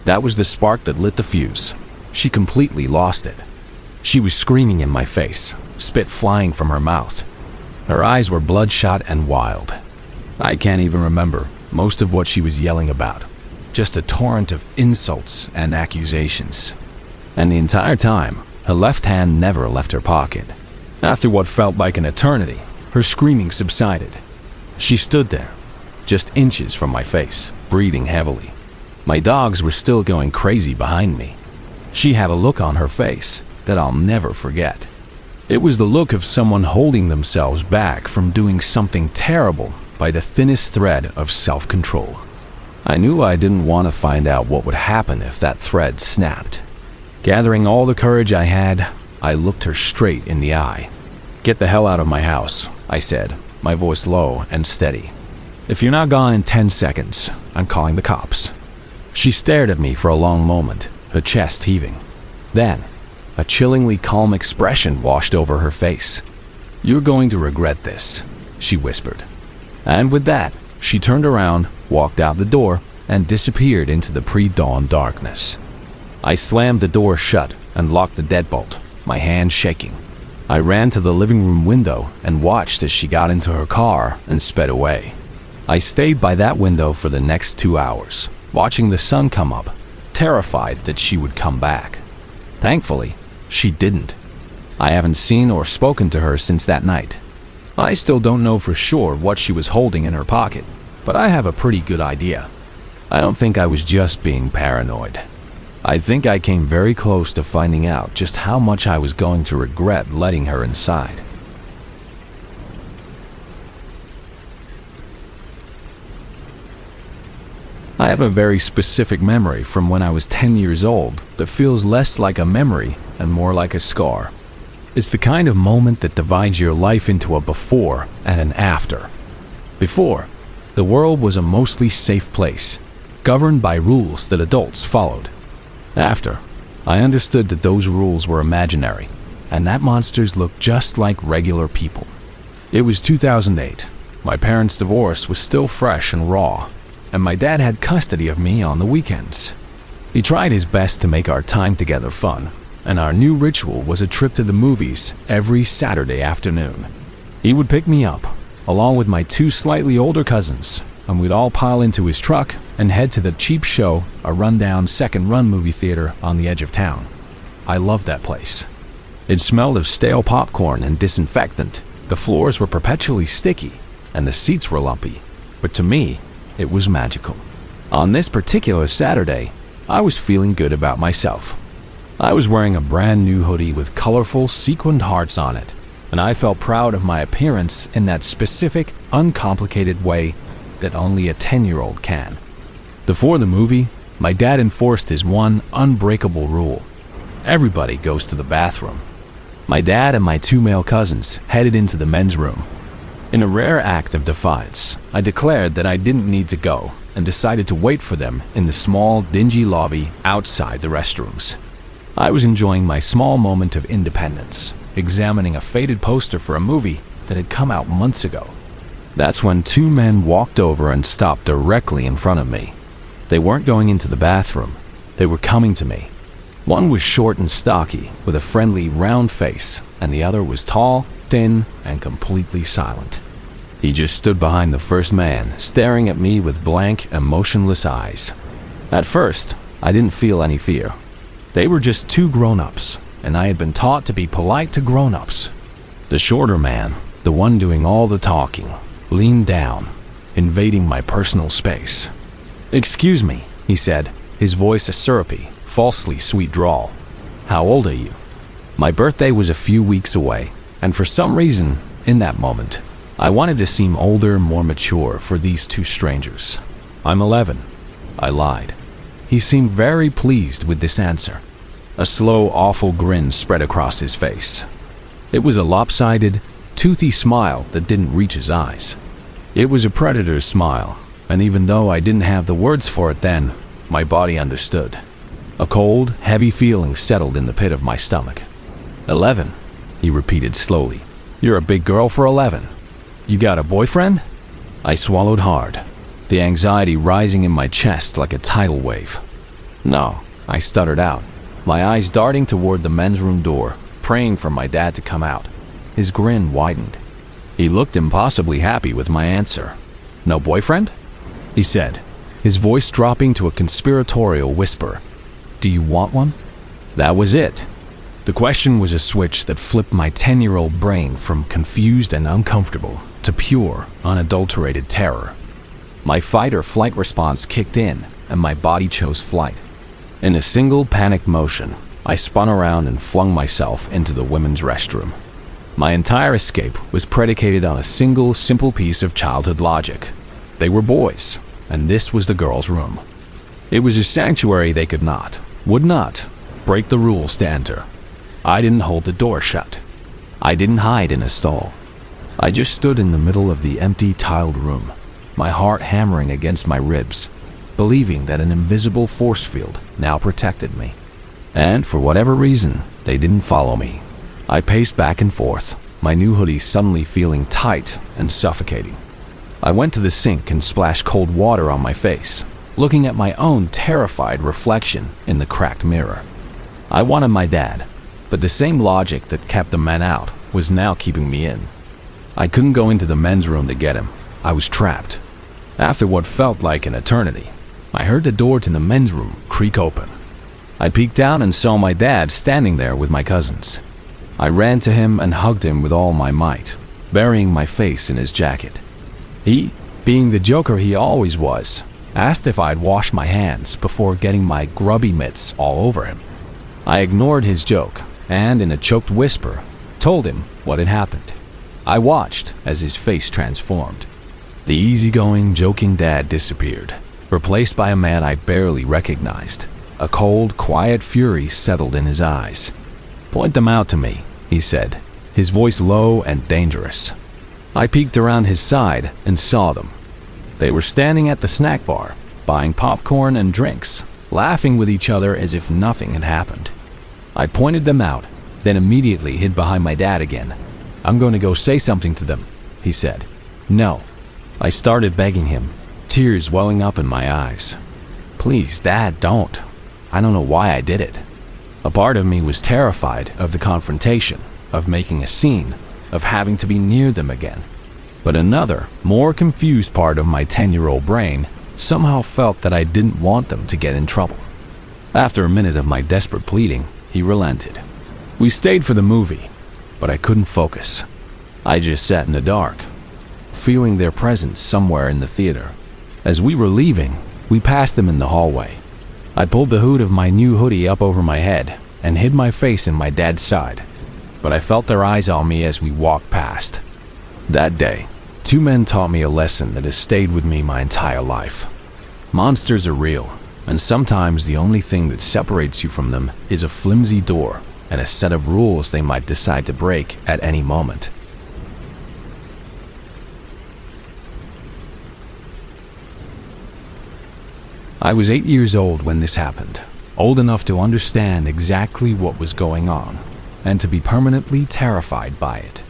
That was the spark that lit the fuse. She completely lost it. She was screaming in my face, spit flying from her mouth. Her eyes were bloodshot and wild. I can't even remember most of what she was yelling about. Just a torrent of insults and accusations. And the entire time, her left hand never left her pocket. After what felt like an eternity, her screaming subsided. She stood there, just inches from my face, breathing heavily. My dogs were still going crazy behind me. She had a look on her face that I'll never forget. It was the look of someone holding themselves back from doing something terrible by the thinnest thread of self-control. I knew I didn't want to find out what would happen if that thread snapped. Gathering all the courage I had, I looked her straight in the eye. "Get the hell out of my house," I said, my voice low and steady. "If you're not gone in 10 seconds, I'm calling the cops." She stared at me for a long moment, her chest heaving. Then, a chillingly calm expression washed over her face. "You're going to regret this," she whispered. And with that, she turned around, walked out the door, and disappeared into the pre-dawn darkness. I slammed the door shut and locked the deadbolt, my hand shaking. I ran to the living room window and watched as she got into her car and sped away. I stayed by that window for the next 2 hours, watching the sun come up, terrified that she would come back. Thankfully, she didn't. I haven't seen or spoken to her since that night. I still don't know for sure what she was holding in her pocket, but I have a pretty good idea. I don't think I was just being paranoid. I think I came very close to finding out just how much I was going to regret letting her inside. I have a very specific memory from when I was 10 years old that feels less like a memory and more like a scar. It's the kind of moment that divides your life into a before and an after. Before, the world was a mostly safe place, governed by rules that adults followed. After, I understood that those rules were imaginary, and that monsters looked just like regular people. It was 2008. My parents' divorce was still fresh and raw, and my dad had custody of me on the weekends. He tried his best to make our time together fun, and our new ritual was a trip to the movies every Saturday afternoon. He would pick me up, along with my 2 slightly older cousins, and we'd all pile into his truck and head to the cheap show, a rundown second-run movie theater on the edge of town. I loved that place. It smelled of stale popcorn and disinfectant. The floors were perpetually sticky, and the seats were lumpy. But to me, it was magical. On this particular Saturday, I was feeling good about myself. I was wearing a brand new hoodie with colorful sequined hearts on it, and I felt proud of my appearance in that specific, uncomplicated way that only a 10-year-old can. Before the movie, my dad enforced his one unbreakable rule. Everybody goes to the bathroom. My dad and my 2 male cousins headed into the men's room. In a rare act of defiance, I declared that I didn't need to go and decided to wait for them in the small, dingy lobby outside the restrooms. I was enjoying my small moment of independence, examining a faded poster for a movie that had come out months ago. That's when 2 men walked over and stopped directly in front of me. They weren't going into the bathroom. They were coming to me. One was short and stocky, with a friendly, round face, and the other was tall, thin, and completely silent. He just stood behind the first man, staring at me with blank, emotionless eyes. At first, I didn't feel any fear. They were just 2 grown-ups, and I had been taught to be polite to grown-ups. The shorter man, the one doing all the talking, leaned down, invading my personal space. "Excuse me," he said, his voice a syrupy, falsely sweet drawl. "How old are you?" My birthday was a few weeks away, and for some reason, in that moment, I wanted to seem older, more mature for these 2 strangers. "I'm 11. I lied. He seemed very pleased with this answer. A slow, awful grin spread across his face. It was a lopsided, toothy smile that didn't reach his eyes. It was a predator's smile, and even though I didn't have the words for it then, my body understood. A cold, heavy feeling settled in the pit of my stomach. 11, he repeated slowly. "You're a big girl for 11. You got a boyfriend?" I swallowed hard, the anxiety rising in my chest like a tidal wave. "No," I stuttered out, my eyes darting toward the men's room door, praying for my dad to come out. His grin widened. He looked impossibly happy with my answer. "No boyfriend?" he said, his voice dropping to a conspiratorial whisper. "Do you want one?" That was it. The question was a switch that flipped my 10-year-old brain from confused and uncomfortable to pure, unadulterated terror. My fight or flight response kicked in, and my body chose flight. In a single panicked motion, I spun around and flung myself into the women's restroom. My entire escape was predicated on a single, simple piece of childhood logic. They were boys, and this was the girls' room. It was a sanctuary they could not, would not, break the rules to enter. I didn't hold the door shut. I didn't hide in a stall. I just stood in the middle of the empty, tiled room, my heart hammering against my ribs, believing that an invisible force field now protected me. And for whatever reason, they didn't follow me. I paced back and forth, my new hoodie suddenly feeling tight and suffocating. I went to the sink and splashed cold water on my face. looking at my own terrified reflection in the cracked mirror. I wanted my dad, but the same logic that kept the men out was now keeping me in. I couldn't go into the men's room to get him. I was trapped. After what felt like an eternity, I heard the door to the men's room creak open. I peeked out and saw my dad standing there with my cousins. I ran to him and hugged him with all my might, burying my face in his jacket. He, being the joker he always was, asked if I'd wash my hands before getting my grubby mitts all over him. I ignored his joke and, in a choked whisper, told him what had happened. I watched as his face transformed. The easygoing, joking dad disappeared, replaced by a man I barely recognized. A cold, quiet fury settled in his eyes. "Point them out to me," he said, his voice low and dangerous. I peeked around his side and saw them. They were standing at the snack bar, buying popcorn and drinks, laughing with each other as if nothing had happened. I pointed them out, then immediately hid behind my dad again. "I'm going to go say something to them," he said. "No." I started begging him, tears welling up in my eyes. "Please, Dad, don't. I don't know why I did it." A part of me was terrified of the confrontation, of making a scene, of having to be near them again. But another, more confused part of my 10-year-old brain somehow felt that I didn't want them to get in trouble. After a minute of my desperate pleading, he relented. We stayed for the movie, but I couldn't focus. I just sat in the dark, feeling their presence somewhere in the theater. As we were leaving, we passed them in the hallway. I pulled the hood of my new hoodie up over my head and hid my face in my dad's side, but I felt their eyes on me as we walked past. That day, two men taught me a lesson that has stayed with me my entire life. Monsters are real, and sometimes the only thing that separates you from them is a flimsy door and a set of rules they might decide to break at any moment. I was 8 years old when this happened, old enough to understand exactly what was going on, and to be permanently terrified by it.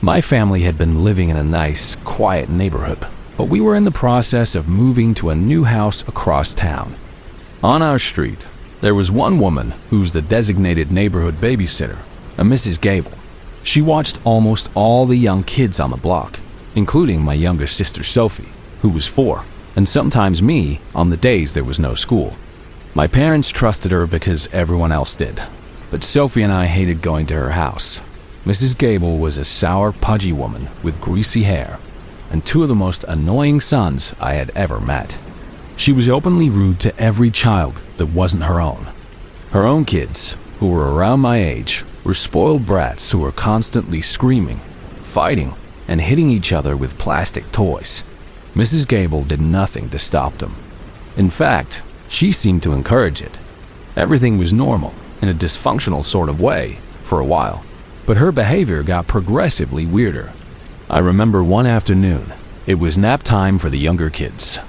My family had been living in a nice, quiet neighborhood, but we were in the process of moving to a new house across town. On our street, there was one woman who was the designated neighborhood babysitter, a Mrs. Gable. She watched almost all the young kids on the block, including my younger sister Sophie, who was 4, and sometimes me on the days there was no school. My parents trusted her because everyone else did, but Sophie and I hated going to her house. Mrs. Gable was a sour, pudgy woman with greasy hair and 2 of the most annoying sons I had ever met. She was openly rude to every child that wasn't her own. Her own kids, who were around my age, were spoiled brats who were constantly screaming, fighting, and hitting each other with plastic toys. Mrs. Gable did nothing to stop them. In fact, she seemed to encourage it. Everything was normal, in a dysfunctional sort of way, for a while, but her behavior got progressively weirder. I remember one afternoon, it was nap time for the younger kids.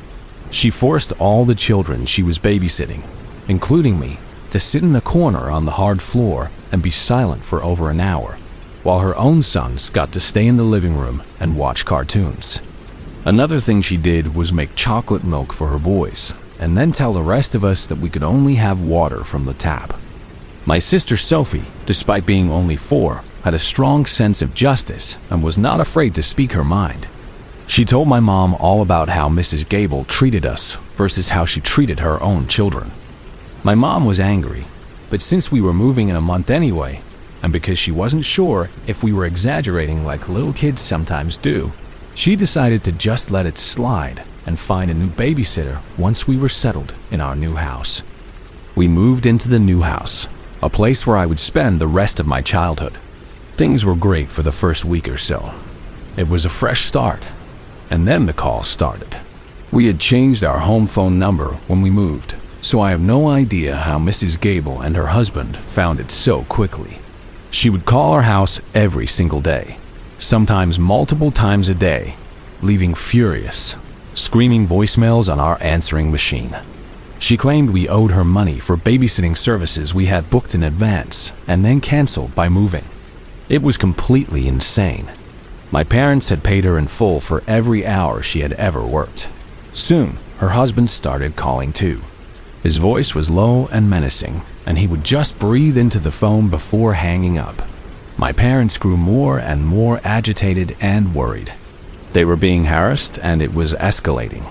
She forced all the children she was babysitting, including me, to sit in a corner on the hard floor and be silent for over an hour, while her own sons got to stay in the living room and watch cartoons. Another thing she did was make chocolate milk for her boys, and then tell the rest of us that we could only have water from the tap. My sister Sophie, despite being only 4, had a strong sense of justice and was not afraid to speak her mind. She told my mom all about how Mrs. Gable treated us versus how she treated her own children. My mom was angry, but since we were moving in a month anyway, and because she wasn't sure if we were exaggerating like little kids sometimes do, she decided to just let it slide and find a new babysitter once we were settled in our new house. We moved into the new house, a place where I would spend the rest of my childhood. Things were great for the first week or so. It was a fresh start, and then the calls started. We had changed our home phone number when we moved, so I have no idea how Mrs. Gable and her husband found it so quickly. She would call our house every single day, sometimes multiple times a day, leaving furious, screaming voicemails on our answering machine. She claimed we owed her money for babysitting services we had booked in advance and then canceled by moving. It was completely insane. My parents had paid her in full for every hour she had ever worked. Soon, her husband started calling too. His voice was low and menacing, and he would just breathe into the phone before hanging up. My parents grew more and more agitated and worried. They were being harassed, and it was escalating.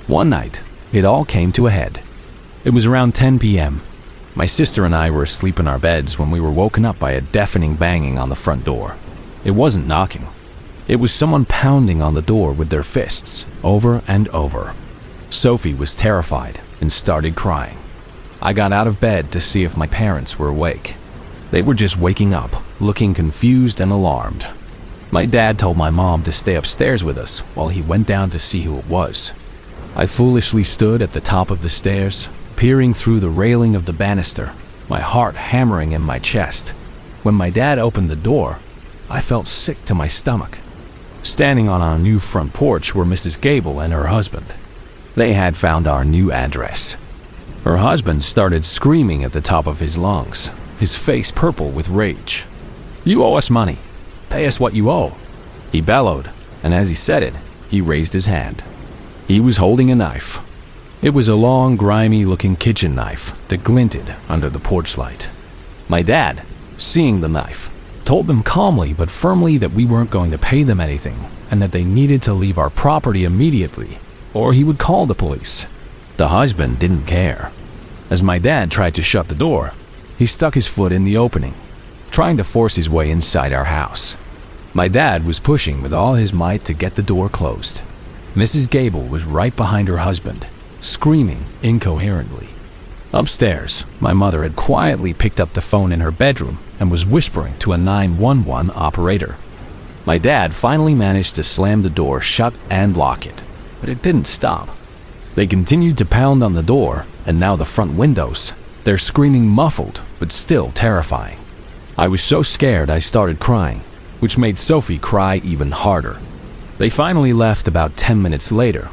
One night, it all came to a head. It was around 10 p.m. My sister and I were asleep in our beds when we were woken up by a deafening banging on the front door. It wasn't knocking. It was someone pounding on the door with their fists, over and over. Sophie was terrified and started crying. I got out of bed to see if my parents were awake. They were just waking up, looking confused and alarmed. My dad told my mom to stay upstairs with us while he went down to see who it was. I foolishly stood at the top of the stairs, peering through the railing of the banister, my heart hammering in my chest. When my dad opened the door, I felt sick to my stomach. Standing on our new front porch were Mrs. Gable and her husband. They had found our new address. Her husband started screaming at the top of his lungs, his face purple with rage. "You owe us money. Pay us what you owe," he bellowed, and as he said it, he raised his hand. He was holding a knife. It was a long, grimy-looking kitchen knife that glinted under the porch light. My dad, seeing the knife, told them calmly but firmly that we weren't going to pay them anything and that they needed to leave our property immediately, or he would call the police. The husband didn't care. As my dad tried to shut the door, he stuck his foot in the opening, trying to force his way inside our house. My dad was pushing with all his might to get the door closed. Mrs. Gable was right behind her husband, screaming incoherently. Upstairs, my mother had quietly picked up the phone in her bedroom and was whispering to a 911 operator. My dad finally managed to slam the door shut and lock it, but it didn't stop. They continued to pound on the door, and now the front windows. Their screaming muffled, but still terrifying. I was so scared I started crying, which made Sophie cry even harder. They finally left about 10 minutes later,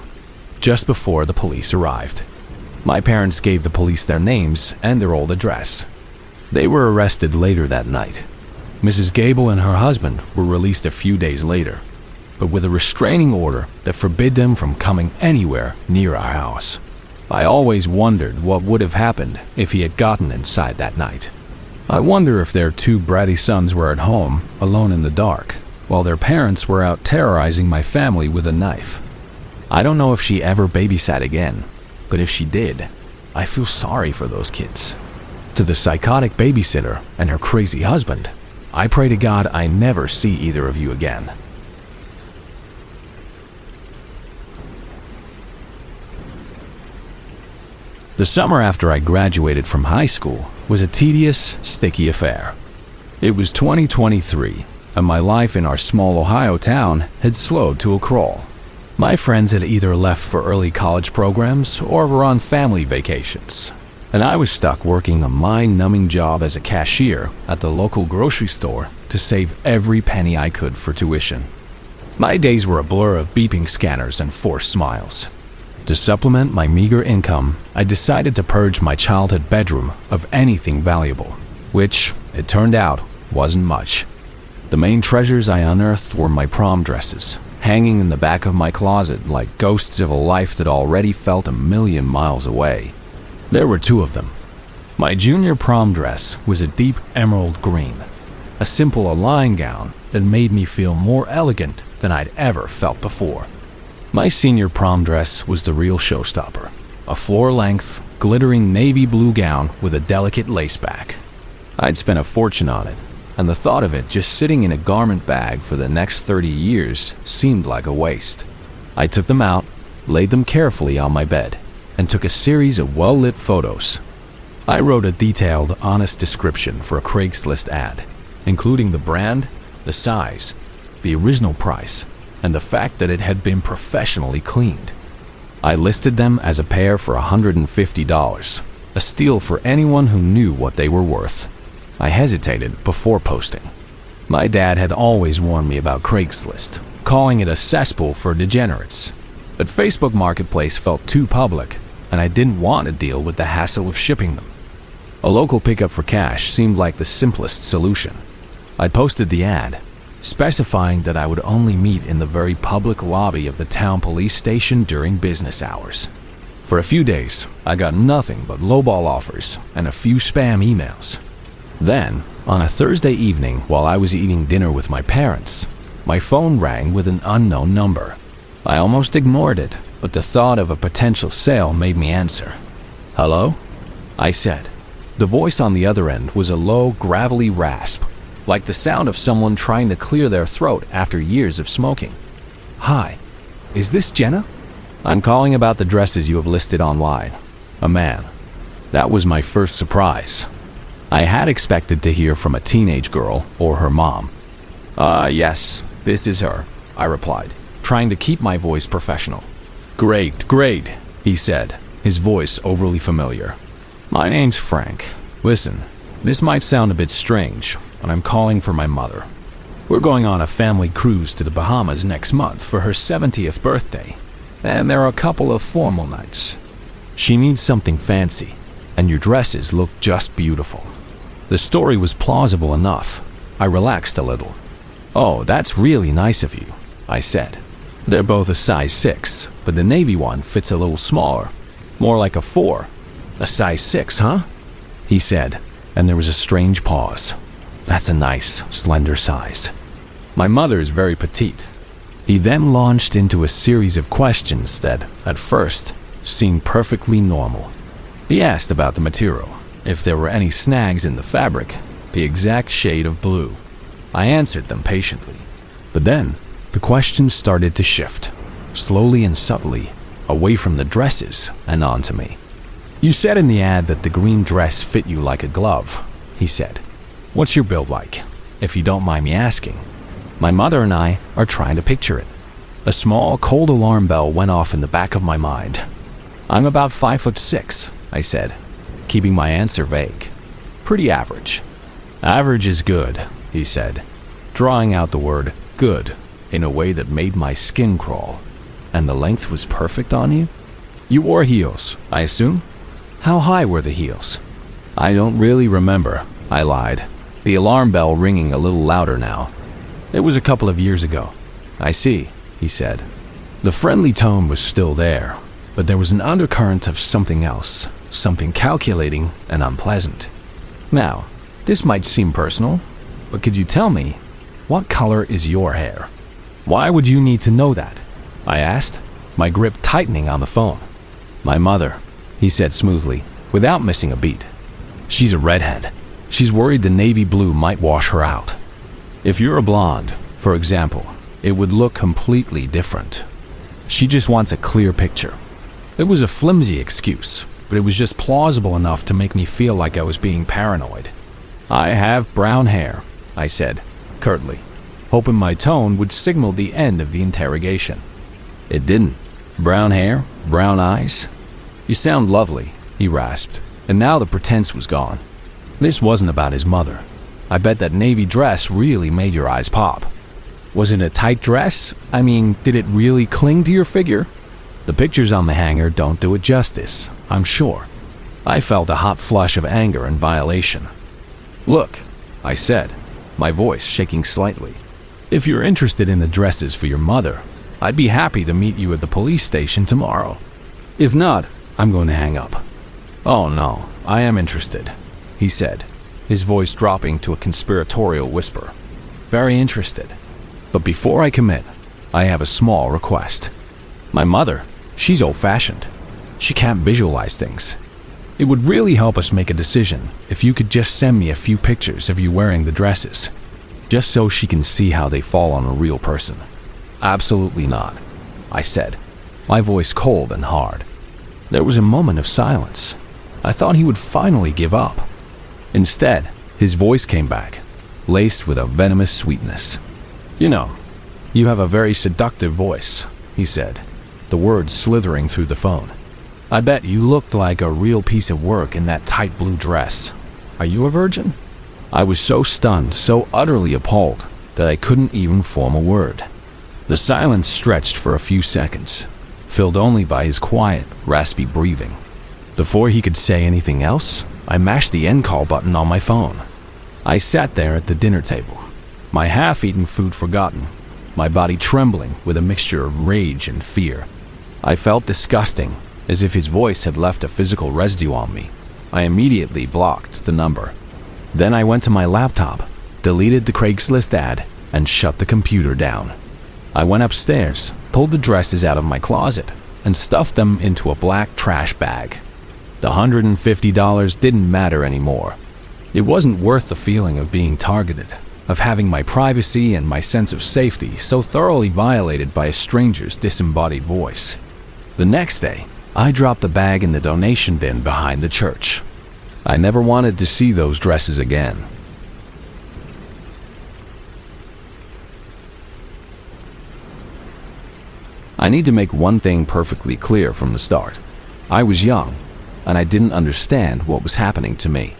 just before the police arrived. My parents gave the police their names and their old address. They were arrested later that night. Mrs. Gable and her husband were released a few days later, but with a restraining order that forbid them from coming anywhere near our house. I always wondered what would have happened if he had gotten inside that night. I wonder if their two bratty sons were at home, alone in the dark, while their parents were out terrorizing my family with a knife. I don't know if she ever babysat again, but if she did, I feel sorry for those kids. To the psychotic babysitter and her crazy husband, I pray to God I never see either of you again. The summer after I graduated from high school was a tedious, sticky affair. It was 2023, and my life in our small Ohio town had slowed to a crawl. My friends had either left for early college programs or were on family vacations, and I was stuck working a mind-numbing job as a cashier at the local grocery store to save every penny I could for tuition. My days were a blur of beeping scanners and forced smiles. To supplement my meager income, I decided to purge my childhood bedroom of anything valuable, which, it turned out, wasn't much. The main treasures I unearthed were my prom dresses, hanging in the back of my closet like ghosts of a life that already felt a million miles away. There were two of them. My junior prom dress was a deep emerald green, a simple Align gown that made me feel more elegant than I'd ever felt before. My senior prom dress was the real showstopper, a floor-length, glittering navy blue gown with a delicate lace back. I'd spent a fortune on it, and the thought of it just sitting in a garment bag for the next 30 years seemed like a waste. I took them out, laid them carefully on my bed, and took a series of well-lit photos. I wrote a detailed, honest description for a Craigslist ad, including the brand, the size, the original price, and the fact that it had been professionally cleaned. I listed them as a pair for $150, a steal for anyone who knew what they were worth. I hesitated before posting. My dad had always warned me about Craigslist, calling it a cesspool for degenerates. But Facebook Marketplace felt too public, and I didn't want to deal with the hassle of shipping them. A local pickup for cash seemed like the simplest solution. I posted the ad, specifying that I would only meet in the very public lobby of the town police station during business hours. For a few days, I got nothing but lowball offers and a few spam emails. Then, on a Thursday evening while I was eating dinner with my parents, my phone rang with an unknown number. I almost ignored it, but the thought of a potential sale made me answer. "Hello?" I said. The voice on the other end was a low, gravelly rasp, like the sound of someone trying to clear their throat after years of smoking. "Hi, is this Jenna? I'm calling about the dresses you have listed online." A man. That was my first surprise. I had expected to hear from a teenage girl or her mom. Yes, this is her," I replied, trying to keep my voice professional. Great, he said, his voice overly familiar. "My name's Frank. Listen, this might sound a bit strange, but I'm calling for my mother. We're going on a family cruise to the Bahamas next month for her 70th birthday, and there are a couple of formal nights. She needs something fancy, and your dresses look just beautiful." The story was plausible enough. I relaxed a little. "Oh, that's really nice of you," I said. "They're both a size 6, but the navy one fits a little smaller, more like a 4. A size 6, huh?" he said, and there was a strange pause. "That's a nice, slender size. My mother is very petite." He then launched into a series of questions that, at first, seemed perfectly normal. He asked about the material, if there were any snags in the fabric, the exact shade of blue. I answered them patiently. But then, the questions started to shift, slowly and subtly, away from the dresses and onto me. "You said in the ad that the green dress fit you like a glove," he said. "What's your build like, if you don't mind me asking?" My mother and I are trying to picture it. A small, cold alarm bell went off in the back of my mind. "I'm about 5'6", I said, keeping my answer vague. "Pretty average." "Average is good," he said, drawing out the word good in a way that made my skin crawl. "And the length was perfect on you? You wore heels, I assume? How high were the heels?" "I don't really remember," I lied, the alarm bell ringing a little louder now. "It was a couple of years ago." "I see," he said. The friendly tone was still there, but there was an undercurrent of something else, something calculating and unpleasant. "Now, this might seem personal, but could you tell me, what color is your hair?" "Why would you need to know that?" I asked, my grip tightening on the phone. "My mother," he said smoothly, without missing a beat. "She's a redhead. She's worried the navy blue might wash her out. If you're a blonde, for example, it would look completely different. She just wants a clear picture." It was a flimsy excuse, but it was just plausible enough to make me feel like I was being paranoid. "I have brown hair," I said, curtly, hoping my tone would signal the end of the interrogation. It didn't. "Brown hair, brown eyes. You sound lovely," he rasped, and now the pretense was gone. This wasn't about his mother. "I bet that navy dress really made your eyes pop." "Was it a tight dress? I mean, did it really cling to your figure?" "The pictures on the hanger don't do it justice, I'm sure." I felt a hot flush of anger and violation. "Look," I said, my voice shaking slightly. "If you're interested in the dresses for your mother, I'd be happy to meet you at the police station tomorrow. If not, I'm going to hang up." "Oh no, I am interested," he said, his voice dropping to a conspiratorial whisper. "Very interested. But before I commit, I have a small request. My mother, she's old-fashioned. She can't visualize things. It would really help us make a decision if you could just send me a few pictures of you wearing the dresses, just so she can see how they fall on a real person." "Absolutely not," I said, my voice cold and hard. There was a moment of silence. I thought he would finally give up. Instead, his voice came back, laced with a venomous sweetness. "You know, you have a very seductive voice," he said, the words slithering through the phone. "I bet you looked like a real piece of work in that tight blue dress. Are you a virgin?" I was so stunned, so utterly appalled, that I couldn't even form a word. The silence stretched for a few seconds, filled only by his quiet, raspy breathing. Before he could say anything else, I mashed the end call button on my phone. I sat there at the dinner table, my half-eaten food forgotten, my body trembling with a mixture of rage and fear. I felt disgusting, as if his voice had left a physical residue on me. I immediately blocked the number. Then I went to my laptop, deleted the Craigslist ad, and shut the computer down. I went upstairs, pulled the dresses out of my closet, and stuffed them into a black trash bag. The $150 didn't matter anymore. It wasn't worth the feeling of being targeted, of having my privacy and my sense of safety so thoroughly violated by a stranger's disembodied voice. The next day, I dropped the bag in the donation bin behind the church. I never wanted to see those dresses again. I need to make one thing perfectly clear from the start. I was young, and I didn't understand what was happening to me.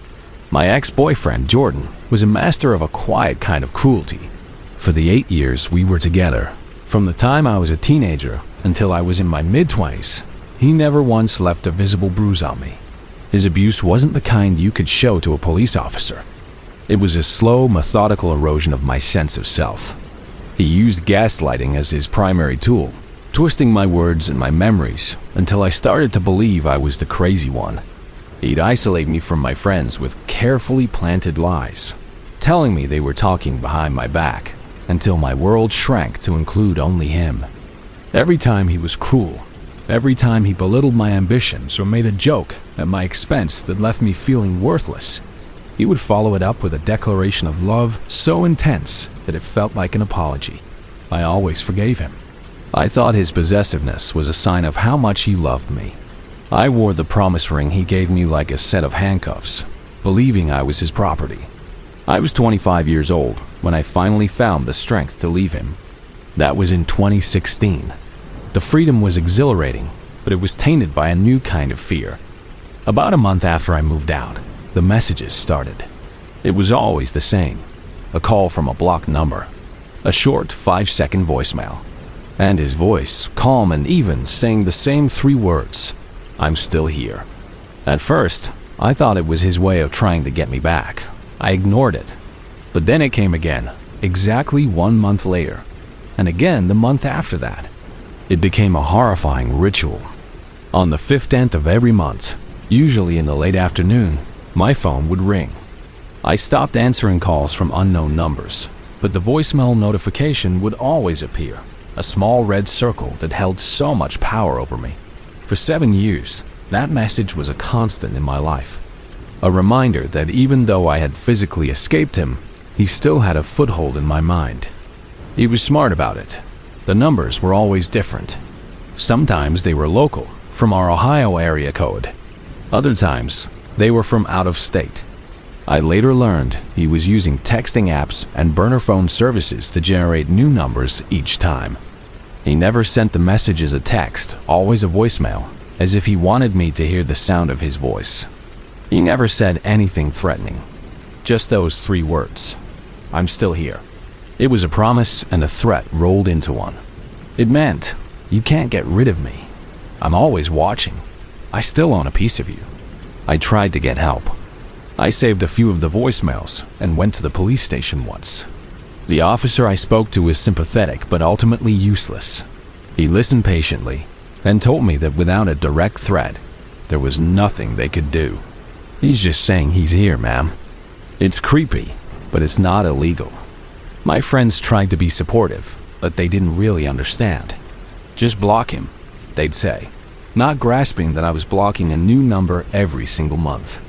My ex-boyfriend, Jordan, was a master of a quiet kind of cruelty. For the 8 years we were together, from the time I was a teenager until I was in my mid-20s, he never once left a visible bruise on me. His abuse wasn't the kind you could show to a police officer. It was a slow, methodical erosion of my sense of self. He used gaslighting as his primary tool, twisting my words and my memories until I started to believe I was the crazy one. He'd isolate me from my friends with carefully planted lies, telling me they were talking behind my back, until my world shrank to include only him. Every time he was cruel, every time he belittled my ambitions or made a joke at my expense that left me feeling worthless, he would follow it up with a declaration of love so intense that it felt like an apology. I always forgave him. I thought his possessiveness was a sign of how much he loved me. I wore the promise ring he gave me like a set of handcuffs, believing I was his property. I was 25 years old when I finally found the strength to leave him. That was in 2016. The freedom was exhilarating, but it was tainted by a new kind of fear. About a month after I moved out, the messages started. It was always the same. A call from a blocked number. A short 5-second voicemail. And his voice, calm and even, saying the same 3 words, "I'm still here." At first, I thought it was his way of trying to get me back. I ignored it. But then it came again, exactly 1 month later, and again the month after that. It became a horrifying ritual. On the 15th of every month, usually in the late afternoon, my phone would ring. I stopped answering calls from unknown numbers, but the voicemail notification would always appear, a small red circle that held so much power over me. For 7 years, that message was a constant in my life. A reminder that even though I had physically escaped him, he still had a foothold in my mind. He was smart about it. The numbers were always different. Sometimes they were local, from our Ohio area code. Other times, they were from out of state. I later learned he was using texting apps and burner phone services to generate new numbers each time. He never sent the message as a text, always a voicemail, as if he wanted me to hear the sound of his voice. He never said anything threatening, just those 3 words, "I'm still here." It was a promise and a threat rolled into one. It meant, you can't get rid of me. I'm always watching. I still own a piece of you. I tried to get help. I saved a few of the voicemails and went to the police station once. The officer I spoke to was sympathetic but ultimately useless. He listened patiently and told me that without a direct threat, there was nothing they could do. "He's just saying he's here, ma'am." It's creepy, but it's not illegal. My friends tried to be supportive, but they didn't really understand. "Just block him," they'd say, not grasping that I was blocking a new number every single month.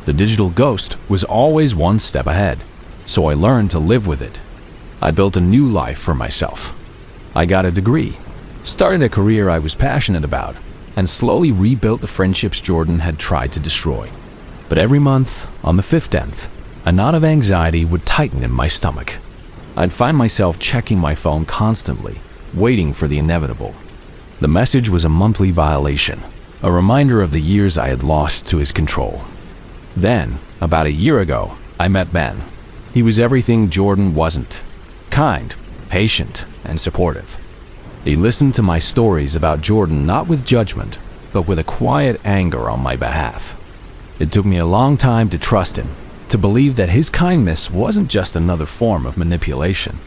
The digital ghost was always 1 step ahead, so I learned to live with it. I built a new life for myself. I got a degree, started a career I was passionate about, and slowly rebuilt the friendships Jordan had tried to destroy. But every month, on the 15th, a knot of anxiety would tighten in my stomach. I'd find myself checking my phone constantly, waiting for the inevitable. The message was a monthly violation, a reminder of the years I had lost to his control. Then, about a year ago, I met Ben. He was everything Jordan wasn't. Kind, patient, and supportive. He listened to my stories about Jordan not with judgment, but with a quiet anger on my behalf. It took me a long time to trust him, to believe that his kindness wasn't just another form of manipulation.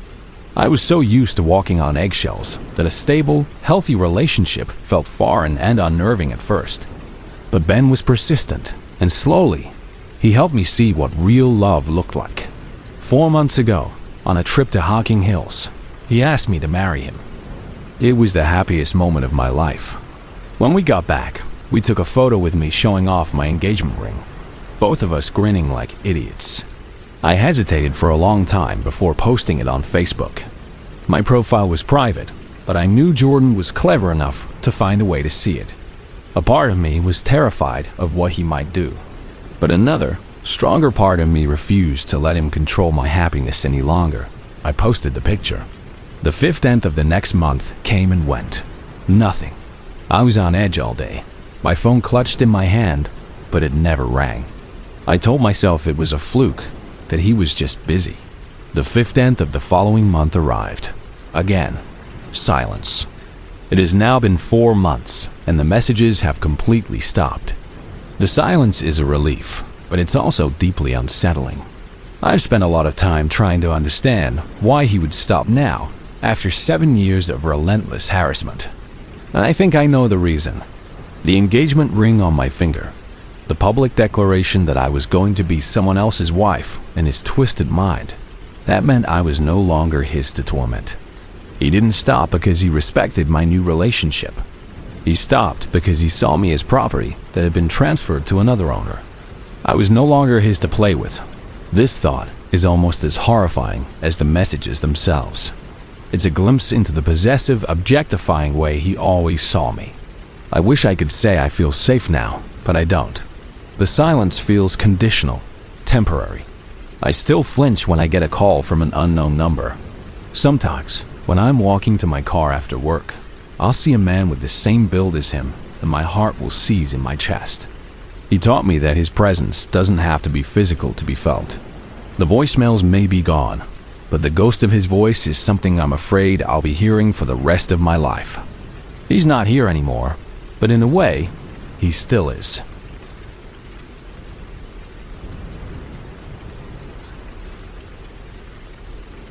I was so used to walking on eggshells that a stable, healthy relationship felt foreign and unnerving at first. But Ben was persistent, and slowly, he helped me see what real love looked like. 4 months ago, on a trip to Hocking Hills, he asked me to marry him. It was the happiest moment of my life. When we got back, we took a photo with me showing off my engagement ring, both of us grinning like idiots. I hesitated for a long time before posting it on Facebook. My profile was private, but I knew Jordan was clever enough to find a way to see it. A part of me was terrified of what he might do, but another, stronger part of me refused to let him control my happiness any longer. I posted the picture. The 15th of the next month came and went. Nothing. I was on edge all day. My phone clutched in my hand, but it never rang. I told myself it was a fluke, that he was just busy. The 15th of the following month arrived. Again, silence. It has now been 4 months, and the messages have completely stopped. The silence is a relief, but it's also deeply unsettling. I've spent a lot of time trying to understand why he would stop now, after 7 years of relentless harassment. And I think I know the reason. The engagement ring on my finger. The public declaration that I was going to be someone else's wife in his twisted mind. That meant I was no longer his to torment. He didn't stop because he respected my new relationship. He stopped because he saw me as property that had been transferred to another owner. I was no longer his to play with. This thought is almost as horrifying as the messages themselves. It's a glimpse into the possessive, objectifying way he always saw me. I wish I could say I feel safe now, but I don't. The silence feels conditional, temporary. I still flinch when I get a call from an unknown number. Sometimes, when I'm walking to my car after work, I'll see a man with the same build as him, and my heart will seize in my chest. He taught me that his presence doesn't have to be physical to be felt. The voicemails may be gone, but the ghost of his voice is something I'm afraid I'll be hearing for the rest of my life. He's not here anymore, but in a way, he still is.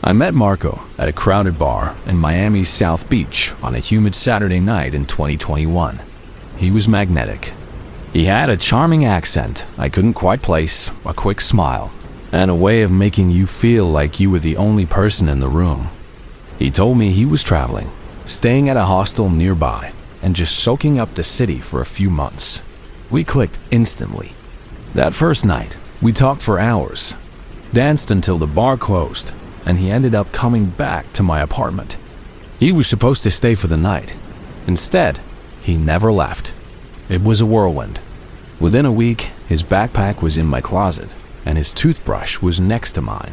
I met Marco at a crowded bar in Miami's South Beach on a humid Saturday night in 2021. He was magnetic. He had a charming accent I couldn't quite place, a quick smile, and a way of making you feel like you were the only person in the room. He told me he was traveling, staying at a hostel nearby, and just soaking up the city for a few months. We clicked instantly. That first night, we talked for hours, danced until the bar closed, and he ended up coming back to my apartment. He was supposed to stay for the night. Instead, he never left. It was a whirlwind. Within a week, his backpack was in my closet, and his toothbrush was next to mine.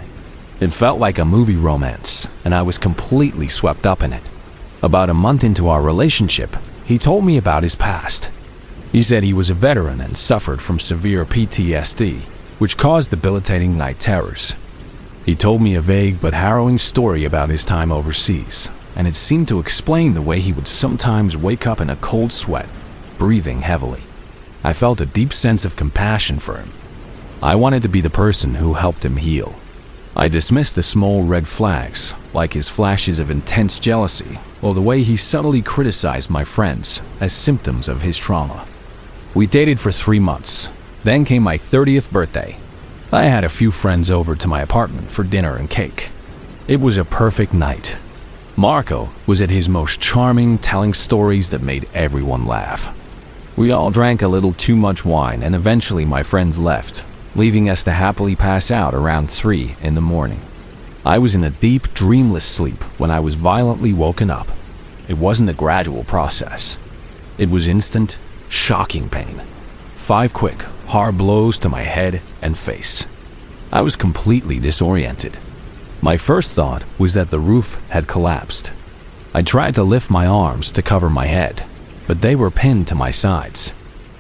It felt like a movie romance, and I was completely swept up in it. About a month into our relationship, he told me about his past. He said he was a veteran and suffered from severe PTSD, which caused debilitating night terrors. He told me a vague but harrowing story about his time overseas, and it seemed to explain the way he would sometimes wake up in a cold sweat, breathing heavily. I felt a deep sense of compassion for him. I wanted to be the person who helped him heal. I dismissed the small red flags, like his flashes of intense jealousy, or the way he subtly criticized my friends, as symptoms of his trauma. We dated for 3 months. Then came my 30th birthday. I had a few friends over to my apartment for dinner and cake. It was a perfect night. Marco was at his most charming, telling stories that made everyone laugh. We all drank a little too much wine, and eventually my friends left, leaving us to happily pass out around 3 in the morning. I was in a deep, dreamless sleep when I was violently woken up. It wasn't a gradual process. It was instant, shocking pain. 5 quick, hard blows to my head and face. I was completely disoriented. My first thought was that the roof had collapsed. I tried to lift my arms to cover my head, but they were pinned to my sides.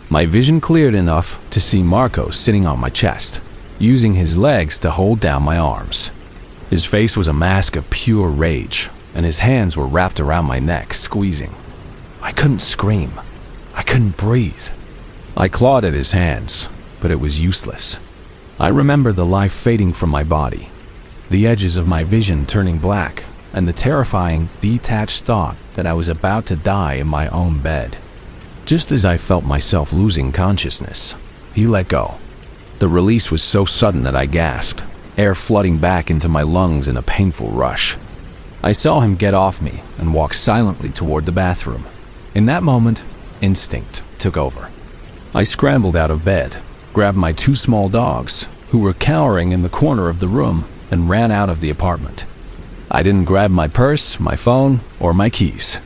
My vision cleared enough to see Marco sitting on my chest, using his legs to hold down my arms. His face was a mask of pure rage, and his hands were wrapped around my neck, squeezing. I couldn't scream. I couldn't breathe. I clawed at his hands, but it was useless. I remember the life fading from my body, the edges of my vision turning black, and the terrifying, detached thought that I was about to die in my own bed. Just as I felt myself losing consciousness, he let go. The release was so sudden that I gasped, air flooding back into my lungs in a painful rush. I saw him get off me and walk silently toward the bathroom. In that moment, instinct took over. I scrambled out of bed, grabbed my 2 small dogs, who were cowering in the corner of the room, and ran out of the apartment. I didn't grab my purse, my phone, or my keys.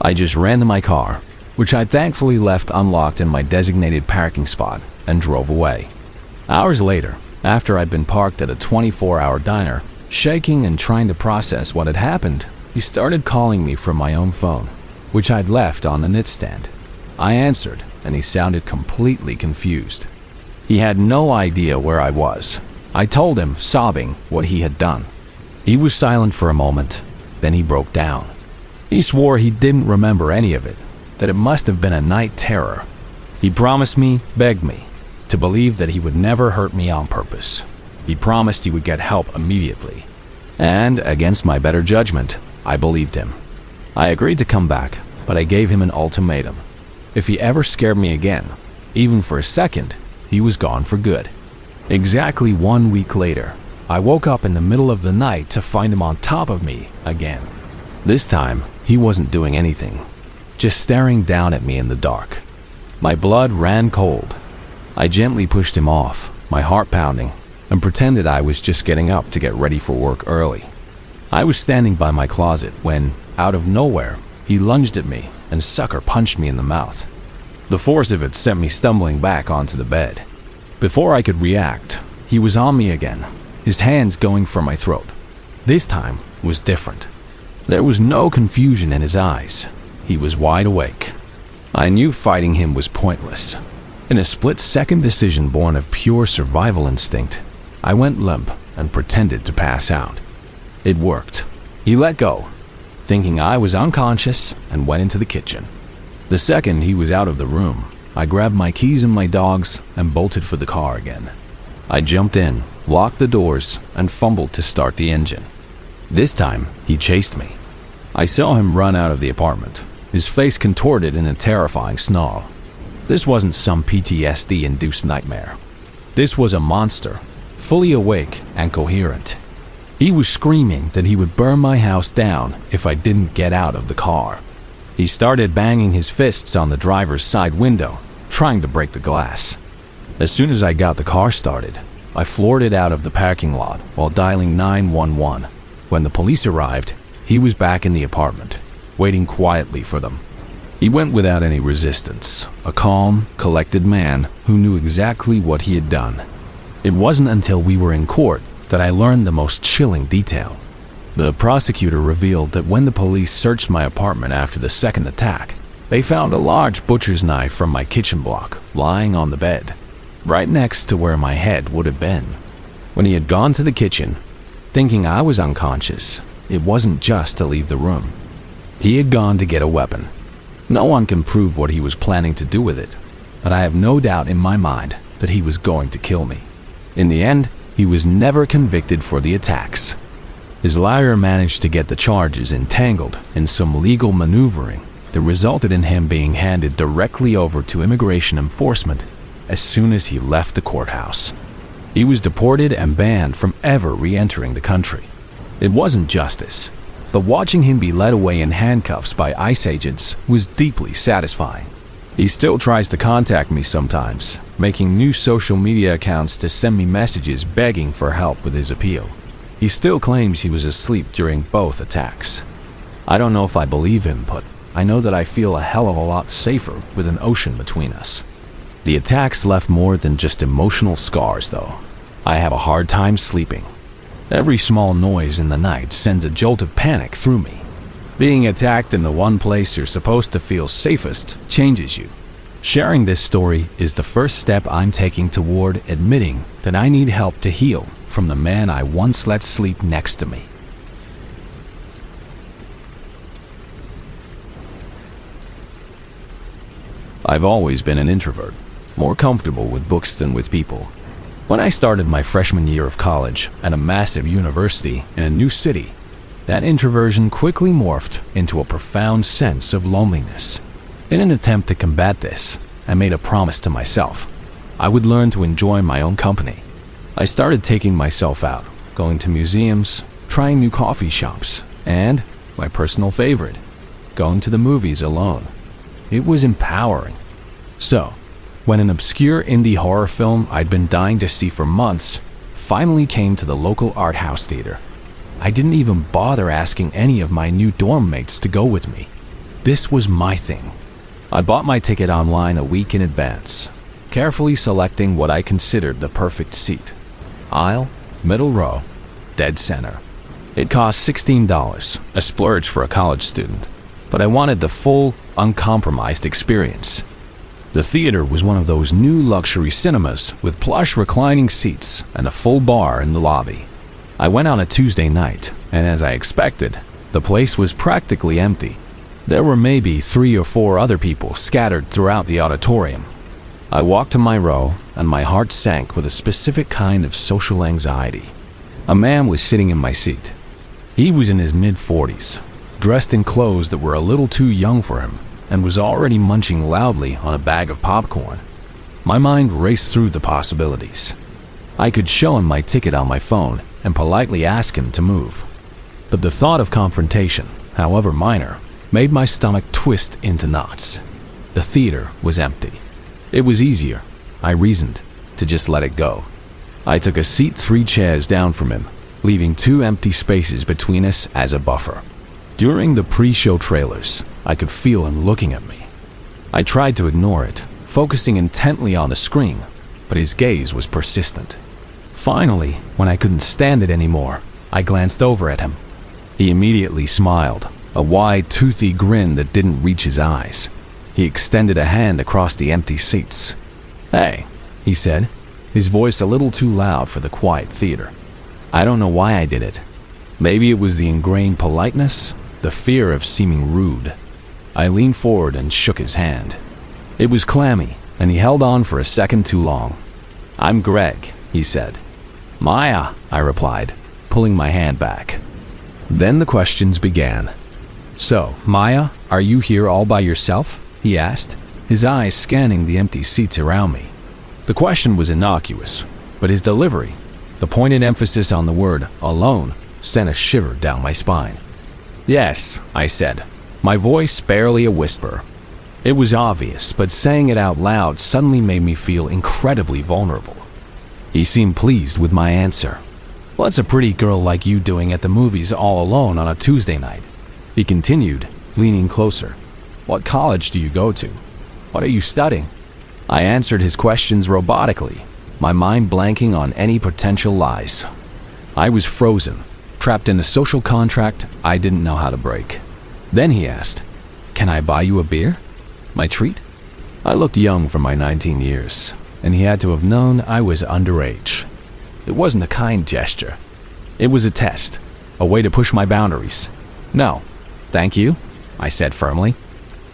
I just ran to my car, which I thankfully left unlocked in my designated parking spot, and drove away. Hours later, after I'd been parked at a 24-hour diner, shaking and trying to process what had happened, he started calling me from my own phone, which I'd left on the nightstand. I answered, and he sounded completely confused. He had no idea where I was. I told him, sobbing, what he had done. He was silent for a moment, then he broke down. He swore he didn't remember any of it, that it must have been a night terror. He promised me, begged me, to believe that he would never hurt me on purpose. He promised he would get help immediately. And, against my better judgment, I believed him. I agreed to come back, but I gave him an ultimatum. If he ever scared me again, even for a second, he was gone for good. Exactly 1 week later, I woke up in the middle of the night to find him on top of me again. This time, he wasn't doing anything, just staring down at me in the dark. My blood ran cold. I gently pushed him off, my heart pounding, and pretended I was just getting up to get ready for work early. I was standing by my closet when, out of nowhere, he lunged at me and sucker punched me in the mouth. The force of it sent me stumbling back onto the bed. Before I could react, he was on me again, his hands going for my throat. This time was different. There was no confusion in his eyes. He was wide awake. I knew fighting him was pointless. In a split-second decision born of pure survival instinct, I went limp and pretended to pass out. It worked. He let go, thinking I was unconscious, and went into the kitchen. The second he was out of the room, I grabbed my keys and my dogs and bolted for the car again. I jumped in, locked the doors, and fumbled to start the engine. This time, he chased me. I saw him run out of the apartment, his face contorted in a terrifying snarl. This wasn't some PTSD-induced nightmare. This was a monster, fully awake and coherent. He was screaming that he would burn my house down if I didn't get out of the car. He started banging his fists on the driver's side window, trying to break the glass. As soon as I got the car started, I floored it out of the parking lot while dialing 911. When the police arrived, he was back in the apartment, waiting quietly for them. He went without any resistance, a calm, collected man who knew exactly what he had done. It wasn't until we were in court that I learned the most chilling detail. The prosecutor revealed that when the police searched my apartment after the second attack, they found a large butcher's knife from my kitchen block lying on the bed, right next to where my head would have been. When he had gone to the kitchen, thinking I was unconscious, it wasn't just to leave the room. He had gone to get a weapon. No one can prove what he was planning to do with it, but I have no doubt in my mind that he was going to kill me. In the end, he was never convicted for the attacks. His lawyer managed to get the charges entangled in some legal maneuvering that resulted in him being handed directly over to immigration enforcement as soon as he left the courthouse. He was deported and banned from ever re-entering the country. It wasn't justice, but watching him be led away in handcuffs by ICE agents was deeply satisfying. He still tries to contact me sometimes, making new social media accounts to send me messages begging for help with his appeal. He still claims he was asleep during both attacks. I don't know if I believe him, but I know that I feel a hell of a lot safer with an ocean between us. The attacks left more than just emotional scars, though. I have a hard time sleeping. Every small noise in the night sends a jolt of panic through me. Being attacked in the one place you're supposed to feel safest changes you. Sharing this story is the first step I'm taking toward admitting that I need help to heal from the man I once let sleep next to me. I've always been an introvert, more comfortable with books than with people. When I started my freshman year of college at a massive university in a new city, That introversion quickly morphed into a profound sense of loneliness. In an attempt to combat this, I made a promise to myself. I would learn to enjoy my own company. I started taking myself out, going to museums, trying new coffee shops, and, my personal favorite, going to the movies alone. It was empowering. So, when an obscure indie horror film I'd been dying to see for months finally came to the local art house theater, I didn't even bother asking any of my new dorm mates to go with me. This was my thing. I bought my ticket online a week in advance, carefully selecting what I considered the perfect seat. Aisle, middle row, dead center. It cost $16, a splurge for a college student, but I wanted the full, uncompromised experience. The theater was one of those new luxury cinemas with plush reclining seats and a full bar in the lobby. I went on a Tuesday night, and as I expected, the place was practically empty. There were maybe 3 or 4 other people scattered throughout the auditorium. I walked to my row, and my heart sank with a specific kind of social anxiety. A man was sitting in my seat. He was in his mid-40s, dressed in clothes that were a little too young for him, and was already munching loudly on a bag of popcorn. My mind raced through the possibilities. I could show him my ticket on my phone and politely ask him to move. But the thought of confrontation, however minor, made my stomach twist into knots. The theater was empty. It was easier, I reasoned, to just let it go. I took a seat 3 chairs down from him, leaving 2 empty spaces between us as a buffer. During the pre-show trailers, I could feel him looking at me. I tried to ignore it, focusing intently on the screen, but his gaze was persistent. Finally, when I couldn't stand it anymore, I glanced over at him. He immediately smiled, a wide, toothy grin that didn't reach his eyes. He extended a hand across the empty seats. "Hey," he said, his voice a little too loud for the quiet theater. I don't know why I did it. Maybe it was the ingrained politeness, the fear of seeming rude. I leaned forward and shook his hand. It was clammy, and he held on for a second too long. "I'm Greg," he said. "Maya," I replied, pulling my hand back. Then the questions began. "So, Maya, are you here all by yourself?" he asked, his eyes scanning the empty seats around me. The question was innocuous, but his delivery, the pointed emphasis on the word alone, sent a shiver down my spine. "Yes," I said, my voice barely a whisper. It was obvious, but saying it out loud suddenly made me feel incredibly vulnerable. He seemed pleased with my answer. "What's a pretty girl like you doing at the movies all alone on a Tuesday night?" He continued, leaning closer. "What college do you go to? What are you studying?" I answered his questions robotically, my mind blanking on any potential lies. I was frozen, trapped in a social contract I didn't know how to break. Then he asked, "Can I buy you a beer? My treat?" I looked young for my 19 years, and he had to have known I was underage. It wasn't a kind gesture. It was a test, a way to push my boundaries. "No, thank you," I said firmly.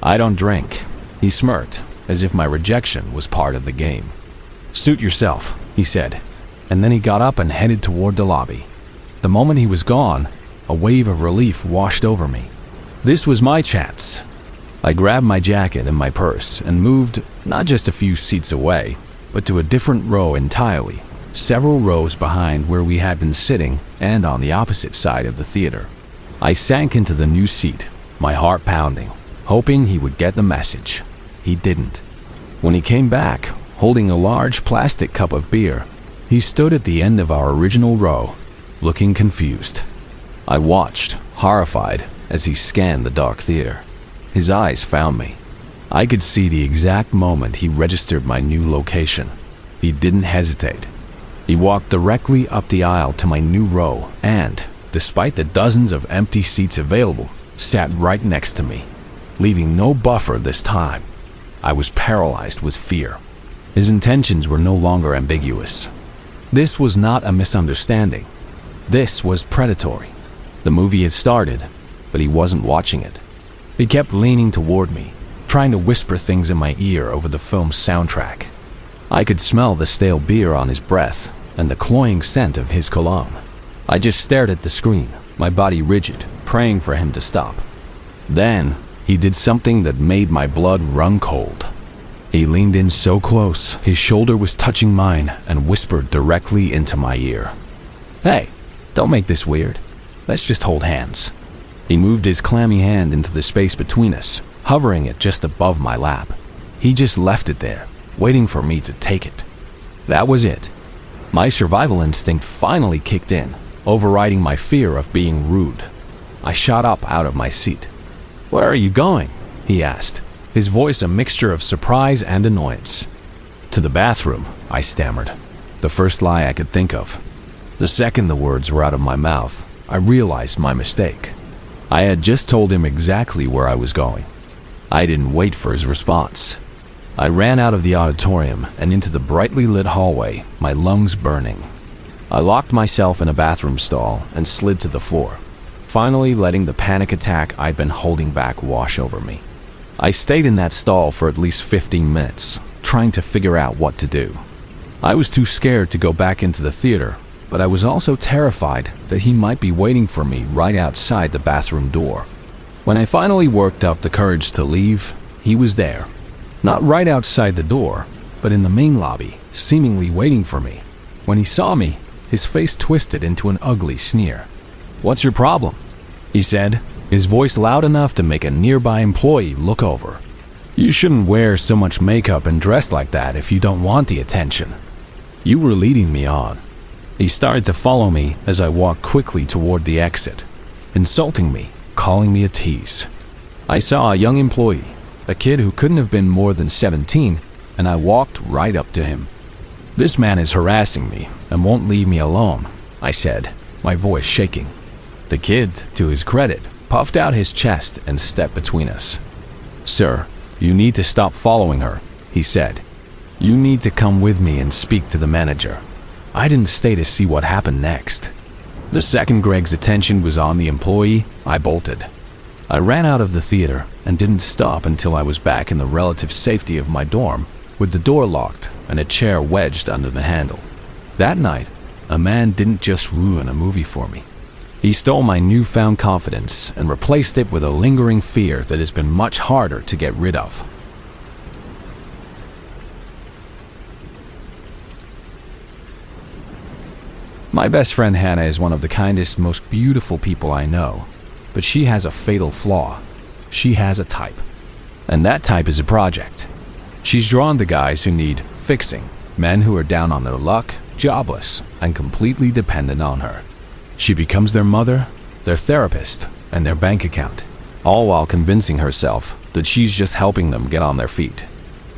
"I don't drink." He smirked, as if my rejection was part of the game. "Suit yourself," he said, and then he got up and headed toward the lobby. The moment he was gone, a wave of relief washed over me. This was my chance. I grabbed my jacket and my purse and moved not just a few seats away, but to a different row entirely, several rows behind where we had been sitting and on the opposite side of the theater. I sank into the new seat, my heart pounding, hoping he would get the message. He didn't. When he came back, holding a large plastic cup of beer, he stood at the end of our original row, looking confused. I watched, horrified, as he scanned the dark theater. His eyes found me. I could see the exact moment he registered my new location. He didn't hesitate. He walked directly up the aisle to my new row and, despite the dozens of empty seats available, sat right next to me, leaving no buffer this time. I was paralyzed with fear. His intentions were no longer ambiguous. This was not a misunderstanding. This was predatory. The movie had started, but he wasn't watching it. He kept leaning toward me, trying to whisper things in my ear over the film's soundtrack. I could smell the stale beer on his breath and the cloying scent of his cologne. I just stared at the screen, my body rigid, praying for him to stop. Then, he did something that made my blood run cold. He leaned in so close, his shoulder was touching mine, and whispered directly into my ear. "Hey, don't make this weird. Let's just hold hands." He moved his clammy hand into the space between us, hovering it just above my lap. He just left it there, waiting for me to take it. That was it. My survival instinct finally kicked in, overriding my fear of being rude. I shot up out of my seat. "Where are you going?" he asked, his voice a mixture of surprise and annoyance. "To the bathroom," I stammered, the first lie I could think of. The second the words were out of my mouth, I realized my mistake. I had just told him exactly where I was going. I didn't wait for his response. I ran out of the auditorium and into the brightly lit hallway, my lungs burning. I locked myself in a bathroom stall and slid to the floor, finally letting the panic attack I'd been holding back wash over me. I stayed in that stall for at least 15 minutes, trying to figure out what to do. I was too scared to go back into the theater, but I was also terrified that he might be waiting for me right outside the bathroom door. When I finally worked up the courage to leave, he was there. Not right outside the door, but in the main lobby, seemingly waiting for me. When he saw me, his face twisted into an ugly sneer. "What's your problem?" he said, his voice loud enough to make a nearby employee look over. "You shouldn't wear so much makeup and dress like that if you don't want the attention." You were leading me on. He started to follow me as I walked quickly toward the exit, insulting me, calling me a tease. I saw a young employee, a kid who couldn't have been more than 17, and I walked right up to him. "This man is harassing me and won't leave me alone," I said, my voice shaking. The kid, to his credit, puffed out his chest and stepped between us. "Sir, you need to stop following her," he said. "You need to come with me and speak to the manager." I didn't stay to see what happened next. The second Greg's attention was on the employee, I bolted. I ran out of the theater and didn't stop until I was back in the relative safety of my dorm, with the door locked and a chair wedged under the handle. That night, a man didn't just ruin a movie for me. He stole my newfound confidence and replaced it with a lingering fear that has been much harder to get rid of. My best friend Hannah is one of the kindest, most beautiful people I know, but she has a fatal flaw. She has a type, and that type is a project. She's drawn to guys who need fixing, men who are down on their luck, jobless, and completely dependent on her. She becomes their mother, their therapist, and their bank account, all while convincing herself that she's just helping them get on their feet.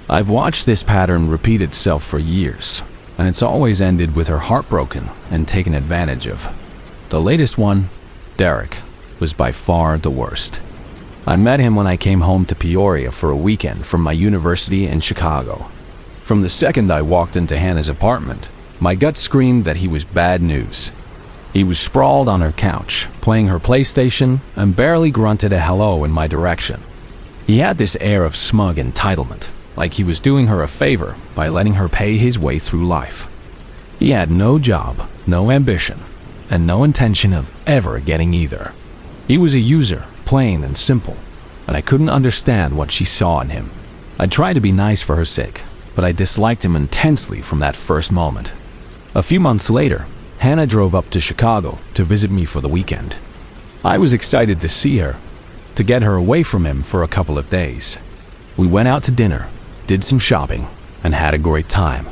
I've watched this pattern repeat itself for years, and it's always ended with her heartbroken and taken advantage of. The latest one, Derek, was by far the worst. I met him when I came home to Peoria for a weekend from my university in Chicago. From the second I walked into Hannah's apartment, my gut screamed that he was bad news. He was sprawled on her couch, playing her PlayStation, and barely grunted a hello in my direction. He had this air of smug entitlement, like he was doing her a favor by letting her pay his way through life. He had no job, no ambition, and no intention of ever getting either. He was a user, plain and simple, and I couldn't understand what she saw in him. I tried to be nice for her sake, but I disliked him intensely from that first moment. A few months later, Hannah drove up to Chicago to visit me for the weekend. I was excited to see her, to get her away from him for a couple of days. We went out to dinner, did some shopping, and had a great time.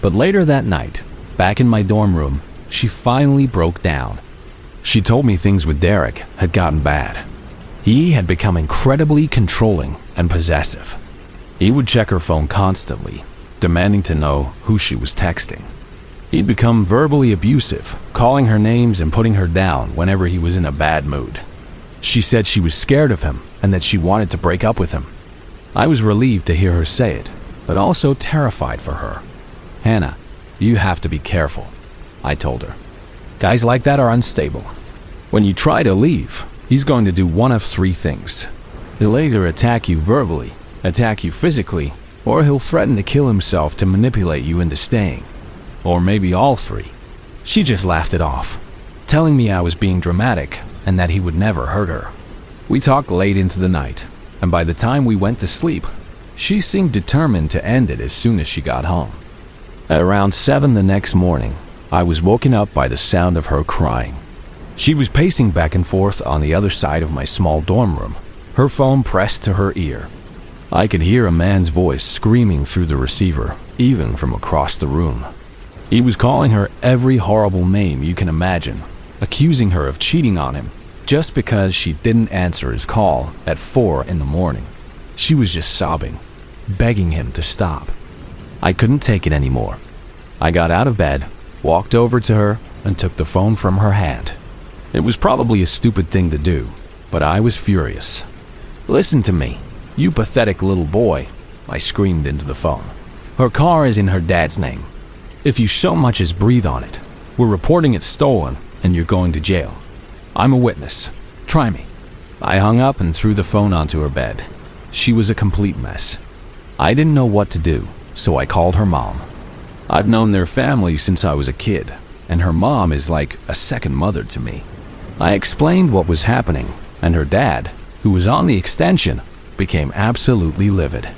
But later that night, back in my dorm room, she finally broke down. She told me things with Derek had gotten bad. He had become incredibly controlling and possessive. He would check her phone constantly, demanding to know who she was texting. He'd become verbally abusive, calling her names and putting her down whenever he was in a bad mood. She said she was scared of him and that she wanted to break up with him. I was relieved to hear her say it, but also terrified for her. "Hannah, you have to be careful," I told her. "Guys like that are unstable. When you try to leave, he's going to do one of three things. He'll either attack you verbally, attack you physically, or he'll threaten to kill himself to manipulate you into staying. Or maybe all three." She just laughed it off. telling me I was being dramatic and that he would never hurt her. We talked late into the night, and by the time we went to sleep, she seemed determined to end it as soon as she got home. At around 7 the next morning, I was woken up by the sound of her crying. She was pacing back and forth on the other side of my small dorm room, her phone pressed to her ear. I could hear a man's voice screaming through the receiver, even from across the room. He was calling her every horrible name you can imagine, accusing her of cheating on him just because she didn't answer his call at 4 in the morning. She was just sobbing, begging him to stop. I couldn't take it anymore. I got out of bed, walked over to her, and took the phone from her hand. It was probably a stupid thing to do, but I was furious. "Listen to me, you pathetic little boy," I screamed into the phone. "Her car is in her dad's name. If you so much as breathe on it, we're reporting it stolen and you're going to jail. I'm a witness. Try me." I hung up and threw the phone onto her bed. She was a complete mess. I didn't know what to do, so I called her mom. I've known their family since I was a kid, and her mom is like a second mother to me. I explained what was happening, and her dad, who was on the extension, became absolutely livid.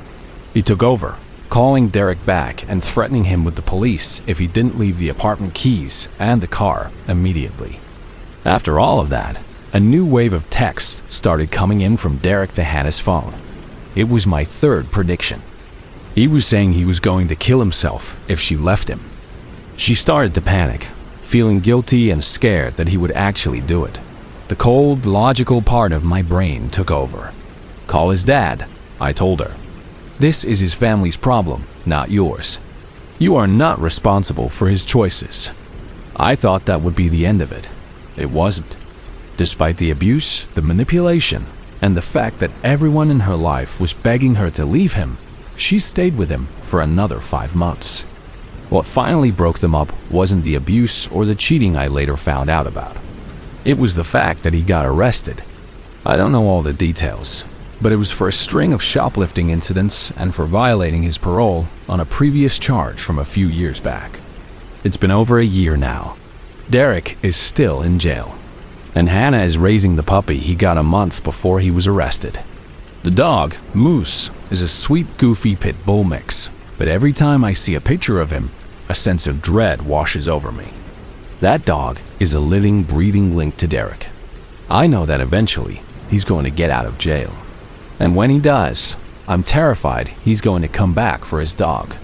He took over, calling Derek back and threatening him with the police if he didn't leave the apartment keys and the car immediately. After all of that, a new wave of texts started coming in from Derek to Hannah's phone. It was my third prediction. He was saying he was going to kill himself if she left him. She started to panic, feeling guilty and scared that he would actually do it. The cold, logical part of my brain took over. "Call his dad," I told her. "This is his family's problem, not yours. You are not responsible for his choices." I thought that would be the end of it. It wasn't. Despite the abuse, the manipulation, and the fact that everyone in her life was begging her to leave him, she stayed with him for another 5 months. What finally broke them up wasn't the abuse or the cheating I later found out about. It was the fact that he got arrested. I don't know all the details, but it was for a string of shoplifting incidents and for violating his parole on a previous charge from a few years back. It's been over a year now. Derek is still in jail, and Hannah is raising the puppy he got a month before he was arrested. The dog, Moose, is a sweet, goofy pit bull mix, but every time I see a picture of him, a sense of dread washes over me. That dog is a living, breathing link to Derek. I know that eventually he's going to get out of jail. And when he does, I'm terrified he's going to come back for his dog.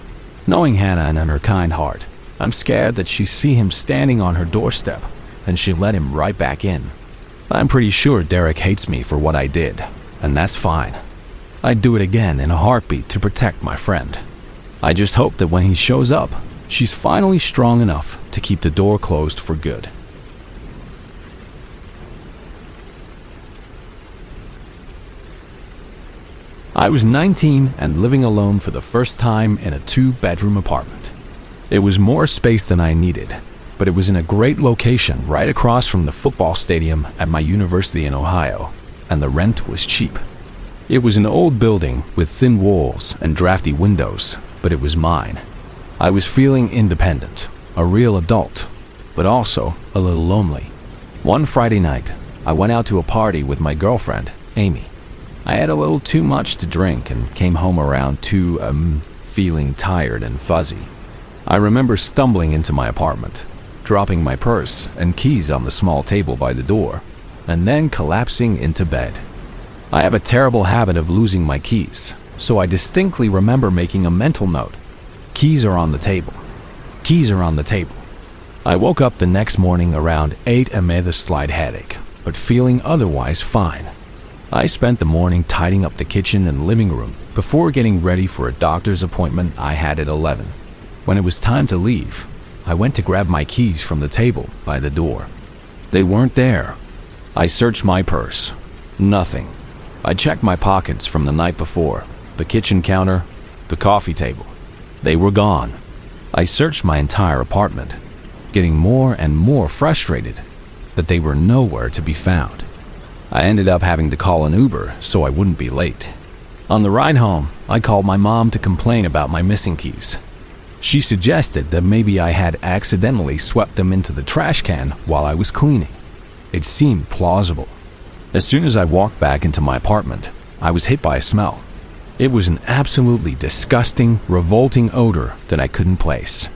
Knowing Hannah and her kind heart, I'm scared that she'll see him standing on her doorstep and she'll let him right back in. I'm pretty sure Derek hates me for what I did, and that's fine. I'd do it again in a heartbeat to protect my friend. I just hope that when he shows up, she's finally strong enough to keep the door closed for good. I was 19 and living alone for the first time in a 2-bedroom apartment. It was more space than I needed, but it was in a great location right across from the football stadium at my university in Ohio, and the rent was cheap. It was an old building with thin walls and drafty windows, but it was mine. I was feeling independent, a real adult, but also a little lonely. One Friday night, I went out to a party with my girlfriend, Amy. I had a little too much to drink and came home around 2, feeling tired and fuzzy. I remember stumbling into my apartment, dropping my purse and keys on the small table by the door, and then collapsing into bed. I have a terrible habit of losing my keys, so I distinctly remember making a mental note. Keys are on the table. Keys are on the table. I woke up the next morning around 8 amid a slight headache, but feeling otherwise fine. I spent the morning tidying up the kitchen and living room before getting ready for a doctor's appointment I had at 11. When it was time to leave, I went to grab my keys from the table by the door. They weren't there. I searched my purse. Nothing. I checked my pockets from the night before, the kitchen counter, the coffee table. They were gone. I searched my entire apartment, getting more and more frustrated that they were nowhere to be found. I ended up having to call an Uber so I wouldn't be late. On the ride home, I called my mom to complain about my missing keys. She suggested that maybe I had accidentally swept them into the trash can while I was cleaning. It seemed plausible. As soon as I walked back into my apartment, I was hit by a smell. It was an absolutely disgusting, revolting odor that I couldn't place.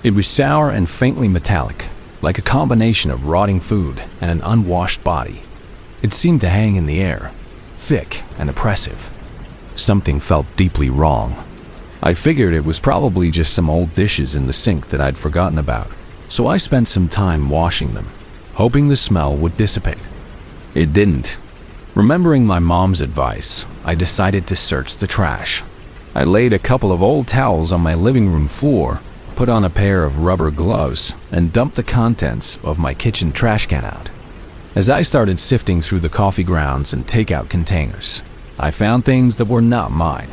It was sour and faintly metallic, like a combination of rotting food and an unwashed body. It seemed to hang in the air, thick and oppressive. Something felt deeply wrong. I figured it was probably just some old dishes in the sink that I'd forgotten about, so I spent some time washing them, hoping the smell would dissipate. It didn't. Remembering my mom's advice, I decided to search the trash. I laid a couple of old towels on my living room floor, put on a pair of rubber gloves, and dumped the contents of my kitchen trash can out. As I started sifting through the coffee grounds and takeout containers, I found things that were not mine.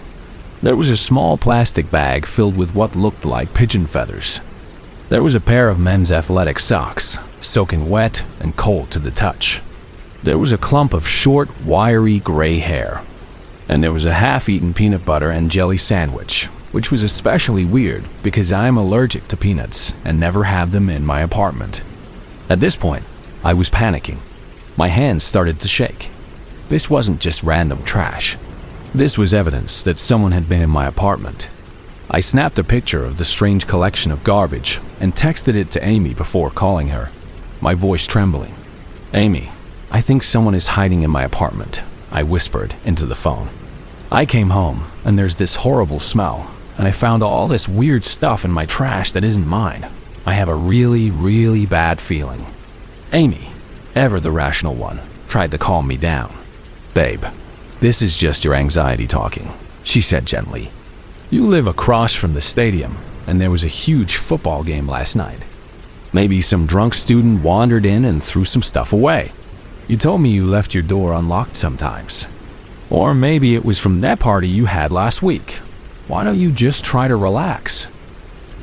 There was a small plastic bag filled with what looked like pigeon feathers. There was a pair of men's athletic socks, soaking wet and cold to the touch. There was a clump of short, wiry gray hair. And there was a half-eaten peanut butter and jelly sandwich, which was especially weird because I am allergic to peanuts and never have them in my apartment. At this point, I was panicking. My hands started to shake. This wasn't just random trash. This was evidence that someone had been in my apartment. I snapped a picture of the strange collection of garbage and texted it to Amy before calling her, my voice trembling. "Amy, I think someone is hiding in my apartment," I whispered into the phone. "I came home, and there's this horrible smell, and I found all this weird stuff in my trash that isn't mine. I have a really, really bad feeling." Amy, ever the rational one, tried to calm me down. "Babe, this is just your anxiety talking," she said gently. "You live across from the stadium, and there was a huge football game last night. Maybe some drunk student wandered in and threw some stuff away. You told me you left your door unlocked sometimes. Or maybe it was from that party you had last week. Why don't you just try to relax?"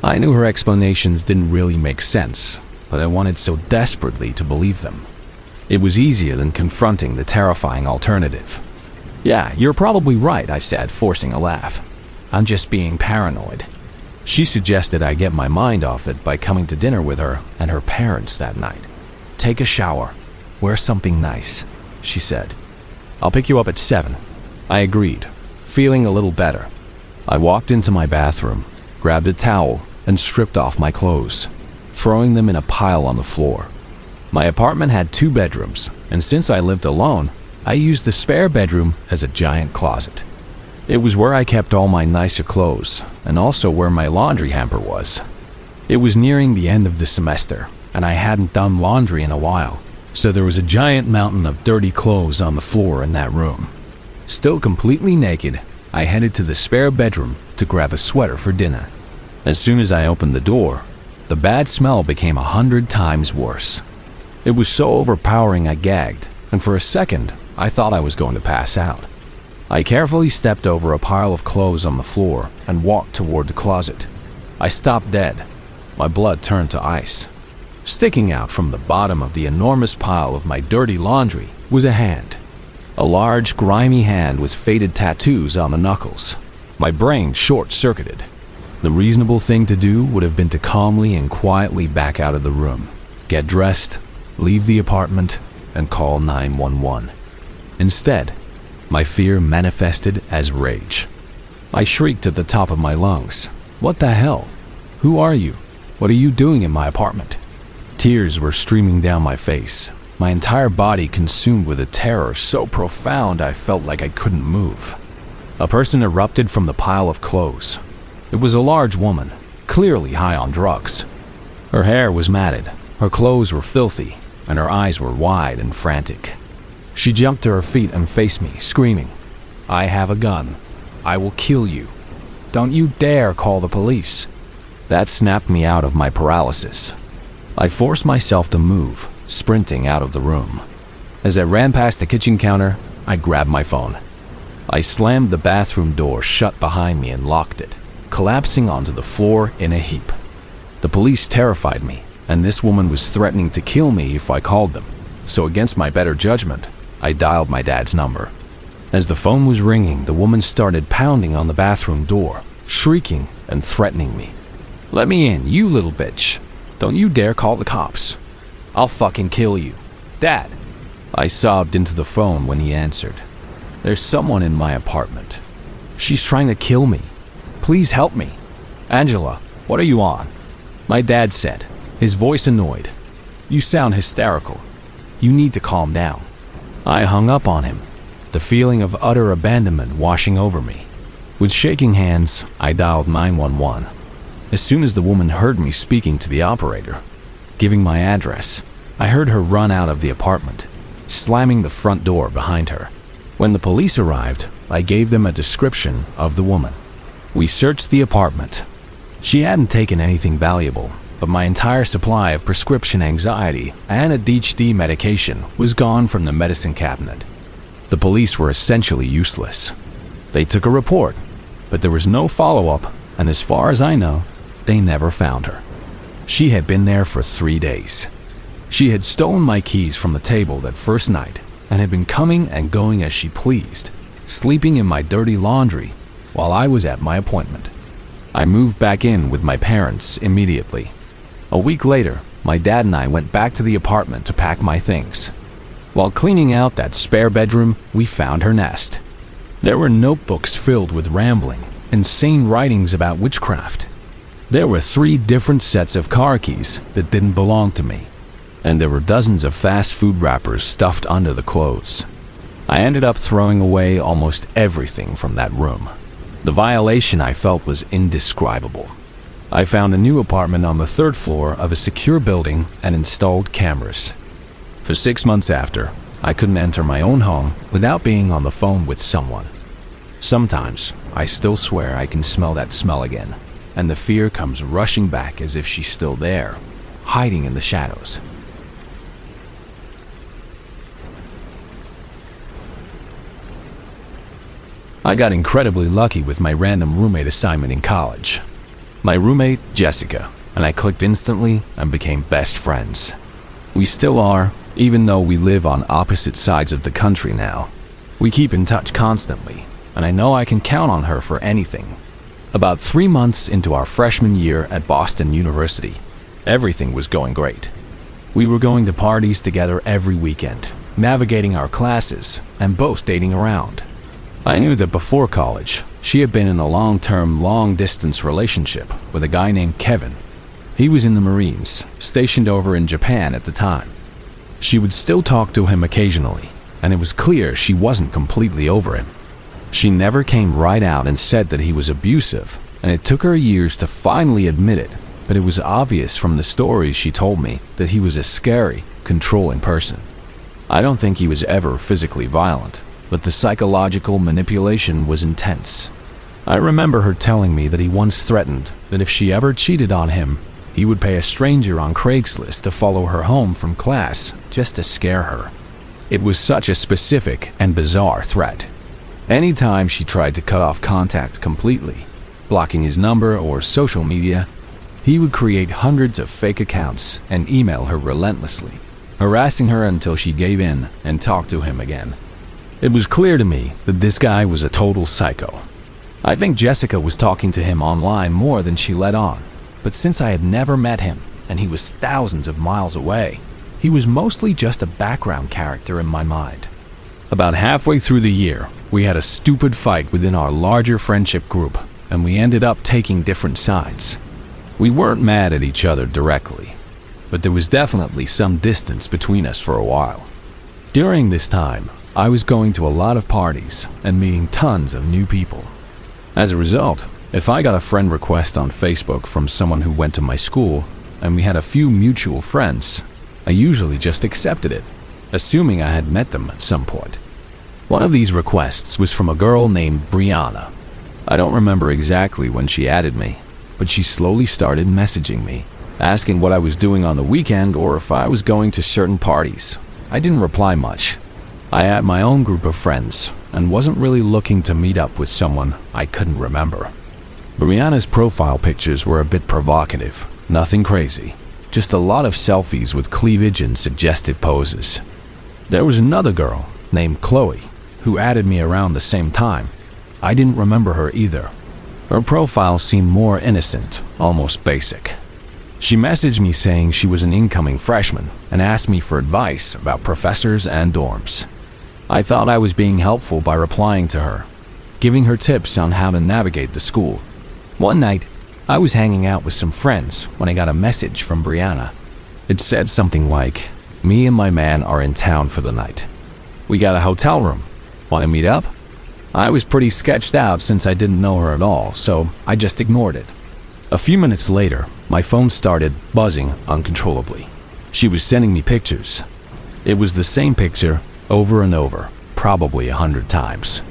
I knew her explanations didn't really make sense, but I wanted so desperately to believe them. It was easier than confronting the terrifying alternative. "Yeah, you're probably right," I said, forcing a laugh. "I'm just being paranoid." She suggested I get my mind off it by coming to dinner with her and her parents that night. "Take a shower. Wear something nice," she said. "I'll pick you up at 7. I agreed, feeling a little better. I walked into my bathroom, grabbed a towel, and stripped off my clothes, throwing them in a pile on the floor. My apartment had 2 bedrooms, and since I lived alone, I used the spare bedroom as a giant closet. It was where I kept all my nicer clothes, and also where my laundry hamper was. It was nearing the end of the semester, and I hadn't done laundry in a while, so there was a giant mountain of dirty clothes on the floor in that room. Still completely naked, I headed to the spare bedroom to grab a sweater for dinner. As soon as I opened the door, the bad smell became 100 times worse. It was so overpowering I gagged, and for a second, I thought I was going to pass out. I carefully stepped over a pile of clothes on the floor and walked toward the closet. I stopped dead. My blood turned to ice. Sticking out from the bottom of the enormous pile of my dirty laundry was a hand. A large, grimy hand with faded tattoos on the knuckles. My brain short-circuited. The reasonable thing to do would have been to calmly and quietly back out of the room, get dressed, leave the apartment, and call 911. Instead, my fear manifested as rage. I shrieked at the top of my lungs. "What the hell? Who are you? What are you doing in my apartment?" Tears were streaming down my face, my entire body consumed with a terror so profound I felt like I couldn't move. A person erupted from the pile of clothes. It was a large woman, clearly high on drugs. Her hair was matted, her clothes were filthy, and her eyes were wide and frantic. She jumped to her feet and faced me, screaming, "I have a gun. I will kill you. Don't you dare call the police." That snapped me out of my paralysis. I forced myself to move, sprinting out of the room. As I ran past the kitchen counter, I grabbed my phone. I slammed the bathroom door shut behind me and locked it, collapsing onto the floor in a heap. The police terrified me, and this woman was threatening to kill me if I called them. So against my better judgment, I dialed my dad's number. As the phone was ringing, the woman started pounding on the bathroom door, shrieking and threatening me. "Let me in, you little bitch. Don't you dare call the cops. I'll fucking kill you. Dad." I sobbed into the phone when he answered. "There's someone in my apartment. She's trying to kill me. Please help me. Angela, what are you on?" My dad said, his voice annoyed. "You sound hysterical. You need to calm down." I hung up on him, the feeling of utter abandonment washing over me. With shaking hands, I dialed 911. As soon as the woman heard me speaking to the operator, giving my address, I heard her run out of the apartment, slamming the front door behind her. When the police arrived, I gave them a description of the woman. We searched the apartment. She hadn't taken anything valuable, but my entire supply of prescription anxiety and ADHD medication was gone from the medicine cabinet. The police were essentially useless. They took a report, but there was no follow-up, and as far as I know, they never found her. She had been there for 3 days. She had stolen my keys from the table that first night and had been coming and going as she pleased, sleeping in my dirty laundry while I was at my appointment. I moved back in with my parents immediately. A week later, my dad and I went back to the apartment to pack my things. While cleaning out that spare bedroom, we found her nest. There were notebooks filled with rambling, insane writings about witchcraft. There were 3 different sets of car keys that didn't belong to me, and there were dozens of fast food wrappers stuffed under the clothes. I ended up throwing away almost everything from that room. The violation I felt was indescribable. I found a new apartment on the 3rd floor of a secure building and installed cameras. For 6 months after, I couldn't enter my own home without being on the phone with someone. Sometimes, I still swear I can smell that smell again, and the fear comes rushing back as if she's still there, hiding in the shadows. I got incredibly lucky with my random roommate assignment in college. My roommate, Jessica, and I clicked instantly and became best friends. We still are, even though we live on opposite sides of the country now. We keep in touch constantly, and I know I can count on her for anything. About 3 months into our freshman year at Boston University, everything was going great. We were going to parties together every weekend, navigating our classes, and both dating around. I knew that before college, she had been in a long-term, long-distance relationship with a guy named Kevin. He was in the Marines, stationed over in Japan at the time. She would still talk to him occasionally, and it was clear she wasn't completely over him. She never came right out and said that he was abusive, and it took her years to finally admit it, but it was obvious from the stories she told me that he was a scary, controlling person. I don't think he was ever physically violent, but the psychological manipulation was intense. I remember her telling me that he once threatened that if she ever cheated on him, he would pay a stranger on Craigslist to follow her home from class just to scare her. It was such a specific and bizarre threat. Anytime she tried to cut off contact completely, blocking his number or social media, he would create hundreds of fake accounts and email her relentlessly, harassing her until she gave in and talked to him again. It was clear to me that this guy was a total psycho. I think Jessica was talking to him online more than she let on, but since I had never met him and he was thousands of miles away, he was mostly just a background character in my mind. About halfway through the year, we had a stupid fight within our larger friendship group, and we ended up taking different sides. We weren't mad at each other directly, but there was definitely some distance between us for a while. During this time, I was going to a lot of parties and meeting tons of new people. As a result, if I got a friend request on Facebook from someone who went to my school, and we had a few mutual friends, I usually just accepted it, assuming I had met them at some point. One of these requests was from a girl named Brianna. I don't remember exactly when she added me, but she slowly started messaging me, asking what I was doing on the weekend or if I was going to certain parties. I didn't reply much. I had my own group of friends and wasn't really looking to meet up with someone I couldn't remember. Brianna's profile pictures were a bit provocative, nothing crazy, just a lot of selfies with cleavage and suggestive poses. There was another girl named Chloe who added me around the same time. I didn't remember her either. Her profile seemed more innocent, almost basic. She messaged me saying she was an incoming freshman and asked me for advice about professors and dorms. I thought I was being helpful by replying to her, giving her tips on how to navigate the school. One night, I was hanging out with some friends when I got a message from Brianna. It said something like, "Me and my man are in town for the night. We got a hotel room. Want to meet up?" I was pretty sketched out since I didn't know her at all, so I just ignored it. A few minutes later, my phone started buzzing uncontrollably. She was sending me pictures. It was the same picture over and over, probably 100 times.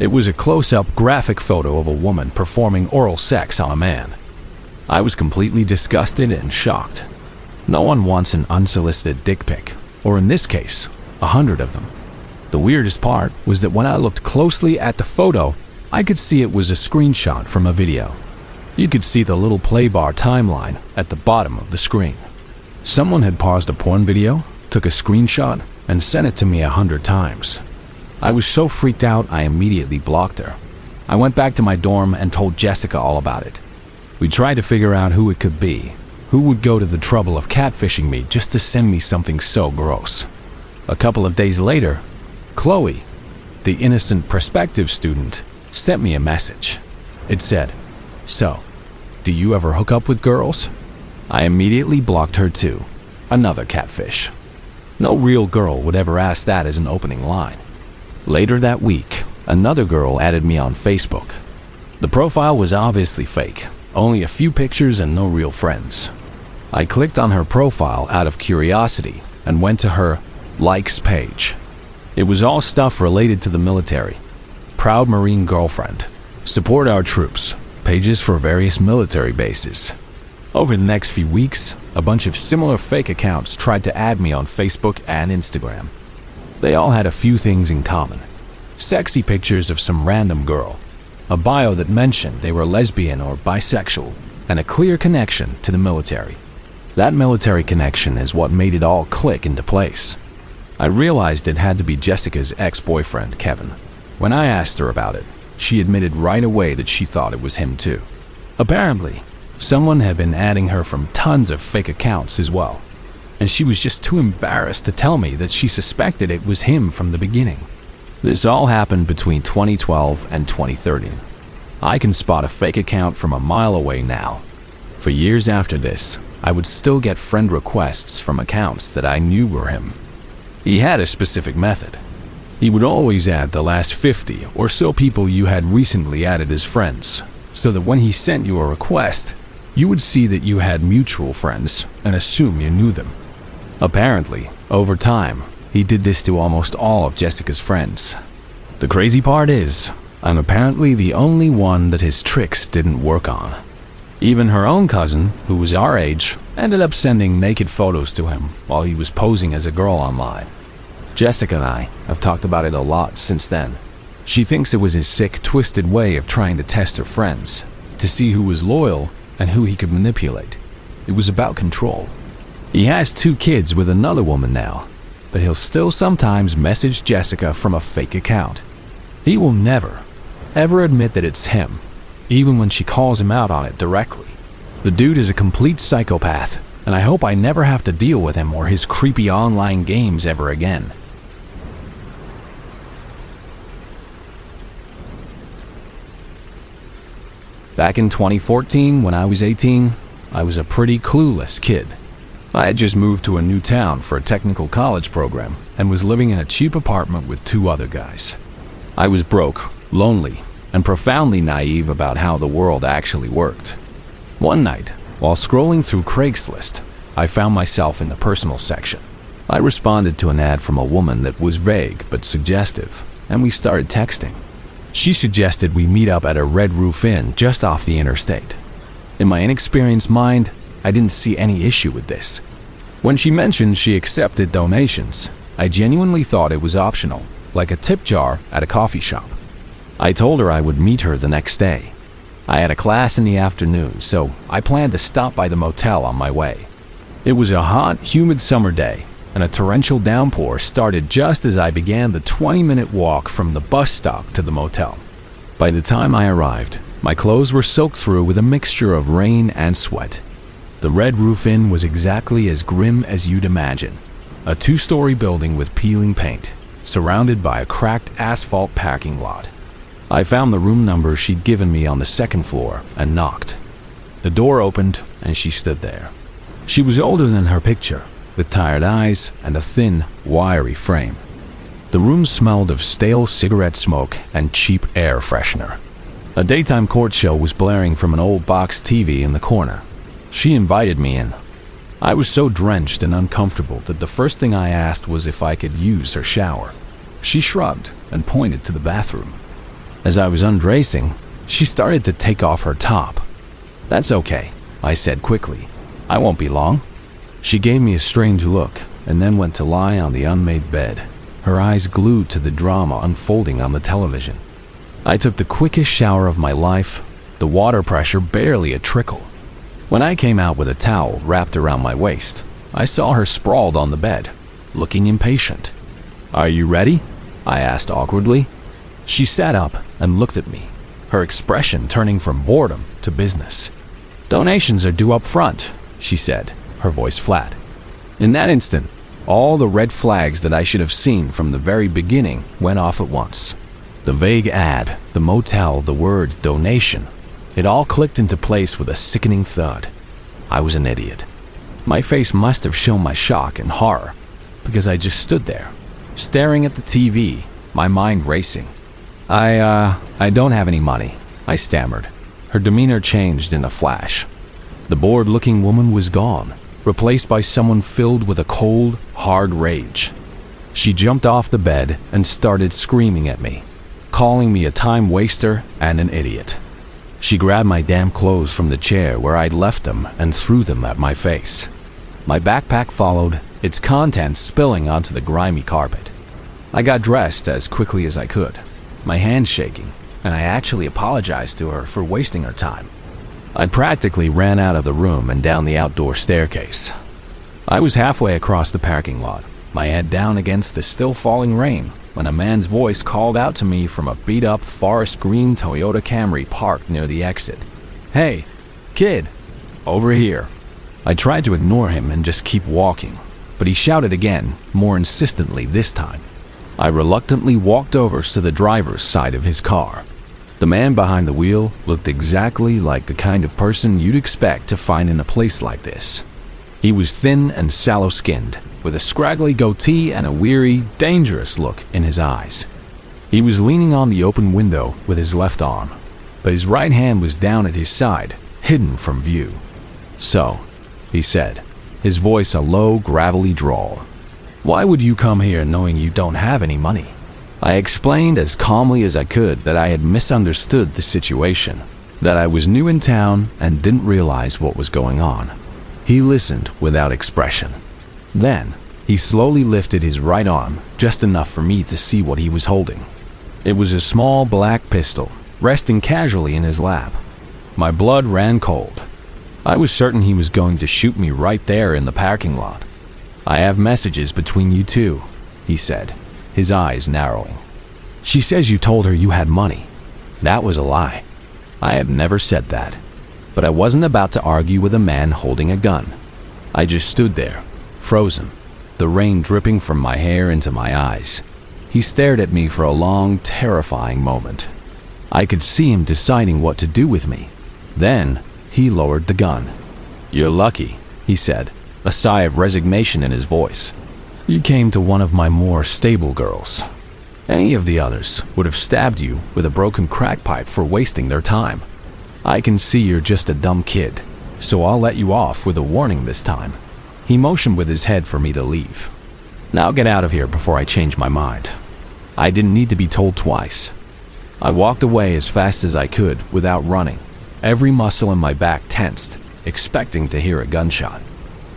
It was a close-up graphic photo of a woman performing oral sex on a man. I was completely disgusted and shocked. No one wants an unsolicited dick pic, or in this case, 100 of them. The weirdest part was that when I looked closely at the photo, I could see it was a screenshot from a video. You could see the little play bar timeline at the bottom of the screen. Someone had paused a porn video, took a screenshot, and sent it to me 100 times. I was so freaked out I immediately blocked her. I went back to my dorm and told Jessica all about it. We tried to figure out who it could be, who would go to the trouble of catfishing me just to send me something so gross. A couple of days later, Chloe, the innocent prospective student, sent me a message. It said, "So, do you ever hook up with girls?" I immediately blocked her too. Another catfish. No real girl would ever ask that as an opening line. Later that week, another girl added me on Facebook. The profile was obviously fake, only a few pictures and no real friends. I clicked on her profile out of curiosity and went to her likes page. It was all stuff related to the military. Proud Marine girlfriend. Support our troops. Pages for various military bases. Over the next few weeks, a bunch of similar fake accounts tried to add me on Facebook and Instagram. They all had a few things in common. Sexy pictures of some random girl, a bio that mentioned they were lesbian or bisexual, and a clear connection to the military. That military connection is what made it all click into place. I realized it had to be Jessica's ex-boyfriend, Kevin. When I asked her about it, she admitted right away that she thought it was him too. Apparently, someone had been adding her from tons of fake accounts as well, and she was just too embarrassed to tell me that she suspected it was him from the beginning. This all happened between 2012 and 2013. I can spot a fake account from a mile away now. For years after this, I would still get friend requests from accounts that I knew were him. He had a specific method. He would always add the last 50 or so people you had recently added as friends, so that when he sent you a request, you would see that you had mutual friends and assume you knew them. Apparently, over time, he did this to almost all of Jessica's friends. The crazy part is, I'm apparently the only one that his tricks didn't work on. Even her own cousin, who was our age, ended up sending naked photos to him while he was posing as a girl online. Jessica and I have talked about it a lot since then. She thinks it was his sick, twisted way of trying to test her friends, to see who was loyal and who he could manipulate. It was about control. He has 2 kids with another woman now, but he'll still sometimes message Jessica from a fake account. He will never, ever admit that it's him, even when she calls him out on it directly. The dude is a complete psychopath, and I hope I never have to deal with him or his creepy online games ever again. Back in 2014, when I was 18, I was a pretty clueless kid. I had just moved to a new town for a technical college program and was living in a cheap apartment with 2 other guys. I was broke, lonely, and profoundly naive about how the world actually worked. One night, while scrolling through Craigslist, I found myself in the personal section. I responded to an ad from a woman that was vague but suggestive, and we started texting. She suggested we meet up at a Red Roof Inn just off the interstate. In my inexperienced mind, I didn't see any issue with this. When she mentioned she accepted donations, I genuinely thought it was optional, like a tip jar at a coffee shop. I told her I would meet her the next day. I had a class in the afternoon, so I planned to stop by the motel on my way. It was a hot, humid summer day, and a torrential downpour started just as I began the 20-minute walk from the bus stop to the motel. By the time I arrived, My clothes were soaked through with a mixture of rain and sweat. The Red Roof Inn was exactly as grim as you'd imagine. A 2-story building with peeling paint, surrounded by a cracked asphalt parking lot. I found the room number she'd given me on the 2nd floor and knocked. The door opened and she stood there. She was older than her picture, with tired eyes and a thin, wiry frame. The room smelled of stale cigarette smoke and cheap air freshener. A daytime court show was blaring from an old box TV in the corner. She invited me in. I was so drenched and uncomfortable that the first thing I asked was if I could use her shower. She shrugged and pointed to the bathroom. As I was undressing, she started to take off her top. "That's okay," I said quickly. "I won't be long." She gave me a strange look and then went to lie on the unmade bed, her eyes glued to the drama unfolding on the television. I took the quickest shower of my life, the water pressure barely a trickle. When I came out with a towel wrapped around my waist, I saw her sprawled on the bed, looking impatient. "Are you ready?" I asked awkwardly. She sat up and looked at me, her expression turning from boredom to business. "Donations are due up front," she said, her voice flat. In that instant, all the red flags that I should have seen from the very beginning went off at once. The vague ad, the motel, the word donation, it all clicked into place with a sickening thud. I was an idiot. My face must have shown my shock and horror, because I just stood there, staring at the TV, my mind racing. I don't have any money," I stammered. Her demeanor changed in a flash. The bored-looking woman was gone, replaced by someone filled with a cold, hard rage. She jumped off the bed and started screaming at me, calling me a time waster and an idiot. She grabbed my damn clothes from the chair where I'd left them and threw them at my face. My backpack followed, its contents spilling onto the grimy carpet. I got dressed as quickly as I could, my hands shaking, and I actually apologized to her for wasting her time. I practically ran out of the room and down the outdoor staircase. I was halfway across the parking lot, my head down against the still falling rain, when a man's voice called out to me from a beat-up forest green Toyota Camry parked near the exit. "Hey, kid, over here." I tried to ignore him and just keep walking, but he shouted again, more insistently this time. I reluctantly walked over to the driver's side of his car. The man behind the wheel looked exactly like the kind of person you'd expect to find in a place like this. He was thin and sallow-skinned, with a scraggly goatee and a weary, dangerous look in his eyes. He was leaning on the open window with his left arm, but his right hand was down at his side, hidden from view. "So," he said, his voice a low, gravelly drawl, "why would you come here knowing you don't have any money?" I explained as calmly as I could that I had misunderstood the situation, that I was new in town and didn't realize what was going on. He listened without expression. Then, he slowly lifted his right arm, just enough for me to see what he was holding. It was a small black pistol, resting casually in his lap. My blood ran cold. I was certain he was going to shoot me right there in the parking lot. "I have messages between you two," he said, his eyes narrowing. "She says you told her you had money." That was a lie. I had never said that. But I wasn't about to argue with a man holding a gun. I just stood there, frozen, the rain dripping from my hair into my eyes. He stared at me for a long, terrifying moment. I could see him deciding what to do with me. Then, he lowered the gun. "You're lucky," he said, a sigh of resignation in his voice. "You came to one of my more stable girls. Any of the others would have stabbed you with a broken crack pipe for wasting their time. I can see you're just a dumb kid, so I'll let you off with a warning this time." He motioned with his head for me to leave. "Now get out of here before I change my mind." I didn't need to be told twice. I walked away as fast as I could without running, every muscle in my back tensed, expecting to hear a gunshot.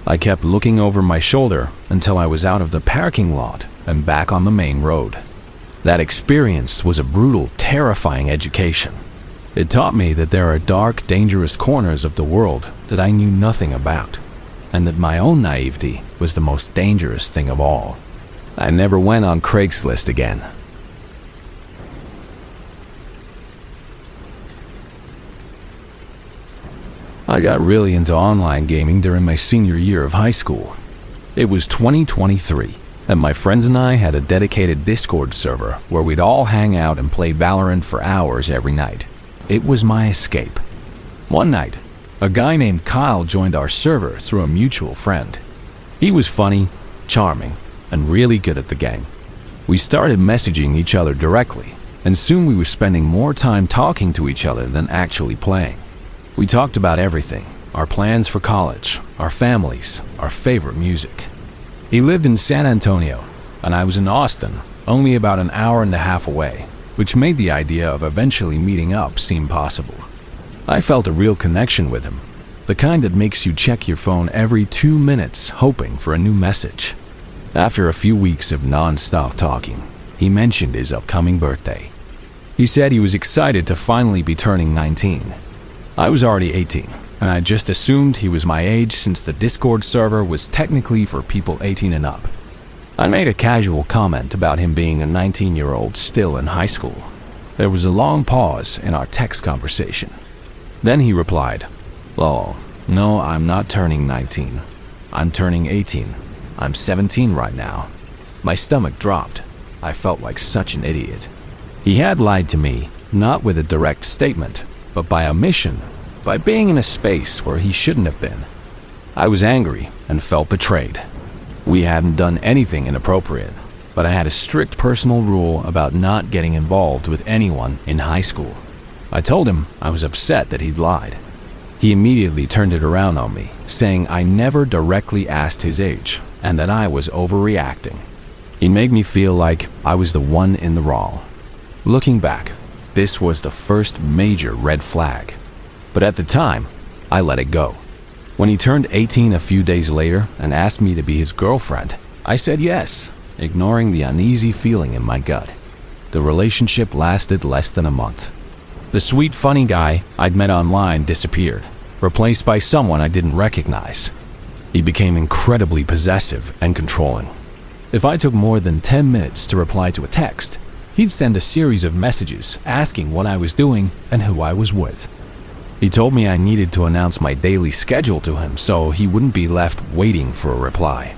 I kept looking over my shoulder until I was out of the parking lot and back on the main road. That experience was a brutal, terrifying education. It taught me that there are dark, dangerous corners of the world that I knew nothing about, and that my own naivety was the most dangerous thing of all. I never went on Craigslist again. I got really into online gaming during my senior year of high school. It was 2023, and my friends and I had a dedicated Discord server where we'd all hang out and play Valorant for hours every night. It was my escape. One night, a guy named Kyle joined our server through a mutual friend. He was funny, charming, and really good at the game. We started messaging each other directly, and soon we were spending more time talking to each other than actually playing. We talked about everything: our plans for college, our families, our favorite music. He lived in San Antonio, and I was in Austin, only about an hour and a half away, which made the idea of eventually meeting up seem possible. I felt a real connection with him, the kind that makes you check your phone every 2 minutes hoping for a new message. After a few weeks of non-stop talking, he mentioned his upcoming birthday. He said he was excited to finally be turning 19. I was already 18, and I just assumed he was my age since the Discord server was technically for people 18 and up. I made a casual comment about him being a 19-year-old still in high school. There was a long pause in our text conversation. Then he replied, "Oh, no, I'm not turning 19. I'm turning 18. I'm 17 right now." My stomach dropped. I felt like such an idiot. He had lied to me, not with a direct statement, but by omission, by being in a space where he shouldn't have been. I was angry and felt betrayed. We hadn't done anything inappropriate, but I had a strict personal rule about not getting involved with anyone in high school. I told him I was upset that he'd lied. He immediately turned it around on me, saying I never directly asked his age and that I was overreacting. He made me feel like I was the one in the wrong. Looking back, this was the first major red flag. But at the time, I let it go. When he turned 18 a few days later and asked me to be his girlfriend, I said yes, ignoring the uneasy feeling in my gut. The relationship lasted less than a month. The sweet, funny guy I'd met online disappeared, replaced by someone I didn't recognize. He became incredibly possessive and controlling. If I took more than 10 minutes to reply to a text, he'd send a series of messages asking what I was doing and who I was with. He told me I needed to announce my daily schedule to him so he wouldn't be left waiting for a reply.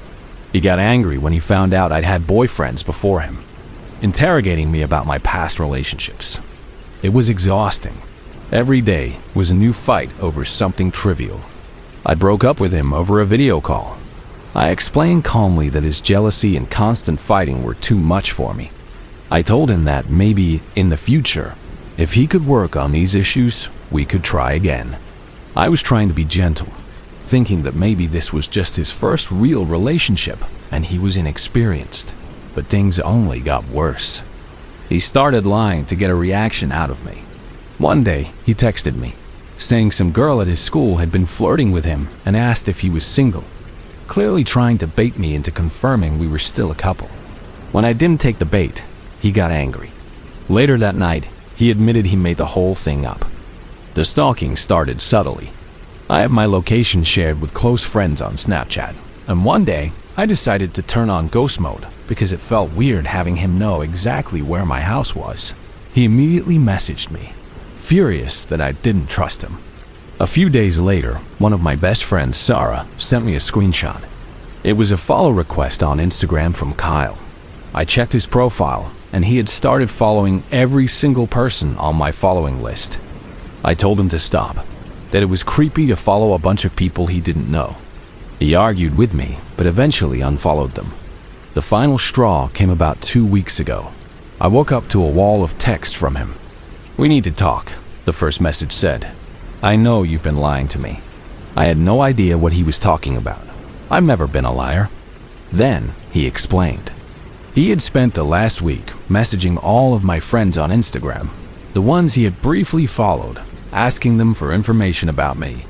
He got angry when he found out I'd had boyfriends before him, interrogating me about my past relationships. It was exhausting. Every day was a new fight over something trivial. I broke up with him over a video call. I explained calmly that his jealousy and constant fighting were too much for me. I told him that maybe in the future, if he could work on these issues, we could try again. I was trying to be gentle, thinking that maybe this was just his first real relationship and he was inexperienced. But things only got worse. He started lying to get a reaction out of me. One day, he texted me, saying some girl at his school had been flirting with him and asked if he was single, clearly trying to bait me into confirming we were still a couple. When I didn't take the bait, he got angry. Later that night, he admitted he made the whole thing up. The stalking started subtly. I have my location shared with close friends on Snapchat, and one day, I decided to turn on ghost mode because it felt weird having him know exactly where my house was. He immediately messaged me, furious that I didn't trust him. A few days later, one of my best friends, Sarah, sent me a screenshot. It was a follow request on Instagram from Kyle. I checked his profile, and he had started following every single person on my following list. I told him to stop, that it was creepy to follow a bunch of people he didn't know. He argued with me, but eventually unfollowed them. The final straw came about 2 weeks ago. I woke up to a wall of text from him. "We need to talk," the first message said. "I know you've been lying to me." I had no idea what he was talking about. I've never been a liar. Then he explained. He had spent the last week messaging all of my friends on Instagram, the ones he had briefly followed, asking them for information about me.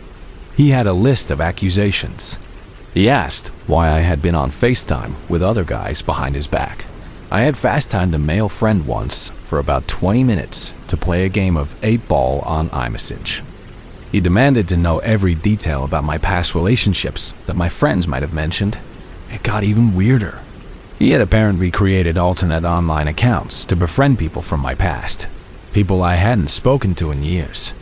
He had a list of accusations. He asked why I had been on FaceTime with other guys behind his back. I had fast-timed a male friend once for about 20 minutes to play a game of 8-ball on iMessage. He demanded to know every detail about my past relationships that my friends might have mentioned. It got even weirder. He had apparently created alternate online accounts to befriend people from my past, people I hadn't spoken to in years.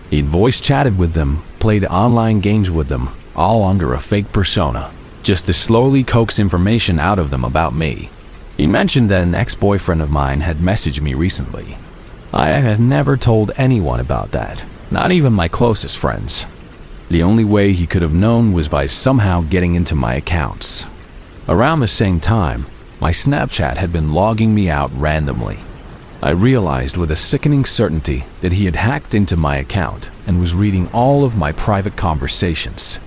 He'd voice chatted with them played online games with them, all under a fake persona, just to slowly coax information out of them about me. He mentioned that an ex-boyfriend of mine had messaged me recently. I had never told anyone about that, not even my closest friends. The only way he could have known was by somehow getting into my accounts. Around the same time, my Snapchat had been logging me out randomly. I realized with a sickening certainty that he had hacked into my account and was reading all of my private conversations.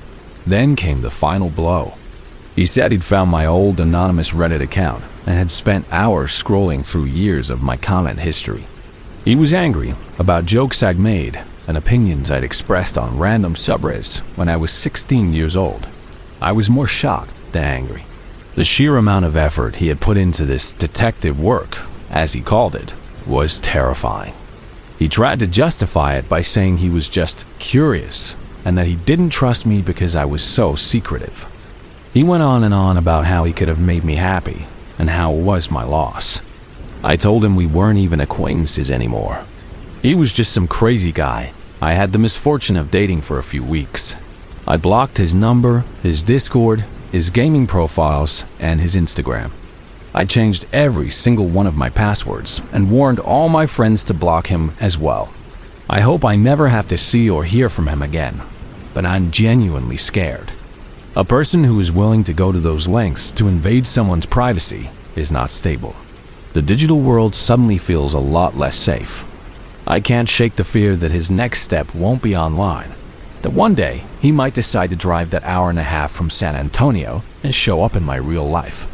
Then came the final blow. He said he'd found my old anonymous Reddit account and had spent hours scrolling through years of my comment history. He was angry about jokes I'd made and opinions I'd expressed on random subreddits when I was 16 years old. I was more shocked than angry. The sheer amount of effort he had put into this detective work, as he called it, was terrifying. He tried to justify it by saying he was just curious and that he didn't trust me because I was so secretive. He went on and on about how he could have made me happy and how it was my loss. I told him we weren't even acquaintances anymore. He was just some crazy guy I had the misfortune of dating for a few weeks. I blocked his number, his Discord, his gaming profiles, and his Instagram. I changed every single one of my passwords and warned all my friends to block him as well. I hope I never have to see or hear from him again, but I'm genuinely scared. A person who is willing to go to those lengths to invade someone's privacy is not stable. The digital world suddenly feels a lot less safe. I can't shake the fear that his next step won't be online, that one day he might decide to drive that hour and a half from San Antonio and show up in my real life.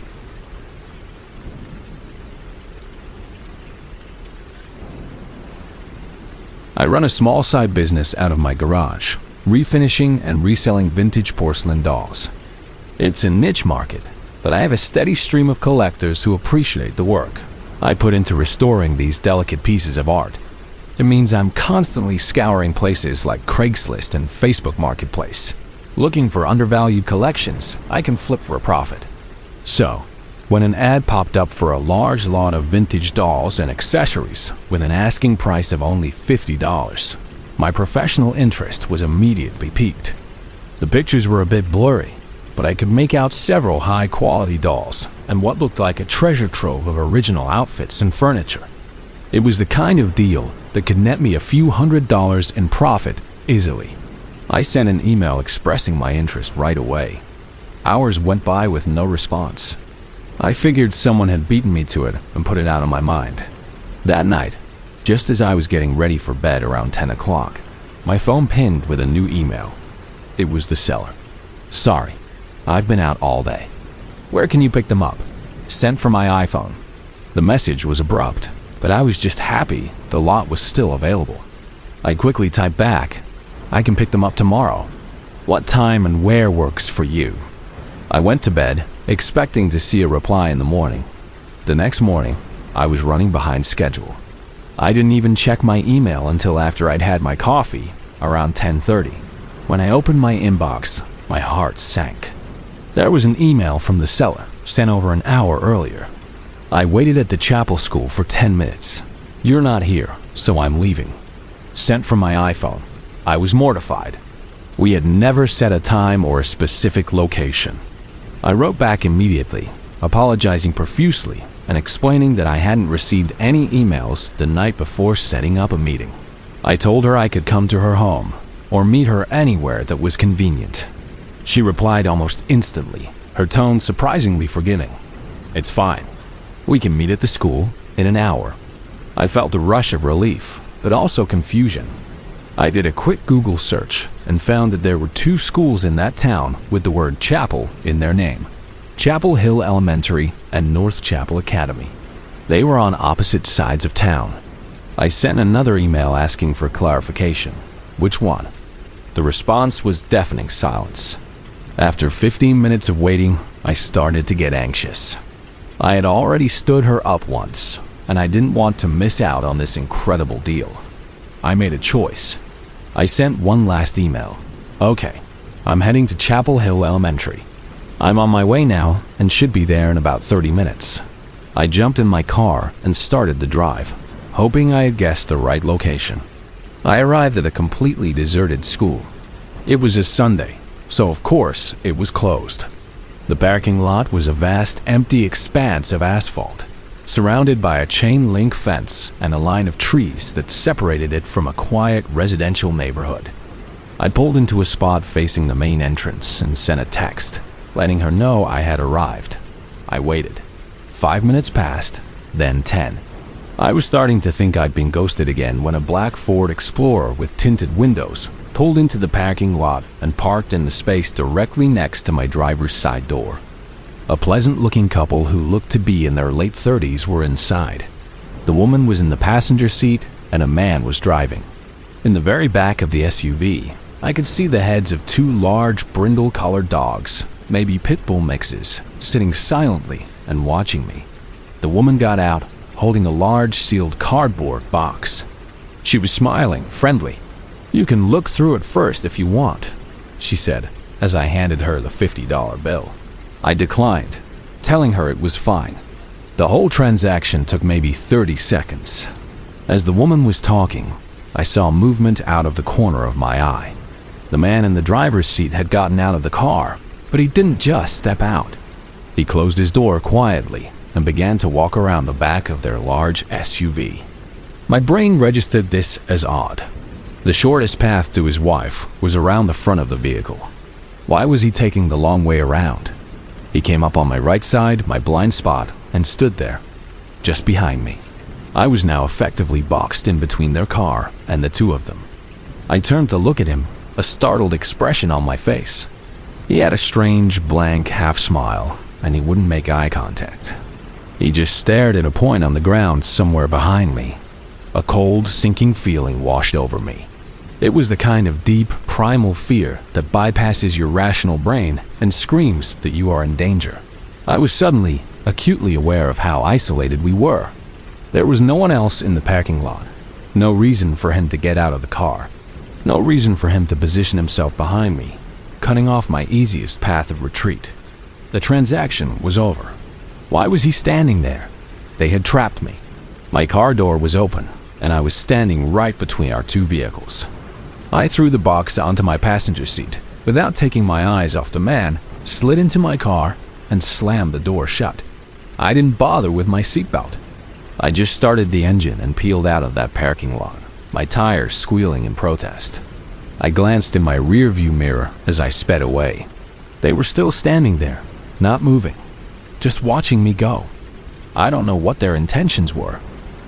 I run a small side business out of my garage, refinishing and reselling vintage porcelain dolls. It's a niche market, but I have a steady stream of collectors who appreciate the work I put into restoring these delicate pieces of art. It means I'm constantly scouring places like Craigslist and Facebook Marketplace, looking for undervalued collections I can flip for a profit. So, when an ad popped up for a large lot of vintage dolls and accessories with an asking price of only $50, my professional interest was immediately piqued. The pictures were a bit blurry, but I could make out several high-quality dolls and what looked like a treasure trove of original outfits and furniture. It was the kind of deal that could net me a few $100s in profit easily. I sent an email expressing my interest right away. Hours went by with no response. I figured someone had beaten me to it and put it out of my mind. That night, just as I was getting ready for bed around 10 o'clock, my phone pinged with a new email. It was the seller. Sorry, I've been out all day. Where can you pick them up? Sent from my iPhone. The message was abrupt, but I was just happy the lot was still available. I quickly typed back, I can pick them up tomorrow. What time and where works for you? I went to bed, expecting to see a reply in the morning. The next morning, I was running behind schedule. I didn't even check my email until after I'd had my coffee, around 10:30. When I opened my inbox, my heart sank. There was an email from the seller, sent over an hour earlier. I waited at the chapel school for 10 minutes. You're not here, so I'm leaving. Sent from my iPhone. I was mortified. We had never set a time or a specific location. I wrote back immediately, apologizing profusely and explaining that I hadn't received any emails the night before setting up a meeting. I told her I could come to her home or meet her anywhere that was convenient. She replied almost instantly, her tone surprisingly forgiving. It's fine. We can meet at the school in an hour. I felt a rush of relief, but also confusion. I did a quick Google search and found that there were 2 schools in that town with the word chapel in their name. Chapel Hill Elementary and North Chapel Academy. They were on opposite sides of town. I sent another email asking for clarification. Which one? The response was deafening silence. After 15 minutes of waiting, I started to get anxious. I had already stood her up once, and I didn't want to miss out on this incredible deal. I made a choice. I sent one last email. Okay, I'm heading to Chapel Hill Elementary. I'm on my way now and should be there in about 30 minutes. I jumped in my car and started the drive, hoping I had guessed the right location. I arrived at a completely deserted school. It was a Sunday, so of course it was closed. The parking lot was a vast, empty expanse of asphalt, surrounded by a chain-link fence and a line of trees that separated it from a quiet residential neighborhood. I pulled into a spot facing the main entrance and sent a text, letting her know I had arrived. I waited. 5 minutes passed, then 10. I was starting to think I'd been ghosted again when a black Ford Explorer with tinted windows pulled into the parking lot and parked in the space directly next to my driver's side door. A pleasant-looking couple who looked to be in their late 30s were inside. The woman was in the passenger seat and a man was driving. In the very back of the SUV, I could see the heads of two large brindle-colored dogs, maybe pit bull mixes, sitting silently and watching me. The woman got out, holding a large sealed cardboard box. She was smiling, friendly. "You can look through it first if you want," she said as I handed her the $50 bill. I declined, telling her it was fine. The whole transaction took maybe 30 seconds. As the woman was talking, I saw movement out of the corner of my eye. The man in the driver's seat had gotten out of the car, but he didn't just step out. He closed his door quietly and began to walk around the back of their large SUV. My brain registered this as odd. The shortest path to his wife was around the front of the vehicle. Why was he taking the long way around? He came up on my right side, my blind spot, and stood there, just behind me. I was now effectively boxed in between their car and the two of them. I turned to look at him, a startled expression on my face. He had a strange, blank half-smile, and he wouldn't make eye contact. He just stared at a point on the ground somewhere behind me. A cold, sinking feeling washed over me. It was the kind of deep, primal fear that bypasses your rational brain and screams that you are in danger. I was suddenly, acutely aware of how isolated we were. There was no one else in the parking lot. No reason for him to get out of the car. No reason for him to position himself behind me, cutting off my easiest path of retreat. The transaction was over. Why was he standing there? They had trapped me. My car door was open, and I was standing right between our two vehicles. I threw the box onto my passenger seat, without taking my eyes off the man, slid into my car, and slammed the door shut. I didn't bother with my seatbelt. I just started the engine and peeled out of that parking lot, my tires squealing in protest. I glanced in my rearview mirror as I sped away. They were still standing there, not moving, just watching me go. I don't know what their intentions were.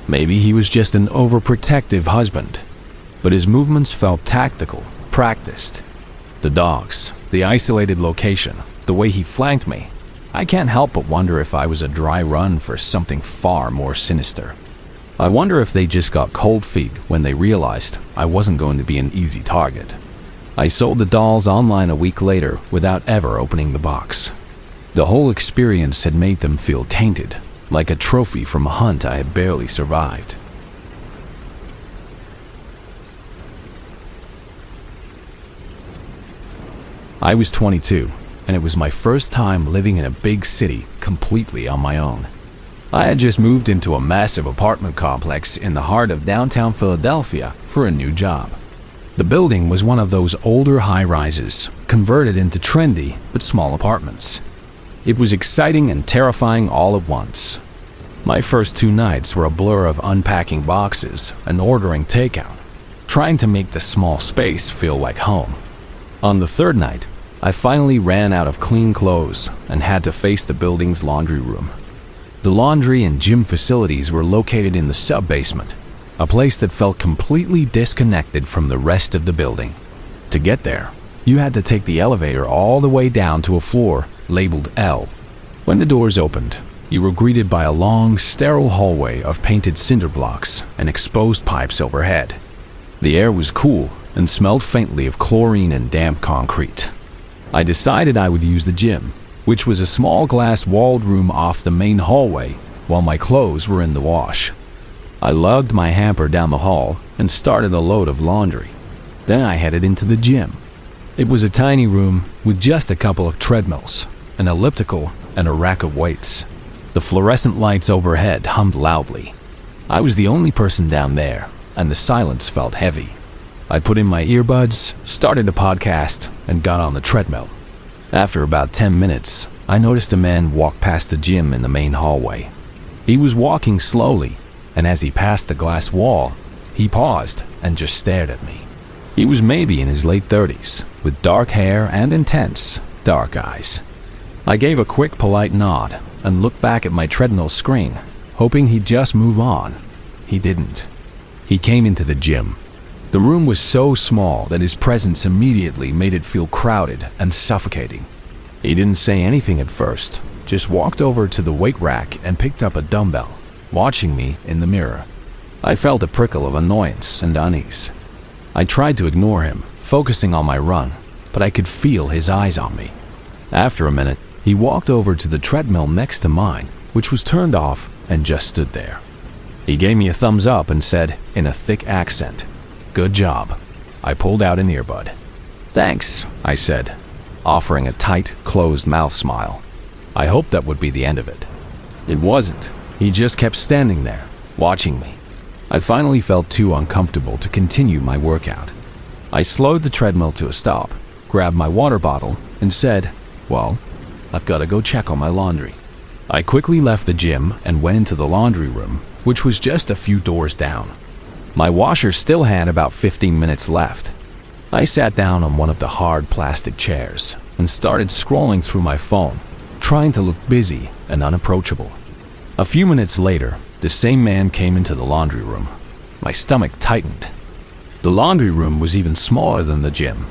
Maybe he was just an overprotective husband, but his movements felt tactical, practiced. The dogs, the isolated location, the way he flanked me. I can't help but wonder if I was a dry run for something far more sinister. I wonder if they just got cold feet when they realized I wasn't going to be an easy target. I sold the dolls online a week later without ever opening the box. The whole experience had made them feel tainted, like a trophy from a hunt I had barely survived. I was 22, and it was my first time living in a big city completely on my own. I had just moved into a massive apartment complex in the heart of downtown Philadelphia for a new job. The building was one of those older high-rises, converted into trendy but small apartments. It was exciting and terrifying all at once. My first 2 nights were a blur of unpacking boxes and ordering takeout, trying to make the small space feel like home. On the 3rd night, I finally ran out of clean clothes and had to face the building's laundry room. The laundry and gym facilities were located in the sub-basement, a place that felt completely disconnected from the rest of the building. To get there, you had to take the elevator all the way down to a floor labeled L. When the doors opened, you were greeted by a long, sterile hallway of painted cinder blocks and exposed pipes overhead. The air was cool and smelled faintly of chlorine and damp concrete. I decided I would use the gym, which was a small glass-walled room off the main hallway, while my clothes were in the wash. I lugged my hamper down the hall and started a load of laundry. Then I headed into the gym. It was a tiny room with just a couple of treadmills, an elliptical, and a rack of weights. The fluorescent lights overhead hummed loudly. I was the only person down there, and the silence felt heavy. I put in my earbuds, started a podcast, and got on the treadmill. After about 10 minutes, I noticed a man walk past the gym in the main hallway. He was walking slowly, and as he passed the glass wall, he paused and just stared at me. He was maybe in his late 30s, with dark hair and intense, dark eyes. I gave a quick, polite nod and looked back at my treadmill screen, hoping he'd just move on. He didn't. He came into the gym. The room was so small that his presence immediately made it feel crowded and suffocating. He didn't say anything at first, just walked over to the weight rack and picked up a dumbbell, watching me in the mirror. I felt a prickle of annoyance and unease. I tried to ignore him, focusing on my run, but I could feel his eyes on me. After a minute, he walked over to the treadmill next to mine, which was turned off, and just stood there. He gave me a thumbs up and said, in a thick accent, "Good job." I pulled out an earbud. "Thanks," I said, offering a tight, closed-mouth smile. I hoped that would be the end of it. It wasn't. He just kept standing there, watching me. I finally felt too uncomfortable to continue my workout. I slowed the treadmill to a stop, grabbed my water bottle, and said, "Well, I've got to go check on my laundry." I quickly left the gym and went into the laundry room, which was just a few doors down. My washer still had about 15 minutes left. I sat down on one of the hard plastic chairs and started scrolling through my phone, trying to look busy and unapproachable. A few minutes later, the same man came into the laundry room. My stomach tightened. The laundry room was even smaller than the gym.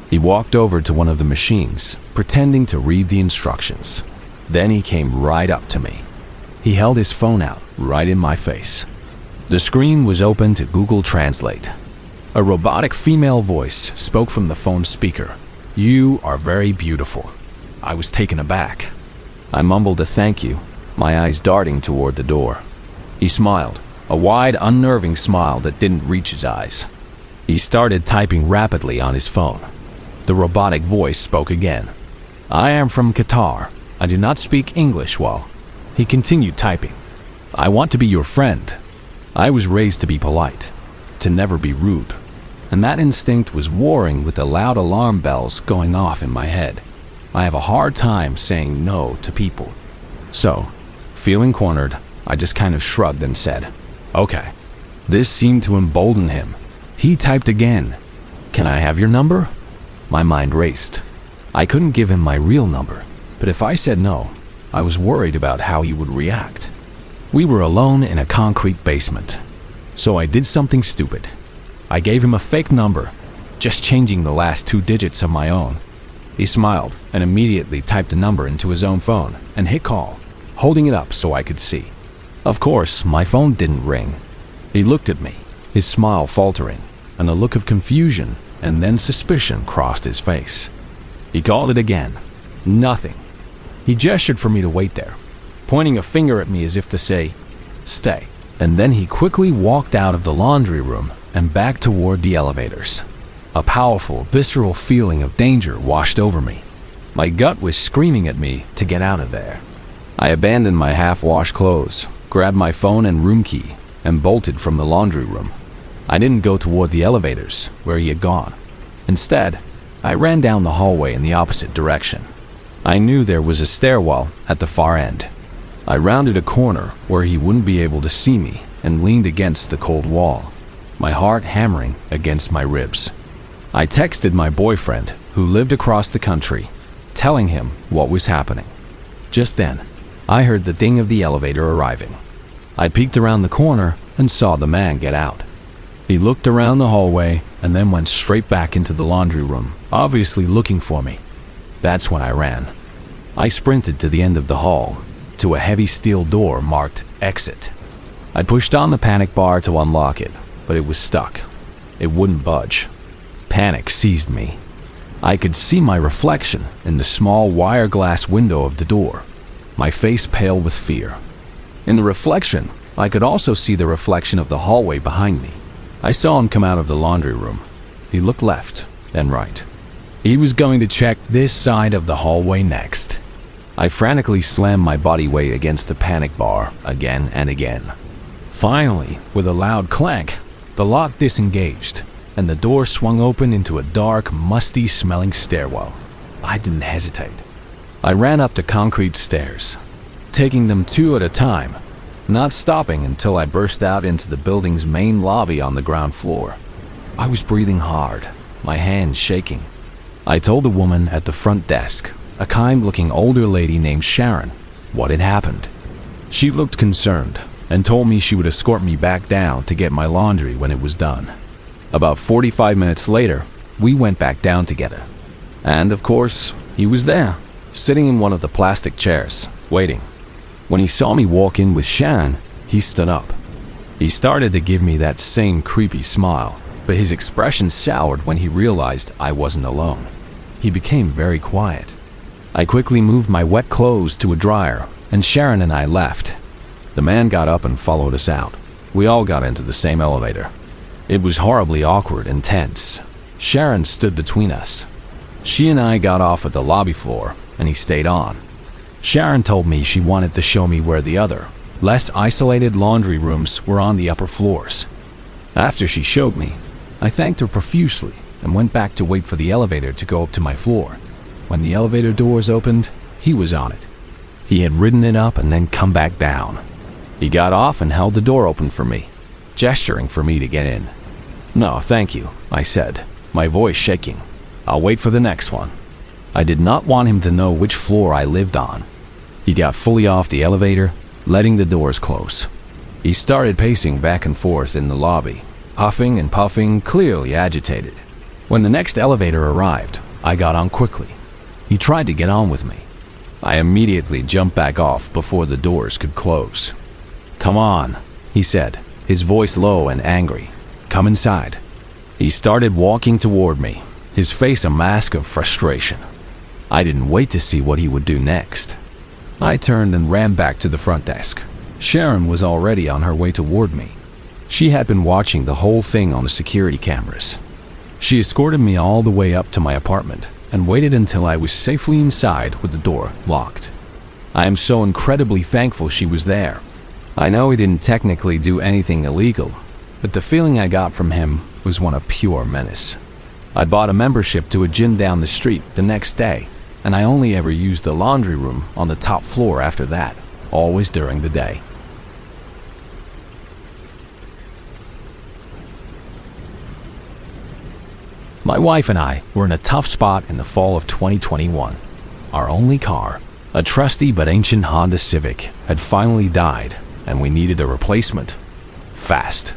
He walked over to one of the machines, pretending to read the instructions. Then he came right up to me. He held his phone out right in my face. The screen was open to Google Translate. A robotic female voice spoke from the phone speaker. "You are very beautiful." I was taken aback. I mumbled a thank you, my eyes darting toward the door. He smiled, a wide, unnerving smile that didn't reach his eyes. He started typing rapidly on his phone. The robotic voice spoke again. "I am from Qatar. I do not speak English well." He continued typing. "I want to be your friend." I was raised to be polite, to never be rude, and that instinct was warring with the loud alarm bells going off in my head. I have a hard time saying no to people. So, feeling cornered, I just kind of shrugged and said, "Okay." This seemed to embolden him. He typed again. "Can I have your number?" My mind raced. I couldn't give him my real number, but if I said no, I was worried about how he would react. We were alone in a concrete basement, so I did something stupid. I gave him a fake number, just changing the last 2 digits of my own. He smiled and immediately typed a number into his own phone and hit call, holding it up so I could see. Of course, my phone didn't ring. He looked at me, his smile faltering, and a look of confusion and then suspicion crossed his face. He called it again. Nothing. He gestured for me to wait there, pointing a finger at me as if to say, "Stay." And then he quickly walked out of the laundry room and back toward the elevators. A powerful, visceral feeling of danger washed over me. My gut was screaming at me to get out of there. I abandoned my half-washed clothes, grabbed my phone and room key, and bolted from the laundry room. I didn't go toward the elevators, where he had gone. Instead, I ran down the hallway in the opposite direction. I knew there was a stairwell at the far end. I rounded a corner where he wouldn't be able to see me and leaned against the cold wall, my heart hammering against my ribs. I texted my boyfriend, who lived across the country, telling him what was happening. Just then, I heard the ding of the elevator arriving. I peeked around the corner and saw the man get out. He looked around the hallway and then went straight back into the laundry room, obviously looking for me. That's when I ran. I sprinted to the end of the hall, to a heavy steel door marked Exit. I pushed on the panic bar to unlock it, but it was stuck. It wouldn't budge. Panic seized me. I could see my reflection in the small wire glass window of the door, my face pale with fear. In the reflection, I could also see the reflection of the hallway behind me. I saw him come out of the laundry room. He looked left, then right. He was going to check this side of the hallway next. I frantically slammed my body weight against the panic bar again and again. Finally, with a loud clank, the lock disengaged, and the door swung open into a dark, musty-smelling stairwell. I didn't hesitate. I ran up the concrete stairs, taking them two at a time, not stopping until I burst out into the building's main lobby on the ground floor. I was breathing hard, my hands shaking. I told the woman at the front desk, a kind-looking older lady named Sharon, what had happened. She looked concerned and told me she would escort me back down to get my laundry when it was done. About 45 minutes later, we went back down together. And of course, he was there, sitting in one of the plastic chairs, waiting. When he saw me walk in with Sharon, he stood up. He started to give me that same creepy smile, but his expression soured when he realized I wasn't alone. He became very quiet. I quickly moved my wet clothes to a dryer, and Sharon and I left. The man got up and followed us out. We all got into the same elevator. It was horribly awkward and tense. Sharon stood between us. She and I got off at the lobby floor, and he stayed on. Sharon told me she wanted to show me where the other, less isolated laundry rooms were on the upper floors. After she showed me, I thanked her profusely and went back to wait for the elevator to go up to my floor. When the elevator doors opened, he was on it. He had ridden it up and then come back down. He got off and held the door open for me, gesturing for me to get in. "No, thank you," I said, my voice shaking. "I'll wait for the next one." I did not want him to know which floor I lived on. He got fully off the elevator, letting the doors close. He started pacing back and forth in the lobby, huffing and puffing, clearly agitated. When the next elevator arrived, I got on quickly. He tried to get on with me. I immediately jumped back off before the doors could close. "Come on," he said, his voice low and angry. "Come inside." He started walking toward me, his face a mask of frustration. I didn't wait to see what he would do next. I turned and ran back to the front desk. Sharon was already on her way toward me. She had been watching the whole thing on the security cameras. She escorted me all the way up to my apartment and waited until I was safely inside with the door locked. I am so incredibly thankful she was there. I know he didn't technically do anything illegal, but the feeling I got from him was one of pure menace. I bought a membership to a gym down the street the next day, and I only ever used the laundry room on the top floor after that, always during the day. My wife and I were in a tough spot in the fall of 2021. Our only car, a trusty but ancient Honda Civic, had finally died, and we needed a replacement. Fast.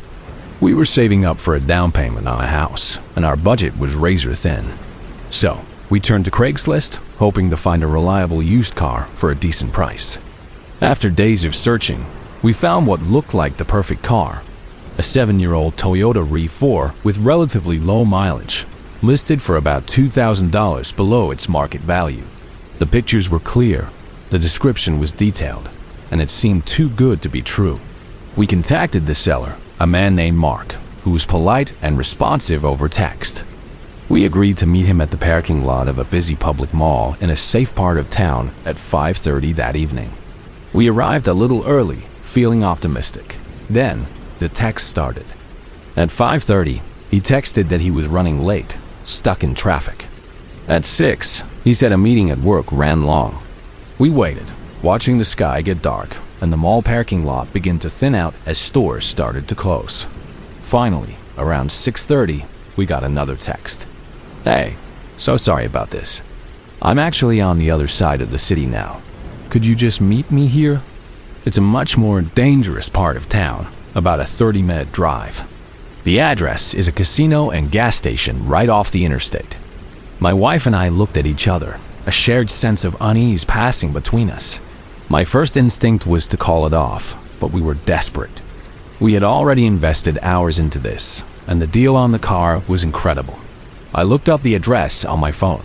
We were saving up for a down payment on a house, and our budget was razor thin. So, we turned to Craigslist, hoping to find a reliable used car for a decent price. After days of searching, we found what looked like the perfect car, a 7-year-old Toyota RAV4 with relatively low mileage, listed for about $2,000 below its market value. The pictures were clear, the description was detailed, and it seemed too good to be true. We contacted the seller, a man named Mark, who was polite and responsive over text. We agreed to meet him at the parking lot of a busy public mall in a safe part of town at 5:30 that evening. We arrived a little early, feeling optimistic. Then, the text started. At 5:30, he texted that he was running late, stuck in traffic. At 6, he said a meeting at work ran long. We waited, watching the sky get dark and the mall parking lot begin to thin out as stores started to close. Finally, around 6:30, we got another text. "Hey, so sorry about this. I'm actually on the other side of the city now. Could you just meet me here? It's a much more dangerous part of town, about a 30-minute drive. The address is a casino and gas station right off the interstate." My wife and I looked at each other, a shared sense of unease passing between us. My first instinct was to call it off, but we were desperate. We had already invested hours into this, and the deal on the car was incredible. I looked up the address on my phone.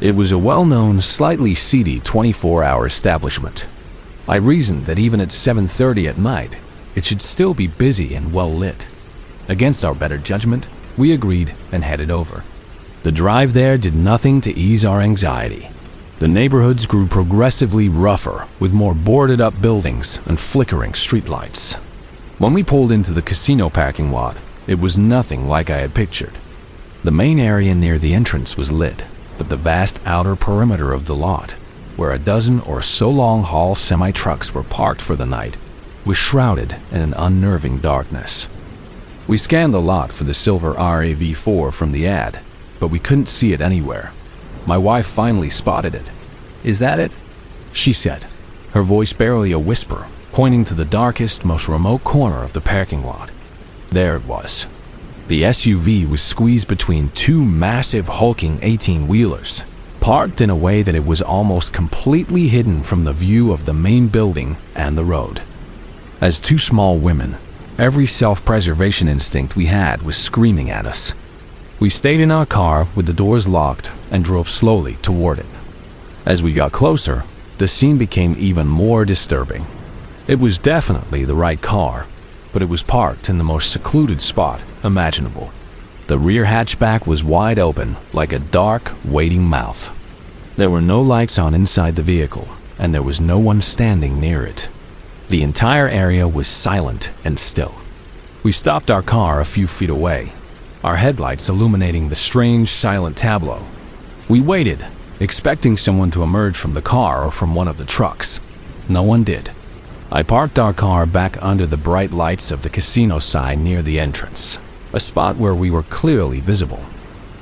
It was a well-known, slightly seedy 24-hour establishment. I reasoned that even at 7:30 at night, it should still be busy and well-lit. Against our better judgment, we agreed and headed over. The drive there did nothing to ease our anxiety. The neighborhoods grew progressively rougher, with more boarded-up buildings and flickering streetlights. When we pulled into the casino parking lot, It was nothing like I had pictured. The main area near the entrance was lit, but the vast outer perimeter of the lot, where a dozen or so long-haul semi-trucks were parked for the night, was shrouded in an unnerving darkness. We scanned the lot for the silver RAV4 from the ad, but we couldn't see it anywhere. My wife finally spotted it. "Is that it?" she said, her voice barely a whisper, pointing to the darkest, most remote corner of the parking lot. There it was. The SUV was squeezed between two massive hulking 18-wheelers, parked in a way that it was almost completely hidden from the view of the main building and the road. As two small women, every self-preservation instinct we had was screaming at us. We stayed in our car with the doors locked and drove slowly toward it. As we got closer, the scene became even more disturbing. It was definitely the right car, but it was parked in the most secluded spot imaginable. The rear hatchback was wide open, like a dark, waiting mouth. There were no lights on inside the vehicle, and there was no one standing near it. The entire area was silent and still. We stopped our car a few feet away, our headlights illuminating the strange, silent tableau. We waited, expecting someone to emerge from the car or from one of the trucks. No one did. I parked our car back under the bright lights of the casino sign near the entrance, a spot where we were clearly visible.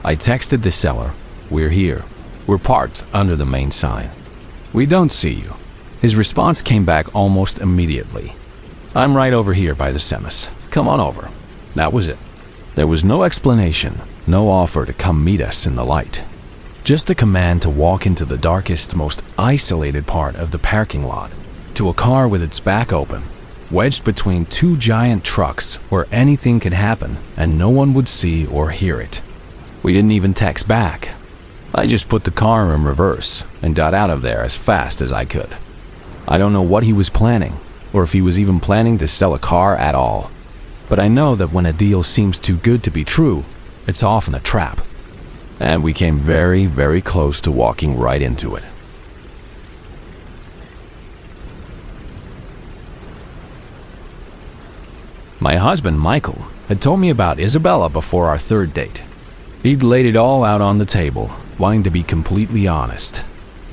I texted the seller, "We're here. We're parked under the main sign. We don't see you." His response came back almost immediately. "I'm right over here by the Semis. Come on over." That was it. There was no explanation, no offer to come meet us in the light. Just a command to walk into the darkest, most isolated part of the parking lot, to a car with its back open, wedged between two giant trucks where anything could happen and no one would see or hear it. We didn't even text back. I just put the car in reverse and got out of there as fast as I could. I don't know what he was planning, or if he was even planning to sell a car at all. But I know that when a deal seems too good to be true, it's often a trap. And we came very, very close to walking right into it. My husband, Michael, had told me about Isabella before our third date. He'd laid it all out on the table, wanting to be completely honest.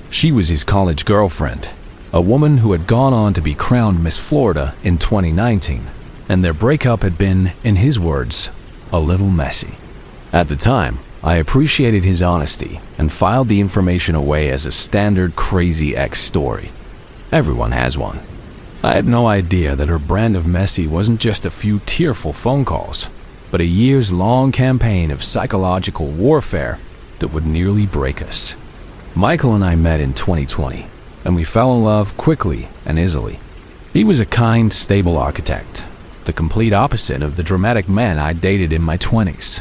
She was his college girlfriend, a woman who had gone on to be crowned Miss Florida in 2019, and their breakup had been, in his words, a little messy. At the time, I appreciated his honesty and filed the information away as a standard crazy ex story. Everyone has one. I had no idea that her brand of messy wasn't just a few tearful phone calls, but a years-long campaign of psychological warfare that would nearly break us. Michael and I met in 2020, and we fell in love quickly and easily. He was a kind, stable architect, the complete opposite of the dramatic man I dated in my 20s.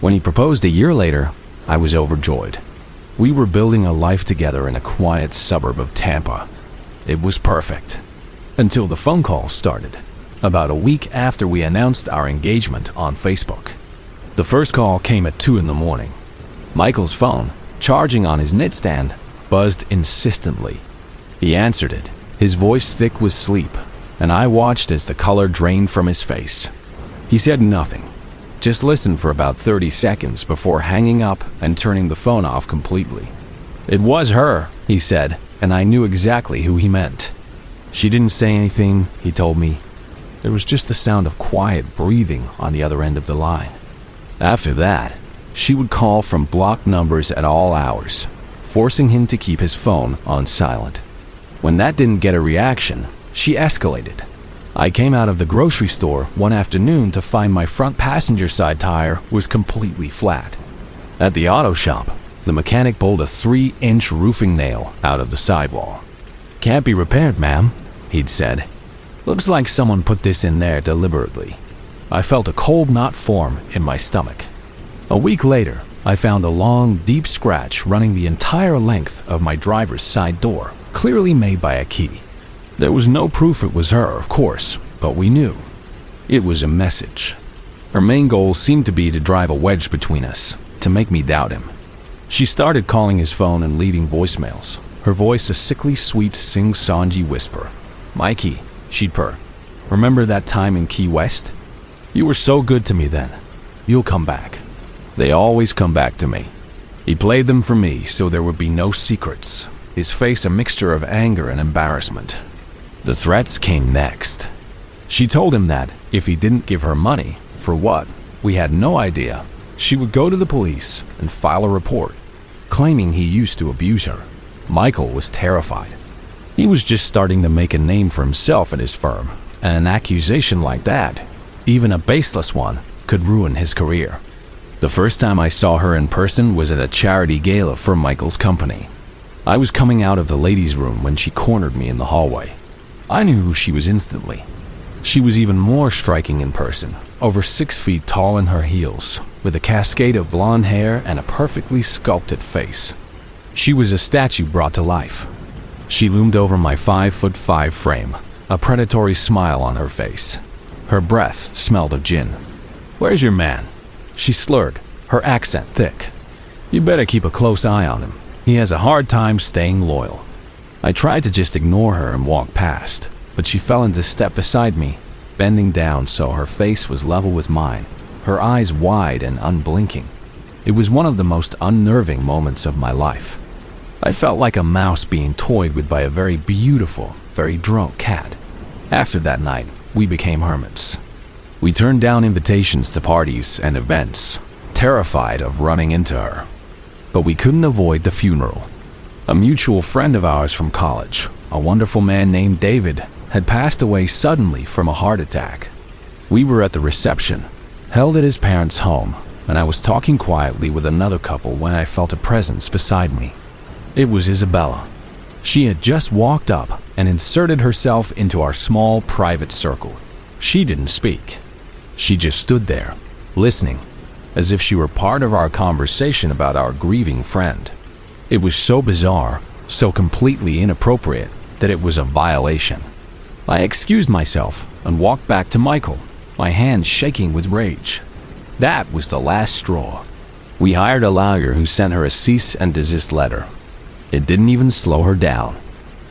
When he proposed a year later, I was overjoyed. We were building a life together in a quiet suburb of Tampa. It was perfect. Until the phone calls started, about a week after we announced our engagement on Facebook. The first call came at 2 a.m. Michael's phone, charging on his nightstand, buzzed insistently. He answered it, his voice thick with sleep, and I watched as the color drained from his face. He said nothing, just listened for about 30 seconds before hanging up and turning the phone off completely. It was her, he said, and I knew exactly who he meant. She didn't say anything, he told me. There was just the sound of quiet breathing on the other end of the line. After that, she would call from blocked numbers at all hours, forcing him to keep his phone on silent. When that didn't get a reaction, she escalated. I came out of the grocery store one afternoon to find my front passenger side tire was completely flat. At the auto shop, the mechanic pulled a 3-inch roofing nail out of the sidewall. "Can't be repaired, ma'am," he'd said. "Looks like someone put this in there deliberately." I felt a cold knot form in my stomach. A week later, I found a long, deep scratch running the entire length of my driver's side door, clearly made by a key. There was no proof it was her, of course, but we knew. It was a message. Her main goal seemed to be to drive a wedge between us, to make me doubt him. She started calling his phone and leaving voicemails, her voice a sickly sweet sing-songy whisper. "Mikey," she'd purr. "Remember that time in Key West? You were so good to me then. You'll come back." They always come back to me. He played them for me so there would be no secrets, his face a mixture of anger and embarrassment. The threats came next. She told him that if he didn't give her money, for what, we had no idea, she would go to the police and file a report, claiming he used to abuse her. Michael was terrified. He was just starting to make a name for himself at his firm, and an accusation like that, even a baseless one, could ruin his career. The first time I saw her in person was at a charity gala for Michael's company. I was coming out of the ladies' room when she cornered me in the hallway. I knew who she was instantly. She was even more striking in person, over 6 feet tall in her heels, with a cascade of blonde hair and a perfectly sculpted face. She was a statue brought to life. She loomed over my 5'5" frame, a predatory smile on her face. Her breath smelled of gin. "Where's your man?" She slurred, her accent thick. "You better keep a close eye on him. He has a hard time staying loyal." I tried to just ignore her and walk past, but she fell into step beside me, bending down so her face was level with mine, her eyes wide and unblinking. It was one of the most unnerving moments of my life. I felt like a mouse being toyed with by a very beautiful, very drunk cat. After that night, we became hermits. We turned down invitations to parties and events, terrified of running into her. But we couldn't avoid the funeral. A mutual friend of ours from college, a wonderful man named David, had passed away suddenly from a heart attack. We were at the reception, held at his parents' home, and I was talking quietly with another couple when I felt a presence beside me. It was Isabella. She had just walked up and inserted herself into our small private circle. She didn't speak. She just stood there, listening, as if she were part of our conversation about our grieving friend. It was so bizarre, so completely inappropriate, that it was a violation. I excused myself and walked back to Michael, my hands shaking with rage. That was the last straw. We hired a lawyer who sent her a cease and desist letter. It didn't even slow her down.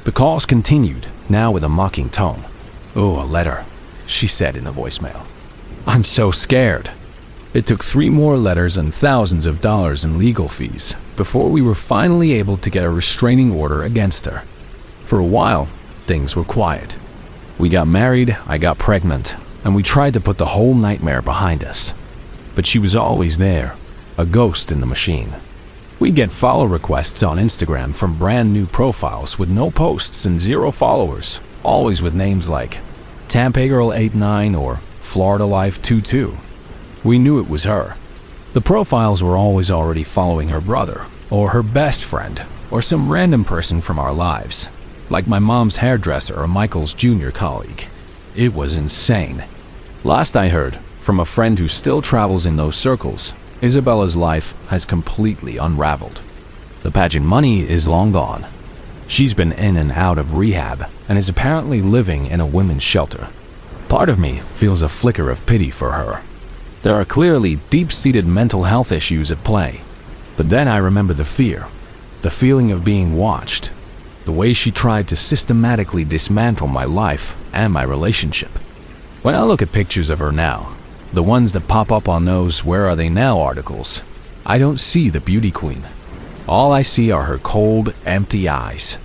The calls continued, now with a mocking tone. "Oh, a letter," she said in a voicemail. "I'm so scared." It took 3 more letters and thousands of dollars in legal fees before we were finally able to get a restraining order against her. For a while, things were quiet. We got married, I got pregnant, and we tried to put the whole nightmare behind us. But she was always there, a ghost in the machine. We'd get follow requests on Instagram from brand new profiles with no posts and 0 followers, always with names like Tampagirl89 or Florida Life 22. We knew it was her. The profiles were always already following her brother, or her best friend, or some random person from our lives, like my mom's hairdresser or Michael's junior colleague. It was insane. Last I heard, from a friend who still travels in those circles, Isabella's life has completely unraveled. The pageant money is long gone. She's been in and out of rehab and is apparently living in a women's shelter. Part of me feels a flicker of pity for her. There are clearly deep-seated mental health issues at play. But then I remember the fear, the feeling of being watched, the way she tried to systematically dismantle my life and my relationship. When I look at pictures of her now, the ones that pop up on those "Where Are They Now" articles, I don't see the beauty queen. All I see are her cold, empty eyes.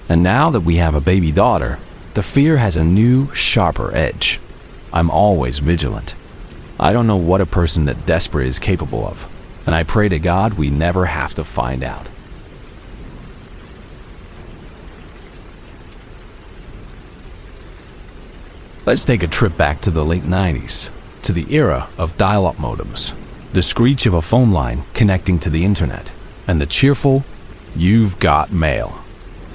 And now that we have a baby daughter, the fear has a new, sharper edge. I'm always vigilant. I don't know what a person that desperate is capable of, and I pray to God we never have to find out. Let's take a trip back to the late 90s, to the era of dial-up modems, the screech of a phone line connecting to the internet, and the cheerful, "You've got mail"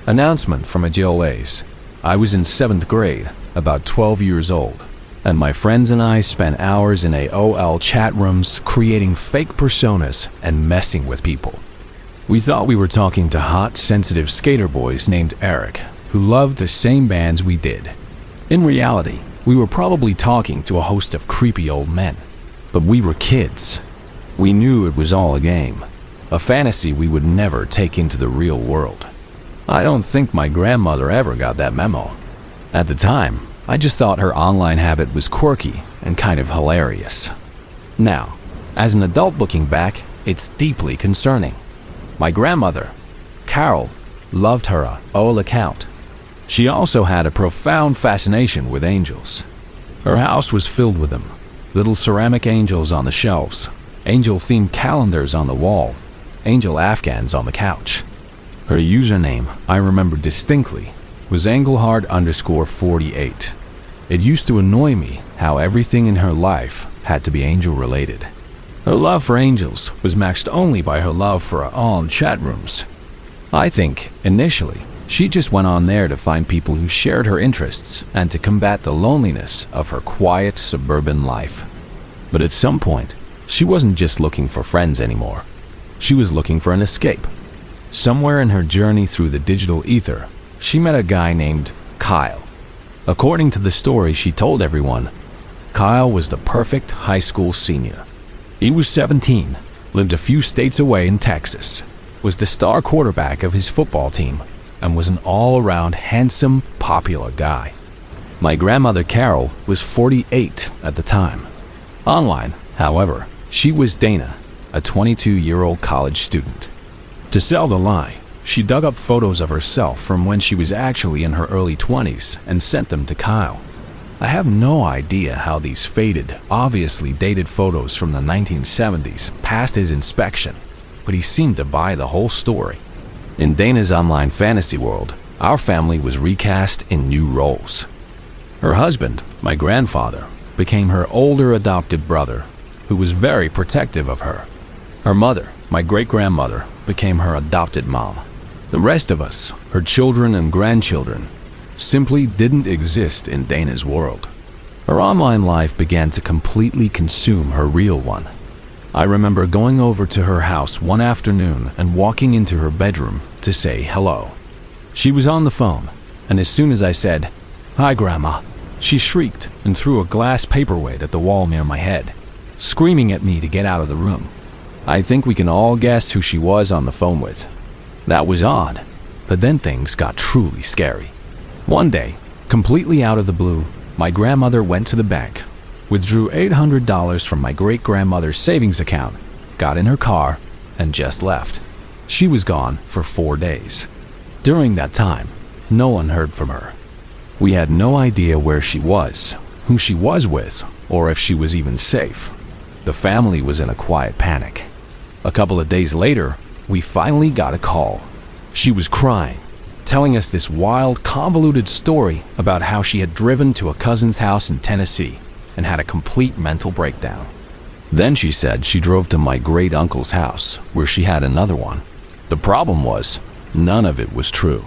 announcement from a jailways. I was in 7th grade, about 12 years old, and my friends and I spent hours in AOL chat rooms creating fake personas and messing with people. We thought we were talking to hot, sensitive skater boys named Eric, who loved the same bands we did. In reality, we were probably talking to a host of creepy old men. But we were kids. We knew it was all a game, a fantasy we would never take into the real world. I don't think my grandmother ever got that memo. At the time, I just thought her online habit was quirky and kind of hilarious. Now, as an adult looking back, it's deeply concerning. My grandmother, Carol, loved her on all account. She also had a profound fascination with angels. Her house was filled with them, little ceramic angels on the shelves, angel-themed calendars on the wall, angel afghans on the couch. Her username, I remember distinctly, was Engelhard_48. It used to annoy me how everything in her life had to be angel-related. Her love for angels was matched only by her love for her own chat rooms. I think, initially, she just went on there to find people who shared her interests and to combat the loneliness of her quiet suburban life. But at some point, she wasn't just looking for friends anymore. She was looking for an escape. Somewhere in her journey through the digital ether, she met a guy named Kyle. According to the story she told everyone, Kyle was the perfect high school senior. He was 17, lived a few states away in Texas, was the star quarterback of his football team, and was an all-around handsome, popular guy. My grandmother Carol was 48 at the time. Online, however, she was Dana, a 22-year-old college student. To sell the lie, she dug up photos of herself from when she was actually in her early 20s and sent them to Kyle. I have no idea how these faded, obviously dated photos from the 1970s passed his inspection, but he seemed to buy the whole story. In Dana's online fantasy world, our family was recast in new roles. Her husband, my grandfather, became her older adopted brother, who was very protective of her. Her mother, my great-grandmother, became her adopted mom. The rest of us, her children and grandchildren, simply didn't exist in Dana's world. Her online life began to completely consume her real one. I remember going over to her house one afternoon and walking into her bedroom to say hello. She was on the phone, and as soon as I said, "Hi, Grandma," she shrieked and threw a glass paperweight at the wall near my head, screaming at me to get out of the room. I think we can all guess who she was on the phone with. That was odd, but then things got truly scary. One day, completely out of the blue, my grandmother went to the bank, withdrew $800 from my great-grandmother's savings account, got in her car, and just left. She was gone for 4 days. During that time, no one heard from her. We had no idea where she was, who she was with, or if she was even safe. The family was in a quiet panic. A couple of days later, we finally got a call. She was crying, telling us this wild, convoluted story about how she had driven to a cousin's house in Tennessee and had a complete mental breakdown. Then she said she drove to my great-uncle's house, where she had another one. The problem was, none of it was true.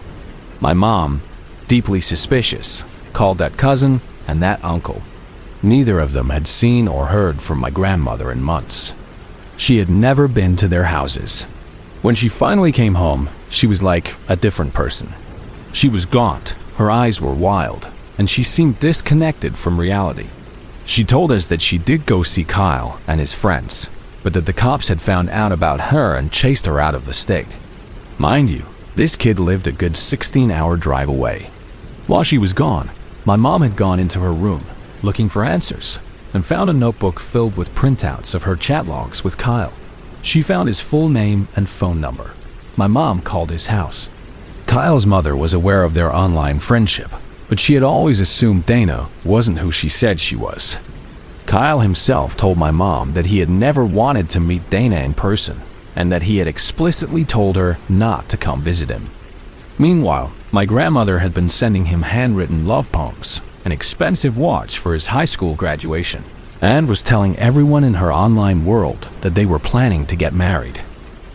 My mom, deeply suspicious, called that cousin and that uncle. Neither of them had seen or heard from my grandmother in months. She had never been to their houses. When she finally came home, she was like a different person. She was gaunt, her eyes were wild, and she seemed disconnected from reality. She told us that she did go see Kyle and his friends, but that the cops had found out about her and chased her out of the state. Mind you, this kid lived a good 16-hour drive away. While she was gone, my mom had gone into her room, looking for answers, and found a notebook filled with printouts of her chat logs with Kyle. She found his full name and phone number. My mom called his house. Kyle's mother was aware of their online friendship, but she had always assumed Dana wasn't who she said she was. Kyle himself told my mom that he had never wanted to meet Dana in person, and that he had explicitly told her not to come visit him. Meanwhile, my grandmother had been sending him handwritten love poems, an expensive watch for his high school graduation, and was telling everyone in her online world that they were planning to get married.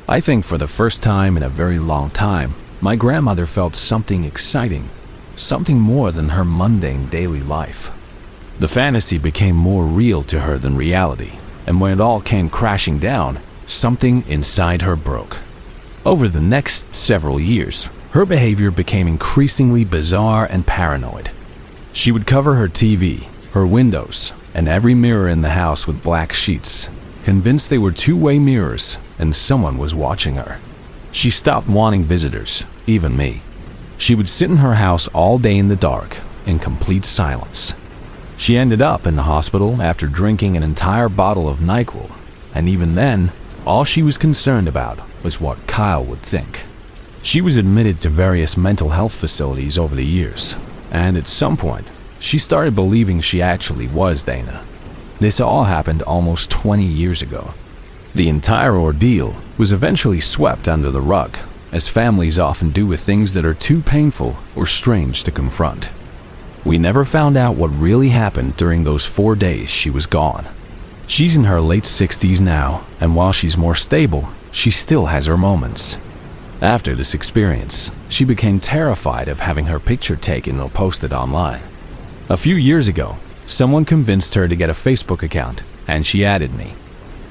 I think for the first time in a very long time, my grandmother felt something exciting, something more than her mundane daily life. The fantasy became more real to her than reality, and when it all came crashing down, something inside her broke. Over the next several years, her behavior became increasingly bizarre and paranoid. She would cover her TV, her windows, and every mirror in the house with black sheets, convinced they were two-way mirrors and someone was watching her. She stopped wanting visitors, even me. She would sit in her house all day in the dark, in complete silence. She ended up in the hospital after drinking an entire bottle of NyQuil, and even then, all she was concerned about was what Kyle would think. She was admitted to various mental health facilities over the years, and at some point, she started believing she actually was Dana. This all happened almost 20 years ago. The entire ordeal was eventually swept under the rug, as families often do with things that are too painful or strange to confront. We never found out what really happened during those 4 days she was gone. She's in her late 60s now, and while she's more stable, she still has her moments. After this experience, she became terrified of having her picture taken or posted online. A few years ago, someone convinced her to get a Facebook account, and she added me.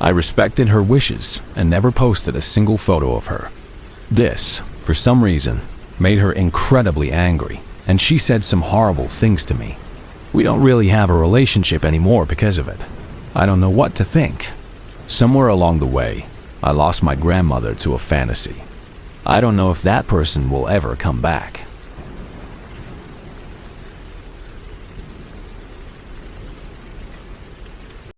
I respected her wishes and never posted a single photo of her. This, for some reason, made her incredibly angry, and she said some horrible things to me. We don't really have a relationship anymore because of it. I don't know what to think. Somewhere along the way, I lost my grandmother to a fantasy. I don't know if that person will ever come back.